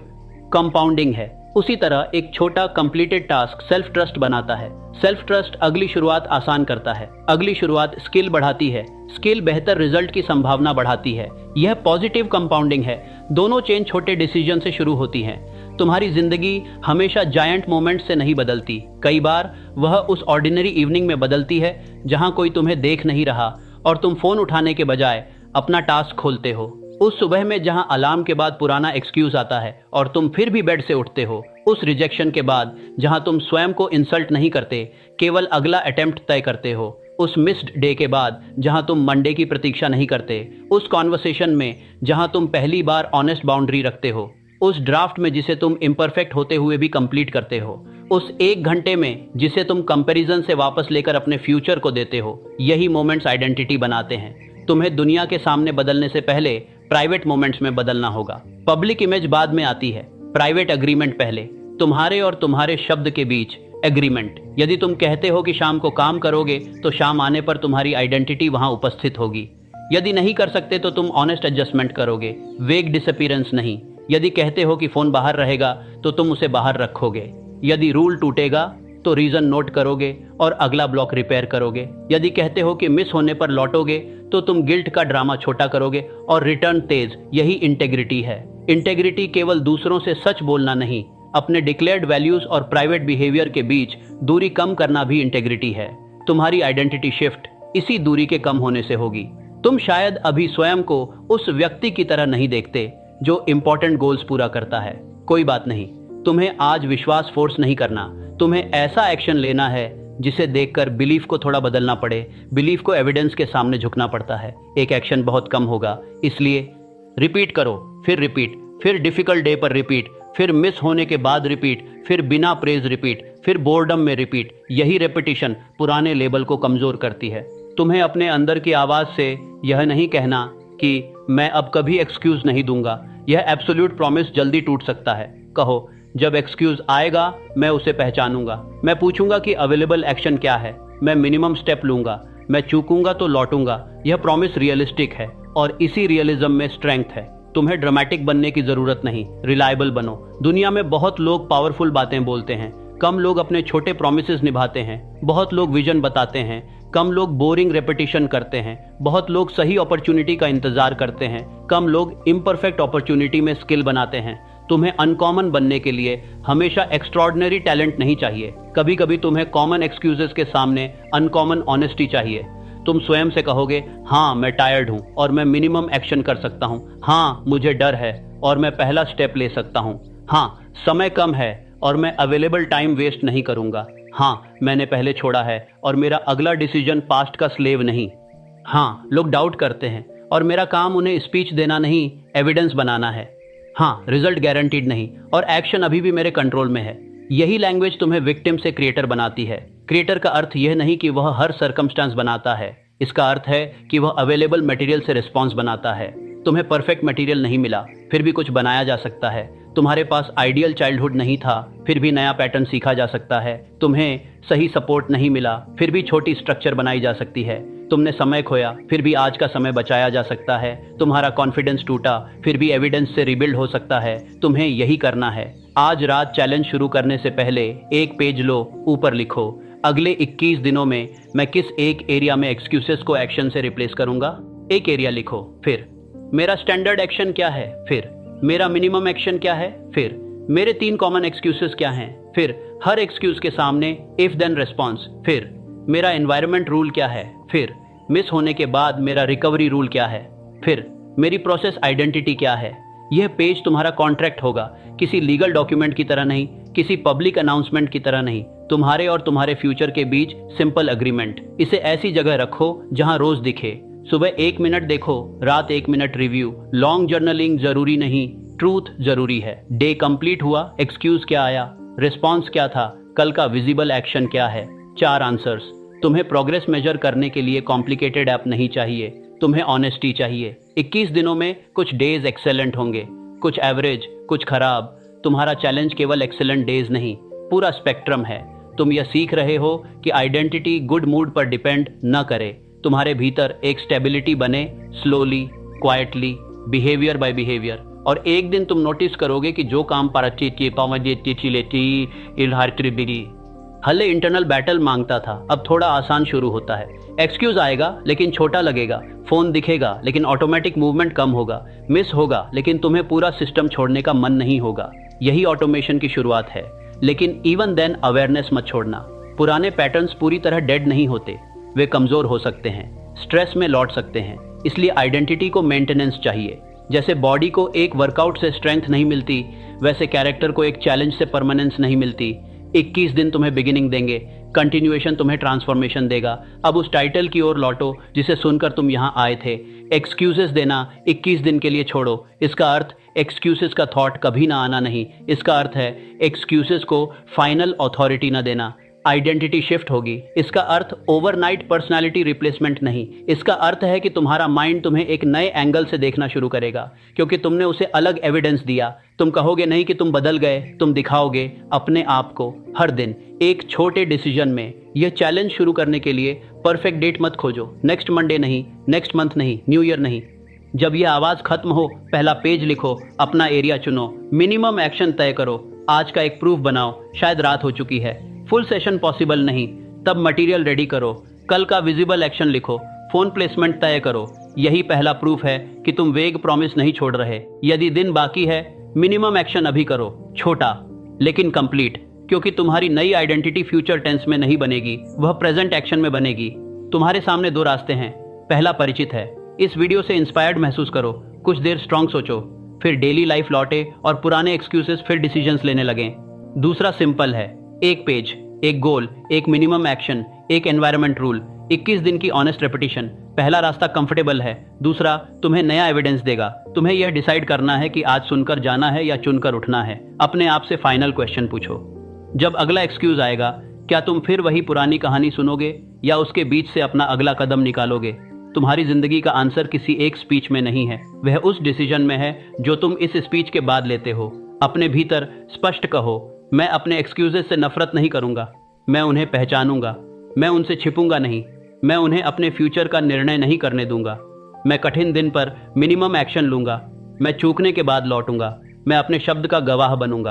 कंपाउंडिंग है। उसी तरह एक छोटा कंप्लीटेड टास्क सेल्फ ट्रस्ट बनाता है। सेल्फ ट्रस्ट अगली शुरुआत आसान करता है, अगली शुरुआत स्किल बढ़ाती है, स्किल बेहतर रिजल्ट की संभावना बढ़ाती है। यह पॉजिटिव कंपाउंडिंग है। दोनों चेन छोटे डिसीजन से शुरू होती हैं। तुम्हारी जिंदगी हमेशा जायंट मोमेंट से नहीं बदलती, कई बार वह उस ऑर्डिनरी इवनिंग में बदलती है जहां कोई तुम्हें देख नहीं रहा और तुम फोन उठाने के बजाय अपना टास्क खोलते हो। उस सुबह में जहां अलार्म के बाद पुराना एक्सक्यूज आता है और तुम फिर भी बेड से उठते हो। उस रिजेक्शन के बाद जहां तुम स्वयं को इंसल्ट नहीं करते, केवल अगला अटेम्प्ट तय करते हो। उस मिस्ड डे के बाद जहां तुम मंडे की प्रतीक्षा नहीं करते। उस कॉन्वर्सेशन में जहां तुम पहली बार ऑनेस्ट बाउंड्री रखते हो। उस ड्राफ्ट में जिसे तुम इम्परफेक्ट होते हुए भी कंप्लीट करते हो। उस 1 घंटे में जिसे तुम कंपैरिजन से वापस लेकर अपने फ्यूचर को देते हो। यही मोमेंट्स आइडेंटिटी बनाते हैं। तुम्हें दुनिया के सामने बदलने से पहले प्राइवेट मोमेंट्स में बदलना होगा। पब्लिक इमेज बाद में आती है, प्राइवेट एग्रीमेंट पहले। तुम्हारे और तुम्हारे शब्द के बीच एग्रीमेंट। यदि तुम कहते हो कि शाम को काम करोगे, तो शाम आने पर तुम्हारी आइडेंटिटी वहां उपस्थित होगी। यदि नहीं कर सकते तो तुम ऑनेस्ट एडजस्टमेंट करोगे, वेग डिसअपीयरेंस नहीं। यदि कहते हो कि फोन बाहर रहेगा, तो तुम उसे बाहर रखोगे। यदि रूल टूटेगा तो रीजन नोट करोगे और अगला ब्लॉक रिपेयर करोगे। यदि कहते हो कि मिस होने पर लौटोगे, तो तुम गिल्ट का ड्रामा छोटा करोगे और रिटर्न तेज। यही इंटेग्रिटी है। इंटेग्रिटी केवल दूसरों से सच बोलना नहीं, अपने डिक्लेयर्ड वैल्यूज और प्राइवेट बिहेवियर के बीच दूरी कम करना भी इंटेग्रिटी है। तुम्हारी आइडेंटिटी शिफ्ट इसी दूरी के कम होने से होगी। तुम शायद अभी स्वयं को उस व्यक्ति की तरह नहीं देखते जो इंपॉर्टेंट गोल्स पूरा करता है। कोई बात नहीं, तुम्हें आज विश्वास फोर्स नहीं करना। तुम्हें ऐसा एक्शन लेना है जिसे देखकर बिलीफ को थोड़ा बदलना पड़े। बिलीफ को एविडेंस के सामने झुकना पड़ता है। एक एक्शन बहुत कम होगा, इसलिए रिपीट करो, फिर डिफिकल्ट डे पर रिपीट, फिर मिस होने के बाद रिपीट, फिर बिना प्रेज रिपीट, फिर बोर्डम में रिपीट। यही रेपिटेशन पुराने लेबल को कमजोर करती है। तुम्हें अपने अंदर की आवाज से यह नहीं कहना कि मैं अब कभी एक्सक्यूज नहीं दूंगा। यह एब्सोल्यूट प्रॉमिस जल्दी टूट सकता है। कहो, जब एक्सक्यूज आएगा मैं उसे पहचानूंगा। मैं पूछूंगा कि अवेलेबल एक्शन क्या है। मैं मिनिमम स्टेप लूंगा। मैं चूकूंगा तो लौटूंगा। यह प्रॉमिस रियलिस्टिक है और इसी रियलिज्म में स्ट्रेंथ है। तुम्हें ड्रामेटिक बनने की जरूरत नहीं, रिलायबल बनो। दुनिया में बहुत लोग पावरफुल बातें बोलते हैं, कम लोग अपने छोटे प्रॉमिसेस निभाते हैं। बहुत लोग विजन बताते हैं, कम लोग बोरिंग रेपिटेशन करते हैं। बहुत लोग सही अपॉर्चुनिटी का इंतजार करते हैं, कम लोग इम्परफेक्ट अपॉर्चुनिटी में स्किल बनाते हैं। तुम्हें अनकॉमन बनने के लिए हमेशा एक्स्ट्रॉर्डिनरी टैलेंट नहीं चाहिए। कभी कभी तुम्हें कॉमन एक्सक्यूजेस के सामने अनकॉमन ऑनेस्टी चाहिए। तुम स्वयं से कहोगे, हाँ मैं टायर्ड हूँ और मैं मिनिमम एक्शन कर सकता हूँ। हाँ मुझे डर है और मैं पहला स्टेप ले सकता हूँ। हाँ समय कम है और मैं अवेलेबल टाइम वेस्ट नहीं करूंगा। हाँ मैंने पहले छोड़ा है और मेरा अगला डिसीजन पास्ट का स्लेव नहीं। हाँ लोग डाउट करते हैं और मेरा काम उन्हें स्पीच देना नहीं, एविडेंस बनाना है। हाँ रिजल्ट गारंटीड नहीं और एक्शन अभी भी मेरे कंट्रोल में है। यही लैंग्वेज तुम्हें विक्टिम से क्रिएटर बनाती है। क्रिएटर का अर्थ यह नहीं कि वह हर सर्कमस्टांस बनाता है, इसका अर्थ है कि वह अवेलेबल मटेरियल से रिस्पॉन्स बनाता है। तुम्हें परफेक्ट मटेरियल नहीं मिला, फिर भी कुछ बनाया जा सकता है। तुम्हारे पास आइडियल चाइल्डहुड नहीं था, फिर भी नया पैटर्न सीखा जा सकता है। तुम्हें सही सपोर्ट नहीं मिला, फिर भी छोटी स्ट्रक्चर बनाई जा सकती है। तुमने समय खोया, फिर भी आज का समय बचाया जा सकता है। तुम्हारा कॉन्फिडेंस टूटा, फिर भी एविडेंस से रिबिल्ड हो सकता है। तुम्हें यही करना है। आज रात चैलेंज शुरू करने से पहले एक पेज लो, ऊपर लिखो, अगले 21 दिनों में मैं किस एक एरिया में एक्सक्यूजेस को एक्शन से रिप्लेस करूंगा। एक एरिया लिखो, फिर मेरा स्टैंडर्ड एक्शन क्या है, फिर मेरा मिनिमम एक्शन क्या है, फिर मेरे 3 कॉमन एक्सक्यूजेस क्या हैं, फिर हर एक्सक्यूज के सामने इफ देन रिस्पॉन्स, फिर मेरा एनवायरनमेंट रूल क्या है, फिर मिस होने के बाद मेरा रिकवरी रूल क्या है, फिर मेरी प्रोसेस आइडेंटिटी क्या है। यह पेज तुम्हारा कॉन्ट्रैक्ट होगा, किसी लीगल डॉक्यूमेंट की तरह नहीं, किसी पब्लिक अनाउंसमेंट की तरह नहीं, तुम्हारे और तुम्हारे फ्यूचर के बीच सिंपल अग्रीमेंट। इसे ऐसी जगह रखो जहां रोज दिखे। सुबह 1 मिनट देखो, रात 1 मिनट रिव्यू। लॉन्ग जर्नलिंग जरूरी नहीं, ट्रूथ जरूरी है। डे कंप्लीट हुआ, एक्सक्यूज क्या आया, रिस्पॉन्स क्या था, कल का विजिबल एक्शन क्या है। 4 आंसर्स। तुम्हें प्रोग्रेस मेजर करने के लिए कॉम्प्लिकेटेड ऐप नहीं चाहिए, तुम्हें ऑनेस्टी चाहिए। 21 दिनों में कुछ डेज एक्सेलेंट होंगे, कुछ एवरेज, कुछ खराब। तुम्हारा चैलेंज केवल एक्सेलेंट डेज नहीं, पूरा स्पेक्ट्रम है। तुम यह सीख रहे हो कि आइडेंटिटी गुड मूड पर डिपेंड न करे, तुम्हारे भीतर एक स्टेबिलिटी बने, slowly, quietly, behaviour by behaviour. और एक दिन तुम नोटिस करोगे कि जो काम हले इंटरनल बैटल मांगता था, अब थोड़ा आसान शुरू होता है। एक्सक्यूज आएगा लेकिन छोटा लगेगा, फोन दिखेगा लेकिन ऑटोमेटिक मूवमेंट कम होगा, मिस होगा लेकिन तुम्हें पूरा सिस्टम छोड़ने का मन नहीं होगा। यही ऑटोमेशन की शुरुआत है। लेकिन इवन देन अवेयरनेस मत छोड़ना। पुराने पैटर्न्स पूरी तरह डेड नहीं होते, वे कमजोर हो सकते हैं, स्ट्रेस में लौट सकते हैं। इसलिए आइडेंटिटी को मेंटेनेंस चाहिए। जैसे बॉडी को एक वर्कआउट से स्ट्रेंथ नहीं मिलती, वैसे कैरेक्टर को एक चैलेंज से परमानेंस नहीं मिलती। 21 दिन तुम्हें बिगिनिंग देंगे, कंटिन्यूएशन तुम्हें ट्रांसफॉर्मेशन देगा। अब उस टाइटल की ओर लौटो जिसे सुनकर तुम यहाँ आए थे। एक्सक्यूजेस देना 21 दिन के लिए छोड़ो। इसका अर्थ एक्सक्यूजेस का थॉट कभी ना आना नहीं, इसका अर्थ है एक्सक्यूजेस को फाइनल अथॉरिटी ना देना। आइडेंटिटी शिफ्ट होगी, इसका अर्थ ओवरनाइट पर्सनालिटी रिप्लेसमेंट नहीं। इसका अर्थ है कि तुम्हारा माइंड तुम्हें एक नए एंगल से देखना शुरू करेगा, क्योंकि तुमने उसे अलग एविडेंस दिया। तुम कहोगे नहीं कि तुम बदल गए, तुम दिखाओगे अपने आप को हर दिन एक छोटे डिसीजन में। यह चैलेंज शुरू करने के लिए परफेक्ट डेट मत खोजो, नेक्स्ट मंडे नहीं, नेक्स्ट मंथ नहीं, न्यू ईयर नहीं। जब यह आवाज खत्म हो, पहला पेज लिखो, अपना एरिया चुनो, मिनिमम एक्शन तय करो, आज का एक प्रूफ बनाओ। शायद रात हो चुकी है, फुल सेशन पॉसिबल नहीं, तब मटेरियल रेडी करो, कल का विजिबल एक्शन लिखो, फोन प्लेसमेंट तय करो। यही पहला प्रूफ है कि तुम वेग प्रॉमिस नहीं छोड़ रहे। यदि दिन बाकी है, मिनिमम एक्शन अभी करो, छोटा लेकिन कंप्लीट, क्योंकि तुम्हारी नई आइडेंटिटी फ्यूचर टेंस में नहीं बनेगी, वह प्रेजेंट एक्शन में बनेगी। तुम्हारे सामने 2 रास्ते हैं। पहला परिचित है, इस वीडियो से इंस्पायर्ड महसूस करो, कुछ देर स्ट्रांग सोचो, फिर डेली लाइफ लौटे और पुराने एक्सक्यूजेस फिर डिसीजंस लेने लगे। दूसरा सिंपल है, एक पेज, एक गोल, एक मिनिमम एक्शन, एक एनवायरनमेंट रूल, 21 दिन की ऑनेस्ट रेपिटेशन। पहला रास्ता कंफर्टेबल है, दूसरा तुम्हें नया एविडेंस देगा। तुम्हें यह डिसाइड करना है कि आज सुनकर जाना है या चुनकर उठना है। अपने आप से फाइनल क्वेश्चन पूछो, जब अगला एक्सक्यूज आएगा, क्या तुम फिर वही पुरानी कहानी सुनोगे या उसके बीच से अपना अगला कदम निकालोगे? तुम्हारी जिंदगी का आंसर किसी एक स्पीच में नहीं है, वह उस डिसीजन में है जो तुम इस स्पीच के बाद लेते हो। अपने भीतर स्पष्ट कहो, मैं अपने एक्सक्यूजेस से नफरत नहीं करूंगा, मैं उन्हें पहचानूंगा, मैं उनसे छिपूंगा नहीं, मैं उन्हें अपने फ्यूचर का निर्णय नहीं करने दूंगा। मैं कठिन दिन पर मिनिमम एक्शन लूंगा, मैं चूकने के बाद लौटूंगा, मैं अपने शब्द का गवाह बनूंगा।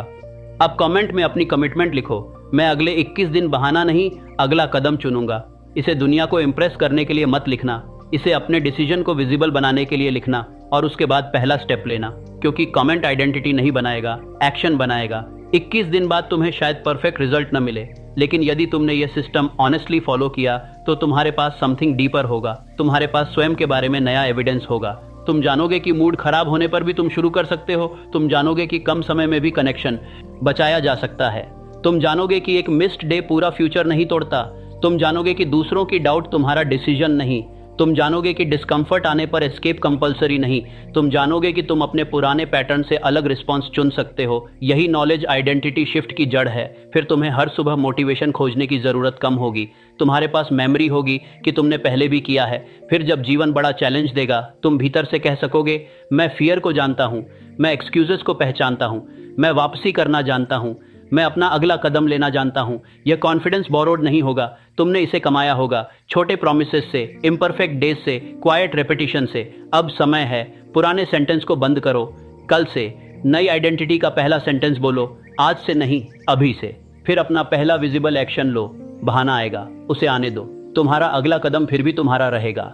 अब कमेंट में अपनी कमिटमेंट लिखो, मैं अगले 21 दिन बहाना नहीं, अगला कदम चुनूंगा। इसे दुनिया को इम्प्रेस करने के लिए मत लिखना, इसे अपने डिसीजन को विजिबल बनाने के लिए लिखना और उसके बाद पहला स्टेप लेना, क्योंकि कमेंट आइडेंटिटी नहीं बनाएगा, एक्शन बनाएगा। 21 दिन बाद तुम्हें शायद परफेक्ट रिजल्ट न मिले, लेकिन यदि तुमने यह सिस्टम ऑनेस्टली फॉलो किया तो तुम्हारे पास समथिंग डीपर होगा। तुम्हारे पास स्वयं के बारे में नया एविडेंस होगा। तुम जानोगे कि मूड खराब होने पर भी तुम शुरू कर सकते हो। तुम जानोगे कि कम समय में भी कनेक्शन बचाया जा सकता है। तुम जानोगे कि एक मिस्ड डे पूरा फ्यूचर नहीं तोड़ता। तुम जानोगे कि दूसरों की डाउट तुम्हारा डिसीजन नहीं, तुम जानोगे कि डिस्कम्फर्ट आने पर एस्केप कंपलसरी नहीं। तुम जानोगे कि तुम अपने पुराने पैटर्न से अलग रिस्पॉन्स चुन सकते हो। यही नॉलेज आइडेंटिटी शिफ्ट की जड़ है। फिर तुम्हें हर सुबह मोटिवेशन खोजने की ज़रूरत कम होगी। तुम्हारे पास मेमोरी होगी कि तुमने पहले भी किया है। फिर जब जीवन बड़ा चैलेंज देगा, तुम भीतर से कह सकोगे, मैं फियर को जानता हूँ, मैं एक्सक्यूजेस को पहचानता हूँ, मैं वापसी करना जानता हूँ, मैं अपना अगला कदम लेना जानता हूँ। यह कॉन्फिडेंस बोरोड नहीं होगा, तुमने इसे कमाया होगा, छोटे प्रोमिसेस से, इम्परफेक्ट डेज से, क्वाइट रेपिटेशन से। अब समय है, पुराने सेंटेंस को बंद करो। कल से नई आइडेंटिटी का पहला सेंटेंस बोलो, आज से नहीं, अभी से। फिर अपना पहला विजिबल एक्शन लो। बहाना आएगा, उसे आने दो। तुम्हारा अगला कदम फिर भी तुम्हारा रहेगा।